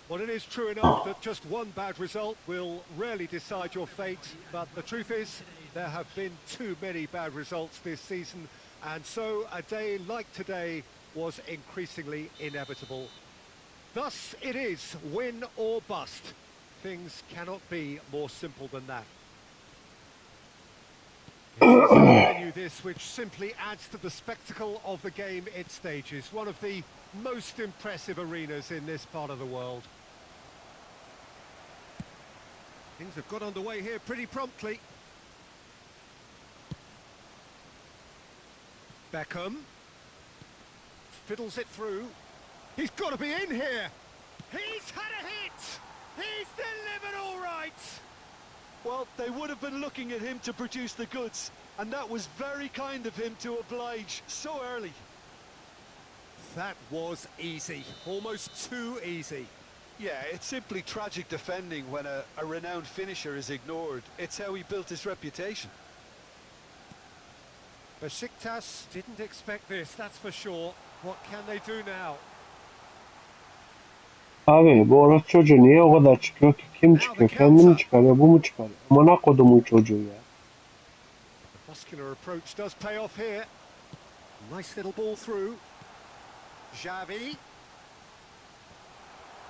Well, it is true enough that just one bad result will rarely decide your fate, but the truth is there have been too many bad results this season, and so a day like today was increasingly inevitable. Thus it is win or bust. Things cannot be more simple than that. It is a venue this which simply adds to the spectacle of the game it stages. One of the most impressive arenas in this part of the world. Things have got underway here pretty promptly. Beckham fiddles it through. He's got to be in here. He's had a hit. He's delivered all right. Well, they would have been looking at him to produce the goods, and that was very kind of him to oblige so early. That was easy, almost too easy. Yeah, it's simply tragic defending when a renowned finisher is ignored. It's how he built his reputation. Besiktas didn't expect this, that's for sure. What can they do now? Abi bu orası çocuğu niye o kadar çıkıyor ki? Kim Now the çıkıyor? Kendi mi counter. çıkarıyor? Bu mu çıkarıyor? Amına kodumun çocuğu ya. The muscular approach does pay off here. Nice little ball through. Xavi.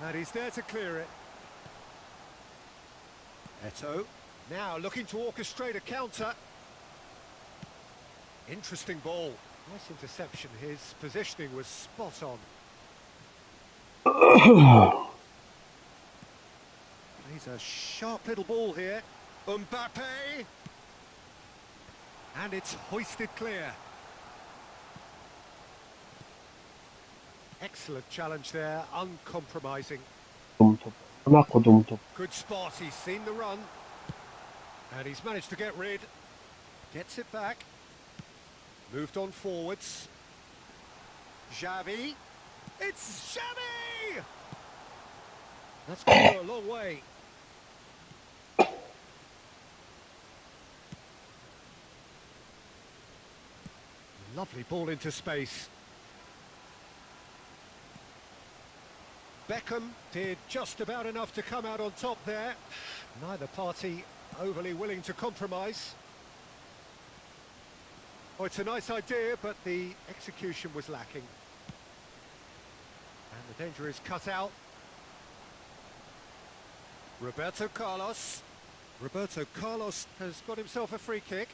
And he's there to clear it. Eto'o. Now looking to orchestrate a counter. Interesting ball. Nice interception. His positioning was spot on. Plays a sharp little ball here. Mbappe. And it's hoisted clear. Excellent challenge there, uncompromising. Top. Amına kodum top. Good spot, he's seen the run. And he's managed to get rid. Gets it back. Moved on forwards. Xavi. It's Xavi! That's going to go a long way. Lovely ball into space. Beckham did just about enough to come out on top there. Neither party overly willing to compromise. Oh, it's a nice idea, but the execution was lacking. And the danger is cut out. Roberto Carlos. Roberto Carlos has got himself a free kick.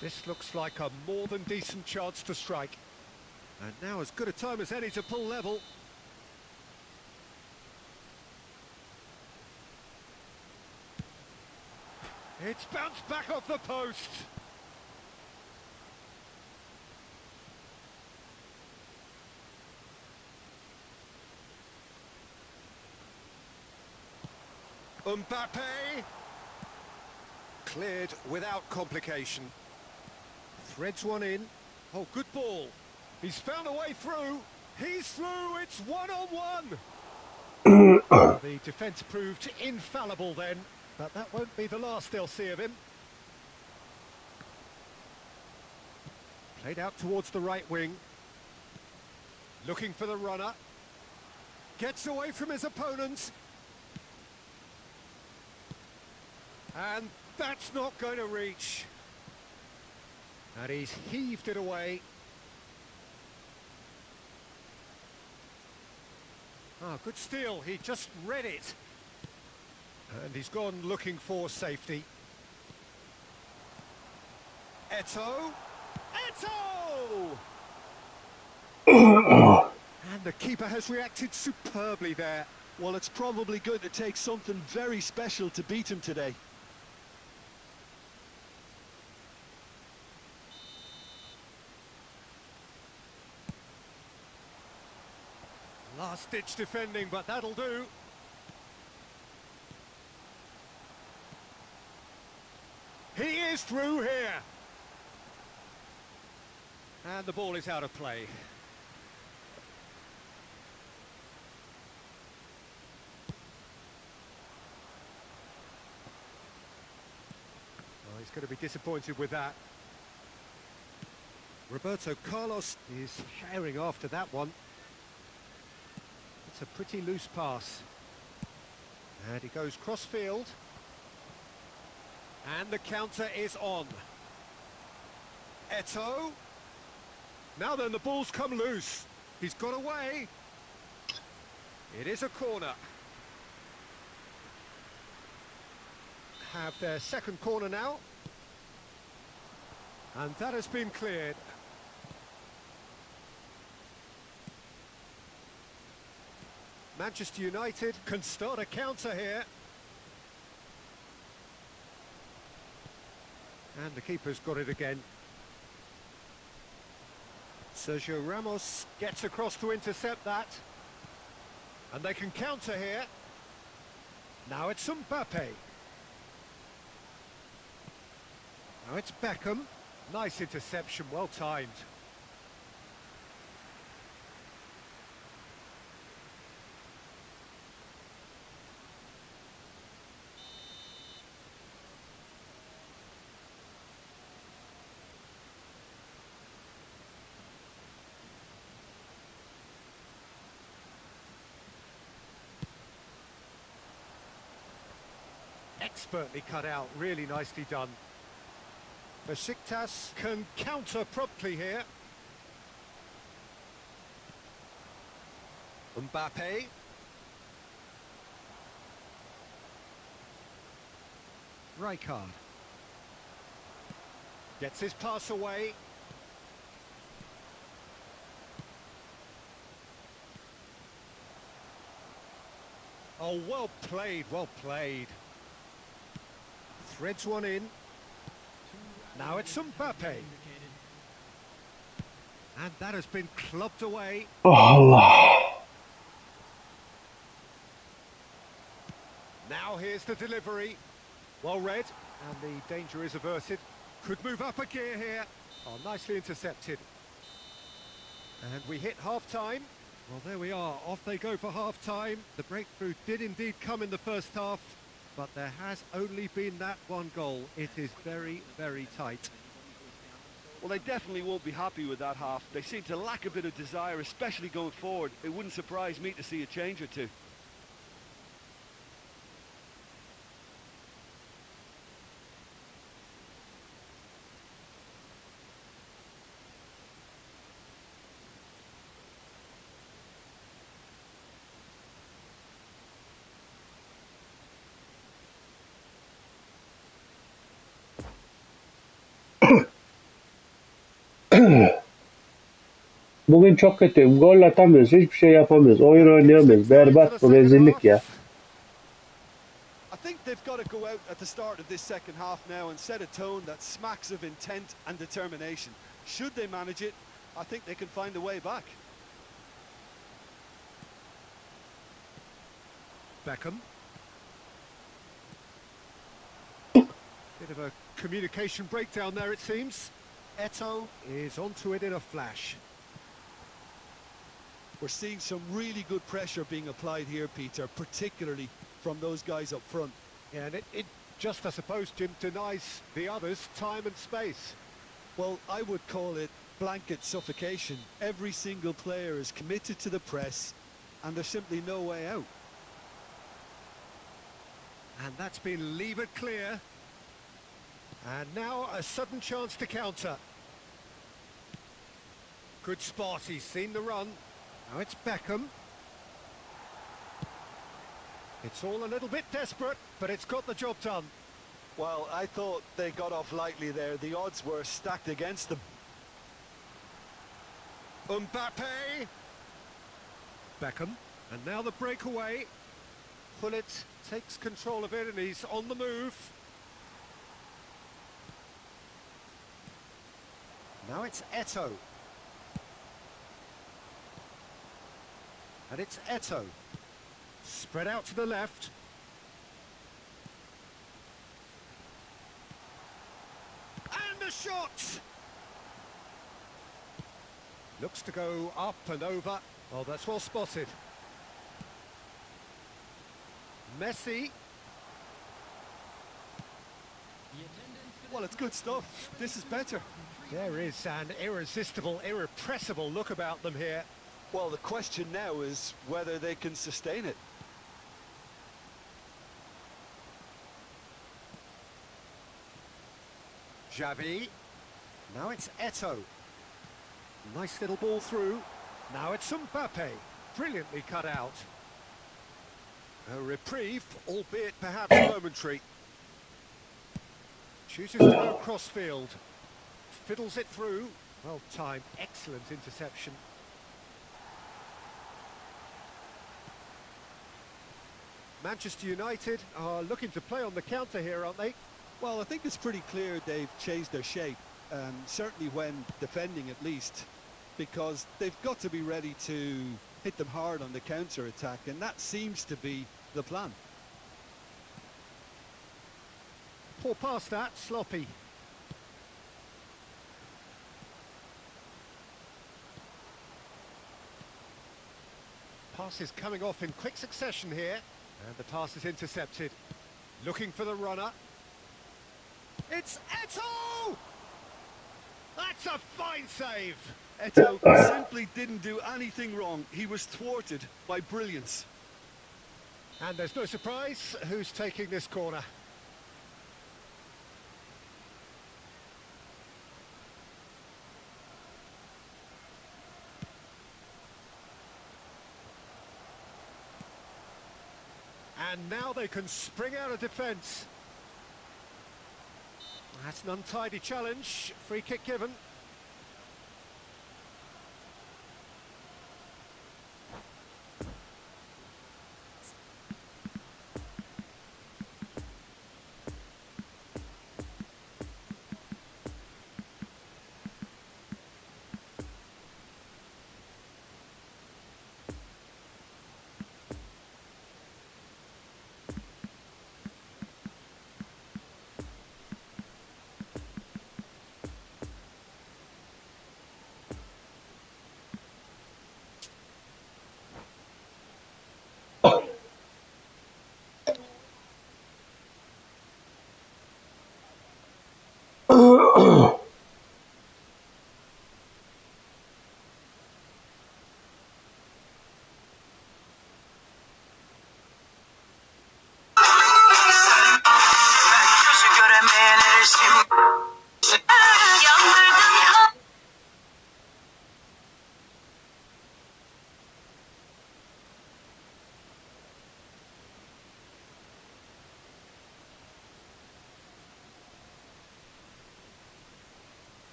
This looks like a more than decent chance to strike. And now as good a time as any to pull level. It's bounced back off the post. Mbappe. Cleared without complication. Threads one in. Oh, good ball. He's found a way through. He's through. It's one-on-one. The defence proved infallible then, but that won't be the last they'll see of him. Played out towards the right wing. Looking for the runner. Gets away from his opponents. And that's not going to reach. And he's heaved it away. Ah, good steal. He just read it. And he's gone looking for safety. Eto'o. Eto'o! And the keeper has reacted superbly there. Well, it's probably going to take something very special to beat him today. Last-ditch defending, but that'll do. He is through here. And the ball is out of play. Well, he's going to be disappointed with that. Roberto Carlos is herring after that one. It's a pretty loose pass. And he goes cross-field. And the counter is on. Eto'o. Now then, the ball's come loose. He's got away. It is a corner. Have their second corner now. And that has been cleared. Manchester United can start a counter here. And the keeper's got it again. Sergio Ramos gets across to intercept that. And they can counter here. Now it's Mbappe. Now it's Beckham. Nice interception, well timed. Expertly cut out, really nicely done. Besiktas can counter promptly here. Mbappe. Rijkaard. Gets his pass away. Oh, well played, well played. Threads one in. Now it's Mbappe. And that has been clubbed away. Oh Allah. Now here's the delivery. Well read. And the danger is averted. Could move up a gear here. Oh, nicely intercepted. And we hit half-time. Well, there we are. Off they go for half-time. The breakthrough did indeed come in the first half. But there has only been that one goal. It is very, very tight. Well, they definitely won't be happy with that half. They seem to lack a bit of desire, especially going forward. It wouldn't surprise me to see a change or two. Bugün çok kötüyüm. Gol atamıyoruz. Hiçbir şey yapamıyoruz. Oyun oynayamıyoruz. Berbat bu rezillik ya. I think they've got to go out at the start of this second half now and set a tone that smacks of intent and determination. Should they manage it, I think they can find a way back. Beckham. Bit of a communication breakdown there, it seems. Eto'o is onto it in a flash. We're seeing some really good pressure being applied here, Peter, particularly from those guys up front. Yeah, and it just, I suppose, Jim, denies the others time and space. Well, I would call it blanket suffocation. Every single player is committed to the press, and there's simply no way out. And that's been levered clear. And now a sudden chance to counter. Good spot, he's seen the run. Now it's Beckham. It's all a little bit desperate, but it's got the job done. Well, I thought they got off lightly there. The odds were stacked against them. Mbappe. Beckham. And now the breakaway. Pullet takes control of it and he's on the move. Now it's Eto'o. And it's Eto'o. Spread out to the left. And a shot! Looks to go up and over. Oh, that's well spotted. Messi. Well, it's good stuff. This is better. There is an irresistible, irrepressible look about them here. Well, the question now is whether they can sustain it. Xavi. Now it's Eto'o. Nice little ball through. Now it's Mbappe, brilliantly cut out. A reprieve, albeit perhaps momentary. Chooses to go cross-field. Fiddles it through. Well timed, excellent interception. Manchester United are looking to play on the counter here, aren't they? Well, I think it's pretty clear they've changed their shape, certainly when defending at least, because they've got to be ready to hit them hard on the counter-attack, and that seems to be the plan. Poor pass that, sloppy. Pass is coming off in quick succession here, and the pass is intercepted. Looking for the runner. It's Eto'o! That's a fine save! Eto'o simply didn't do anything wrong. He was thwarted by brilliance. And there's no surprise who's taking this corner. And now they can spring out of defence. That's an untidy challenge. Free kick given.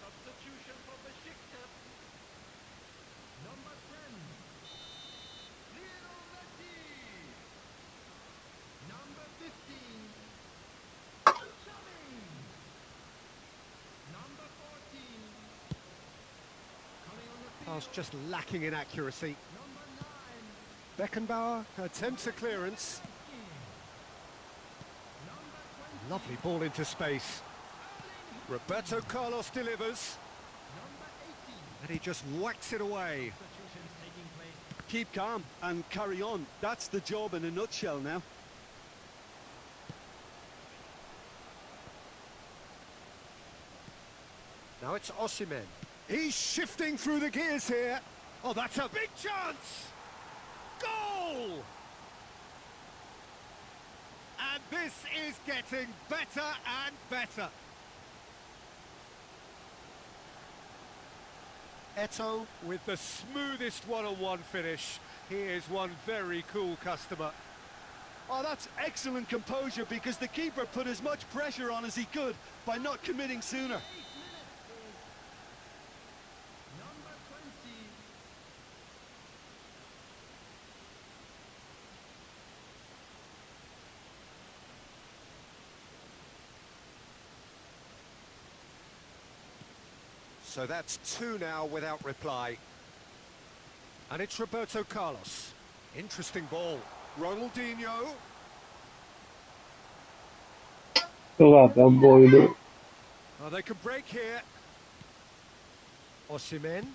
Substitution from the Besiktas. Number 10, Lionel Messi. Number 15, Xavi. Number 14, coming on the field. Pass just lacking in accuracy. Number 9, Beckenbauer attempts a clearance. number 20, Lovely ball into space. Roberto Carlos delivers, number 18. and he just whacks it away. Substitutions taking place. Keep calm and carry on. That's the job in a nutshell now. Now it's Osimhen. He's shifting through the gears here. Oh, that's a big chance! Goal! And this is getting better and better. Eto'o with the smoothest one-on-one finish. He is one very cool customer. Oh, that's excellent composure because the keeper put as much pressure on as he could by not committing sooner. 8 minutes is number 20. So that's two now without reply. And it's Roberto Carlos. Interesting ball. Ronaldinho. Yok abi ben bu oyunu Oh, they can break here. Osimhen.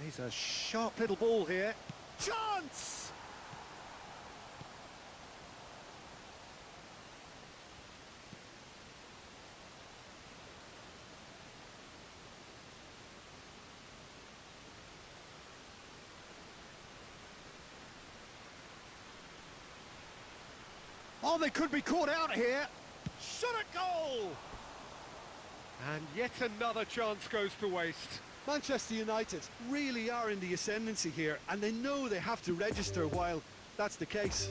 He's a sharp little ball here. Chance! Oh, they could be caught out here. Shot at goal! And yet another chance goes to waste. Manchester United really are in the ascendancy here, and they know they have to register while that's the case.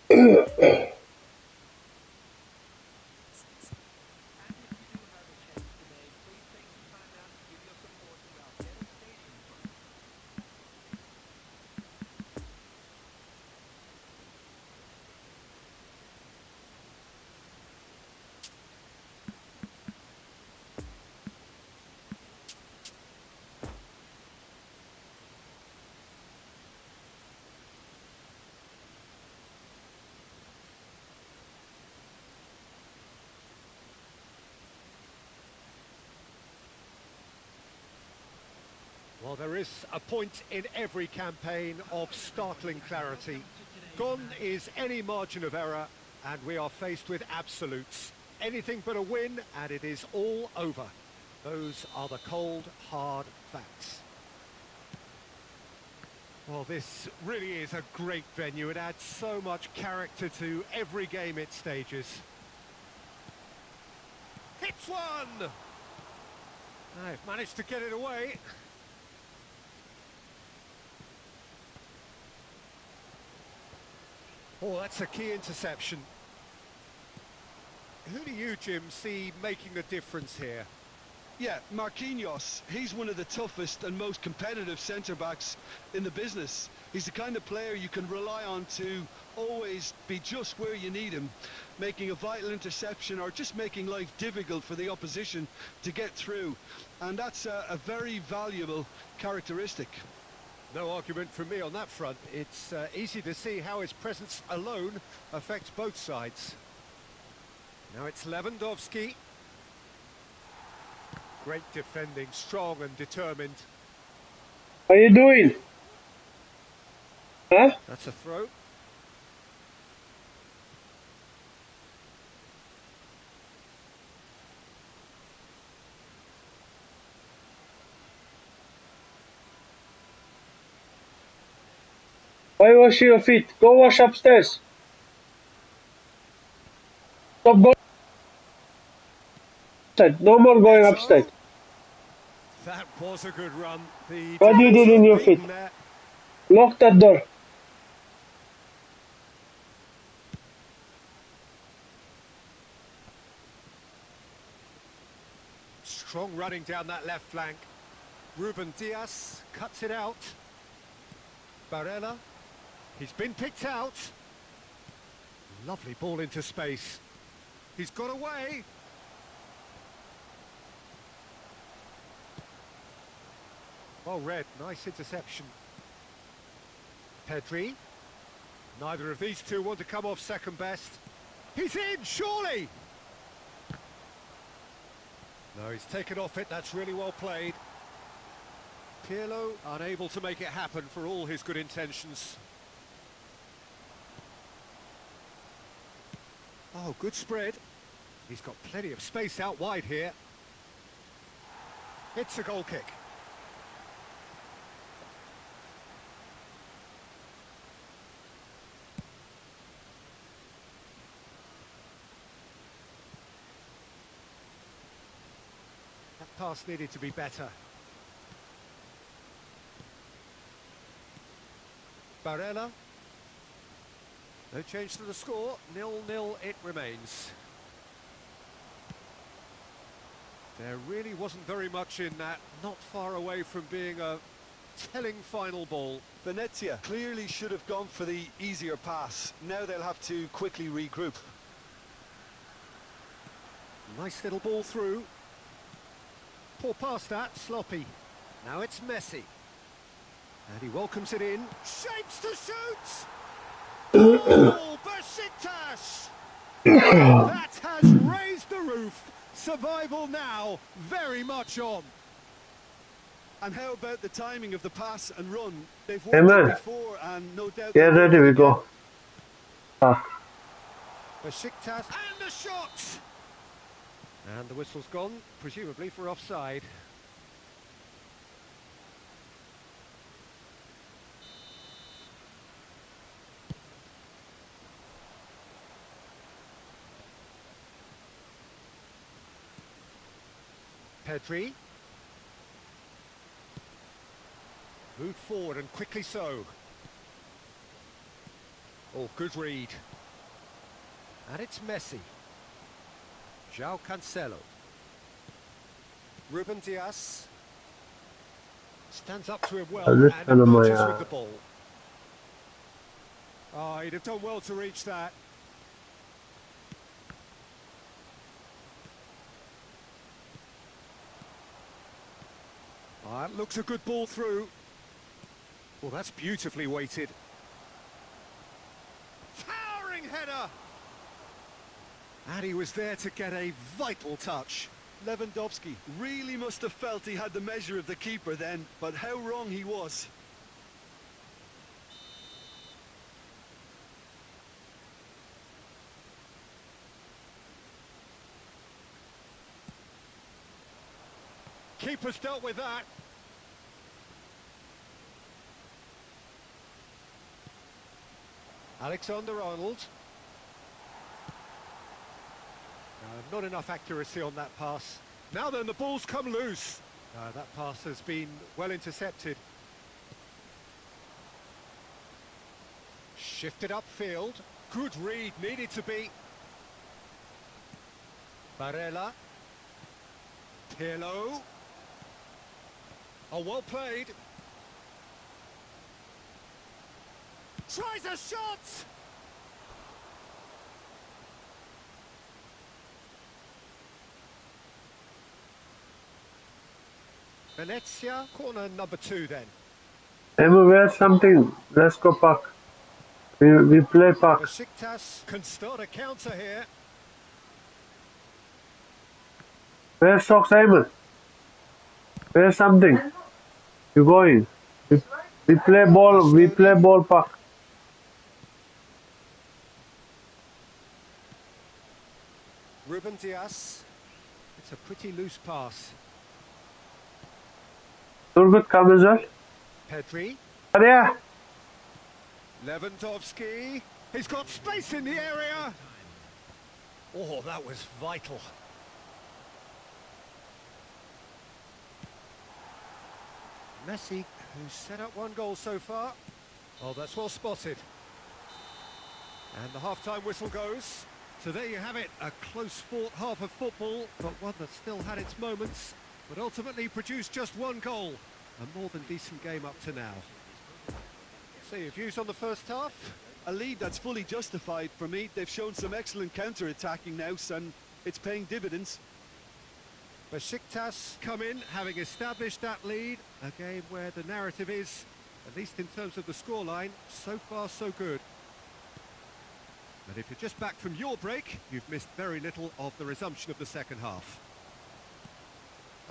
And if you do have a chance today, please take some time out to give your support to our devastation front. Well, there is a point in every campaign of startling clarity. Gone is any margin of error, and we are faced with absolutes. Anything but a win, and it is all over. Those are the cold, hard facts. Well, this really is a great venue. It adds so much character to every game it stages. Hits one! They've managed to get it away. Oh, that's a key interception. Who do you, Jim, see making the difference here? Yeah, Marquinhos, he's one of the toughest and most competitive centre-backs in the business. He's the kind of player you can rely on to always be just where you need him, making a vital interception or just making life difficult for the opposition to get through. And that's a very valuable characteristic. No argument from me on that front. It's easy to see how his presence alone affects both sides. Now it's Lewandowski. Great defending, strong and determined. How you doing? Huh? That's a throw. Why wash your feet? Go wash upstairs. Stop going upstairs. No more going upstairs. Beto. That was a good run. The What do you defence do in looked your feet? beaten there. Lock that door. Strong running down that left flank. Ruben Diaz cuts it out. Barella. He's been picked out. Lovely ball into space. He's got away. Well read, nice interception. Pedri. Neither of these two want to come off second best. He's in, surely! No, he's taken off it, that's really well played. Pirlo unable to make it happen for all his good intentions. Oh, good spread. He's got plenty of space out wide here. It's a goal kick. That pass needed to be better. Barella. No change to the score. 0-0 it remains. There really wasn't very much in that. Not far away from being a telling final ball. Venezia clearly should have gone for the easier pass. Now they'll have to quickly regroup. Nice little ball through. Poor pass that, sloppy. Now it's Messi. And he welcomes it in. Shapes to shoot! Oh, Besiktas! That has raised the roof. Survival now, very much on. And how about the timing of the pass and run? They've Hey, worked man. it before and no doubt... Get they'll ready, work it we again. go. Ah. Besiktas and the shot! And the whistle's gone, presumably for offside. Pedri. Moved forward and quickly so. Oh, good read. And it's Messi. João Cancelo. Ruben Dias. Stands up to him well and Lütfen ama emerges with ya. the ball. Oh, he'd have done well to reach that. That looks a good ball through. Well, that's beautifully weighted. Towering header! And he was there to get a vital touch. Lewandowski really must have felt he had the measure of the keeper then, but how wrong he was. Keeper's dealt with that. Alexander-Arnold. Not enough accuracy on that pass. Now then, the ball's come loose. That pass has been well intercepted. Shifted upfield. Good read, needed to be. Barella. Pirlo. Oh, well played. Tries a shot! Venezia, corner number 2 then. Emma, where's something? Let's go pack. We play pack. Besiktas can start a counter here. Where's socks, Emma? Where's something? You going? We play ball. We play ball pack. Ruben Dias. It's a pretty loose pass. Turgut, come as well. Pedri. Yeah. Lewandowski. He's got space in the area. Oh, that was vital. Messi, who's set up 1 goal so far. Oh, that's well spotted. And the half-time whistle goes. So there you have it, a close-fought half of football, but one that still had its moments, but ultimately produced just 1 goal. A more than decent game up to now. So your views on the first half? A lead that's fully justified for me. They've shown some excellent counter-attacking now, and it's paying dividends. Besiktas come in, having established that lead. A game where the narrative is, at least in terms of the scoreline, so far so good. But if you're just back from your break, you've missed very little of the resumption of the second half.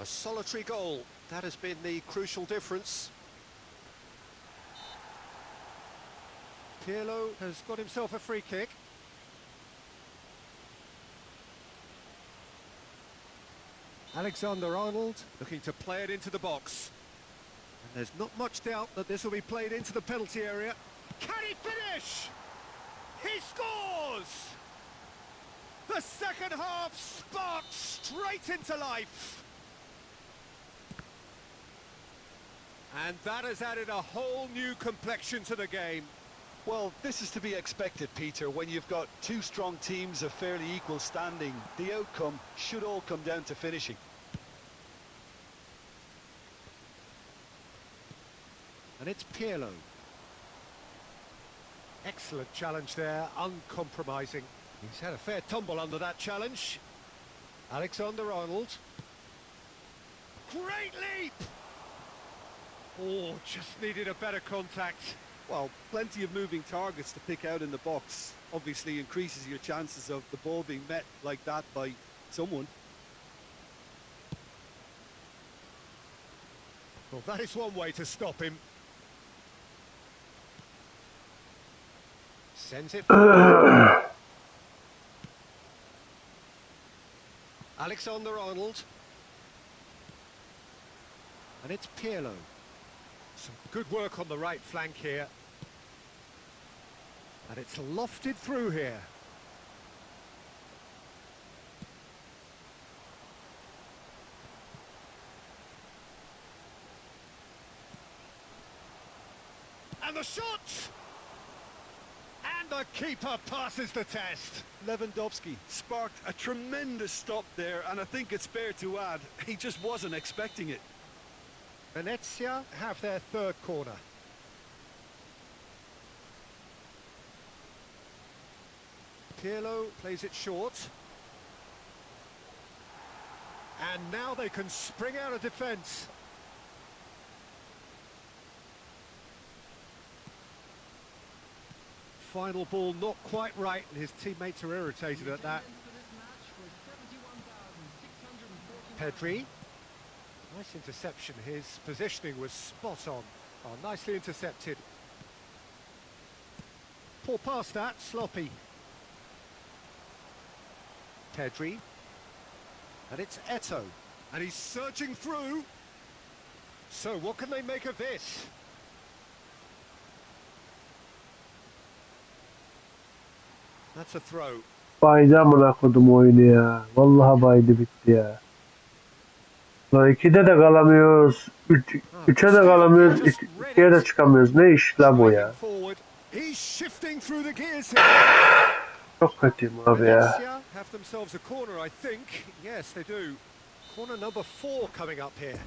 A solitary goal, that has been the crucial difference. Pirlo has got himself a free kick. Alexander-Arnold looking to play it into the box. And there's not much doubt that this will be played into the penalty area. Can he finish? He scores! The second half sparked straight into life. And that has added a whole new complexion to the game. Well, this is to be expected, Peter. When you've got 2 strong teams of fairly equal standing, the outcome should all come down to finishing. And it's Pirlo. Excellent challenge there, uncompromising. He's had a fair tumble under that challenge. Alexander-Arnold. Great leap! Oh, just needed a better contact. Well, plenty of moving targets to pick out in the box. Obviously increases your chances of the ball being met like that by someone. Well, that is one way to stop him. Sends it forward. Alexander-Arnold. And it's Pirlo. Some good work on the right flank here. And it's lofted through here. And the shot! And And the keeper passes the test. Lewandowski sparked a tremendous stop there, and I think it's fair to add, he just wasn't expecting it. Venezia have their third corner. Pirlo plays it short. And now they can spring out of defence. Final ball not quite right, and his teammates are irritated at that. Pedri. Nice interception. His positioning was spot on. Oh, nicely intercepted. Poor pass that, sloppy. Pedri. And it's Eto. And he's surging through. So what can they make of this? That's a throw. Baydı amına kodum oyunu ya. Vallahi baydı bitti ya. Lan 2'de de kalamıyoruz. 3'e de kalamıyoruz. 2'ye de çıkamıyoruz. Ne iş la bu ya? He's shifting through the gears here. Çok kötüyüm abi ya. Venezia have themselves a corner, I think. Yes, they do. Corner number 4 coming up here.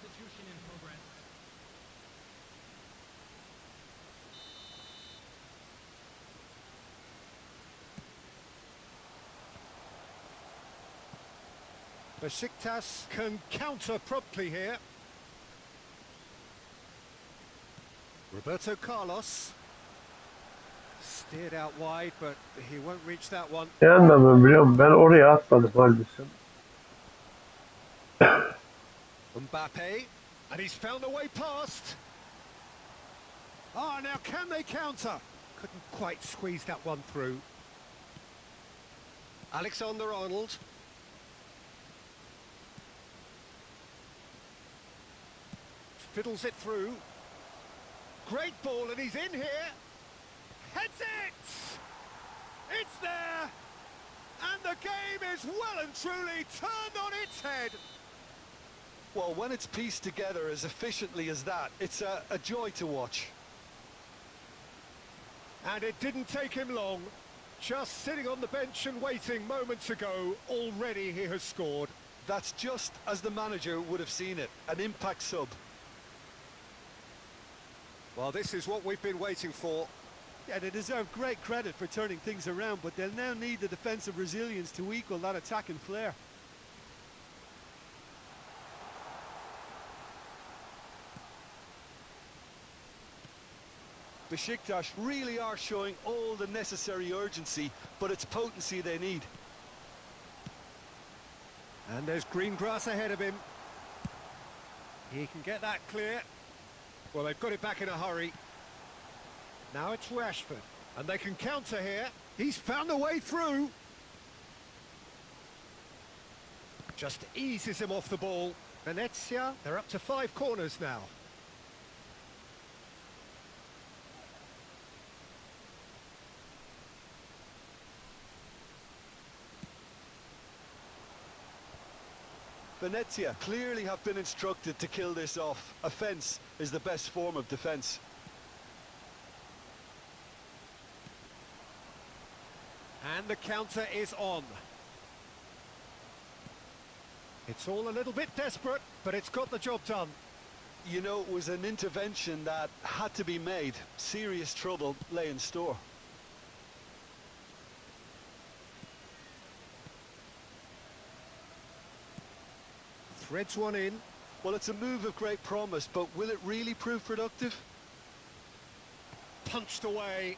Substitution in progress. Besiktas can counter promptly here. Roberto Carlos. Steered out wide, but he won't reach that one. Ne anlamıyorum biliyor musun? Ben oraya atmadım halbuki. Mbappe, and he's found a way past. Ah, now can they counter? Couldn't quite squeeze that one through. Alexander-Arnold. Fiddles it through. Great ball, and he's in here. Heads it! It's there! And the game is well and truly turned on its head. Well, when it's pieced together as efficiently as that, it's a joy to watch. And it didn't take him long. Just sitting on the bench and waiting moments ago, already he has scored. That's just as the manager would have seen it, an impact sub. Well, this is what we've been waiting for. Yeah, they deserve great credit for turning things around, but they'll now need the defensive resilience to equal that attacking flair. Besiktas really are showing all the necessary urgency, but it's potency they need. And there's green grass ahead of him. He can get that clear. Well, they've got it back in a hurry. Now it's Rashford, and they can counter here. He's found a way through. Just eases him off the ball. Venezia, they're up to 5 corners now. Venezia clearly have been instructed to kill this off. Offence is the best form of defence. And the counter is on. It's all a little bit desperate, but it's got the job done. You know, it was an intervention that had to be made. Serious trouble lay in store. Threads one in. Well, it's a move of great promise, but will it really prove productive? Punched away.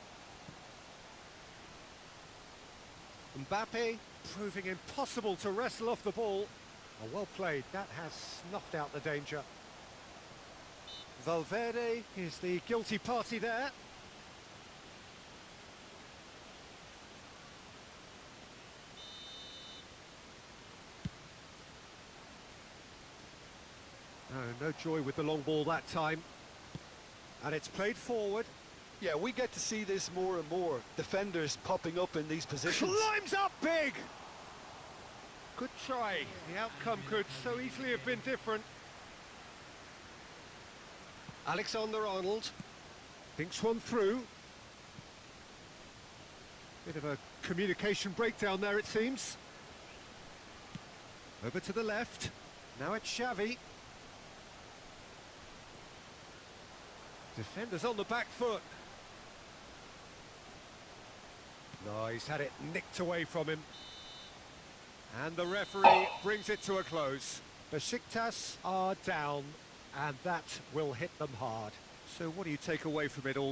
Mbappe proving impossible to wrestle off the ball. Oh, well played. That has snuffed out the danger. Valverde is the guilty party there. No joy with the long ball that time. And it's played forward. Yeah, we get to see this more and more. Defenders popping up in these positions. Climbs up big! Good try. The outcome could so easily have been different. Alexander-Arnold thinks one through. Bit of a communication breakdown there, it seems. Over to the left. Now it's Xavi. Defenders on the back foot. No, he's had it nicked away from him. And the referee brings it to a close. Besiktas are down, and that will hit them hard. So what do you take away from it all?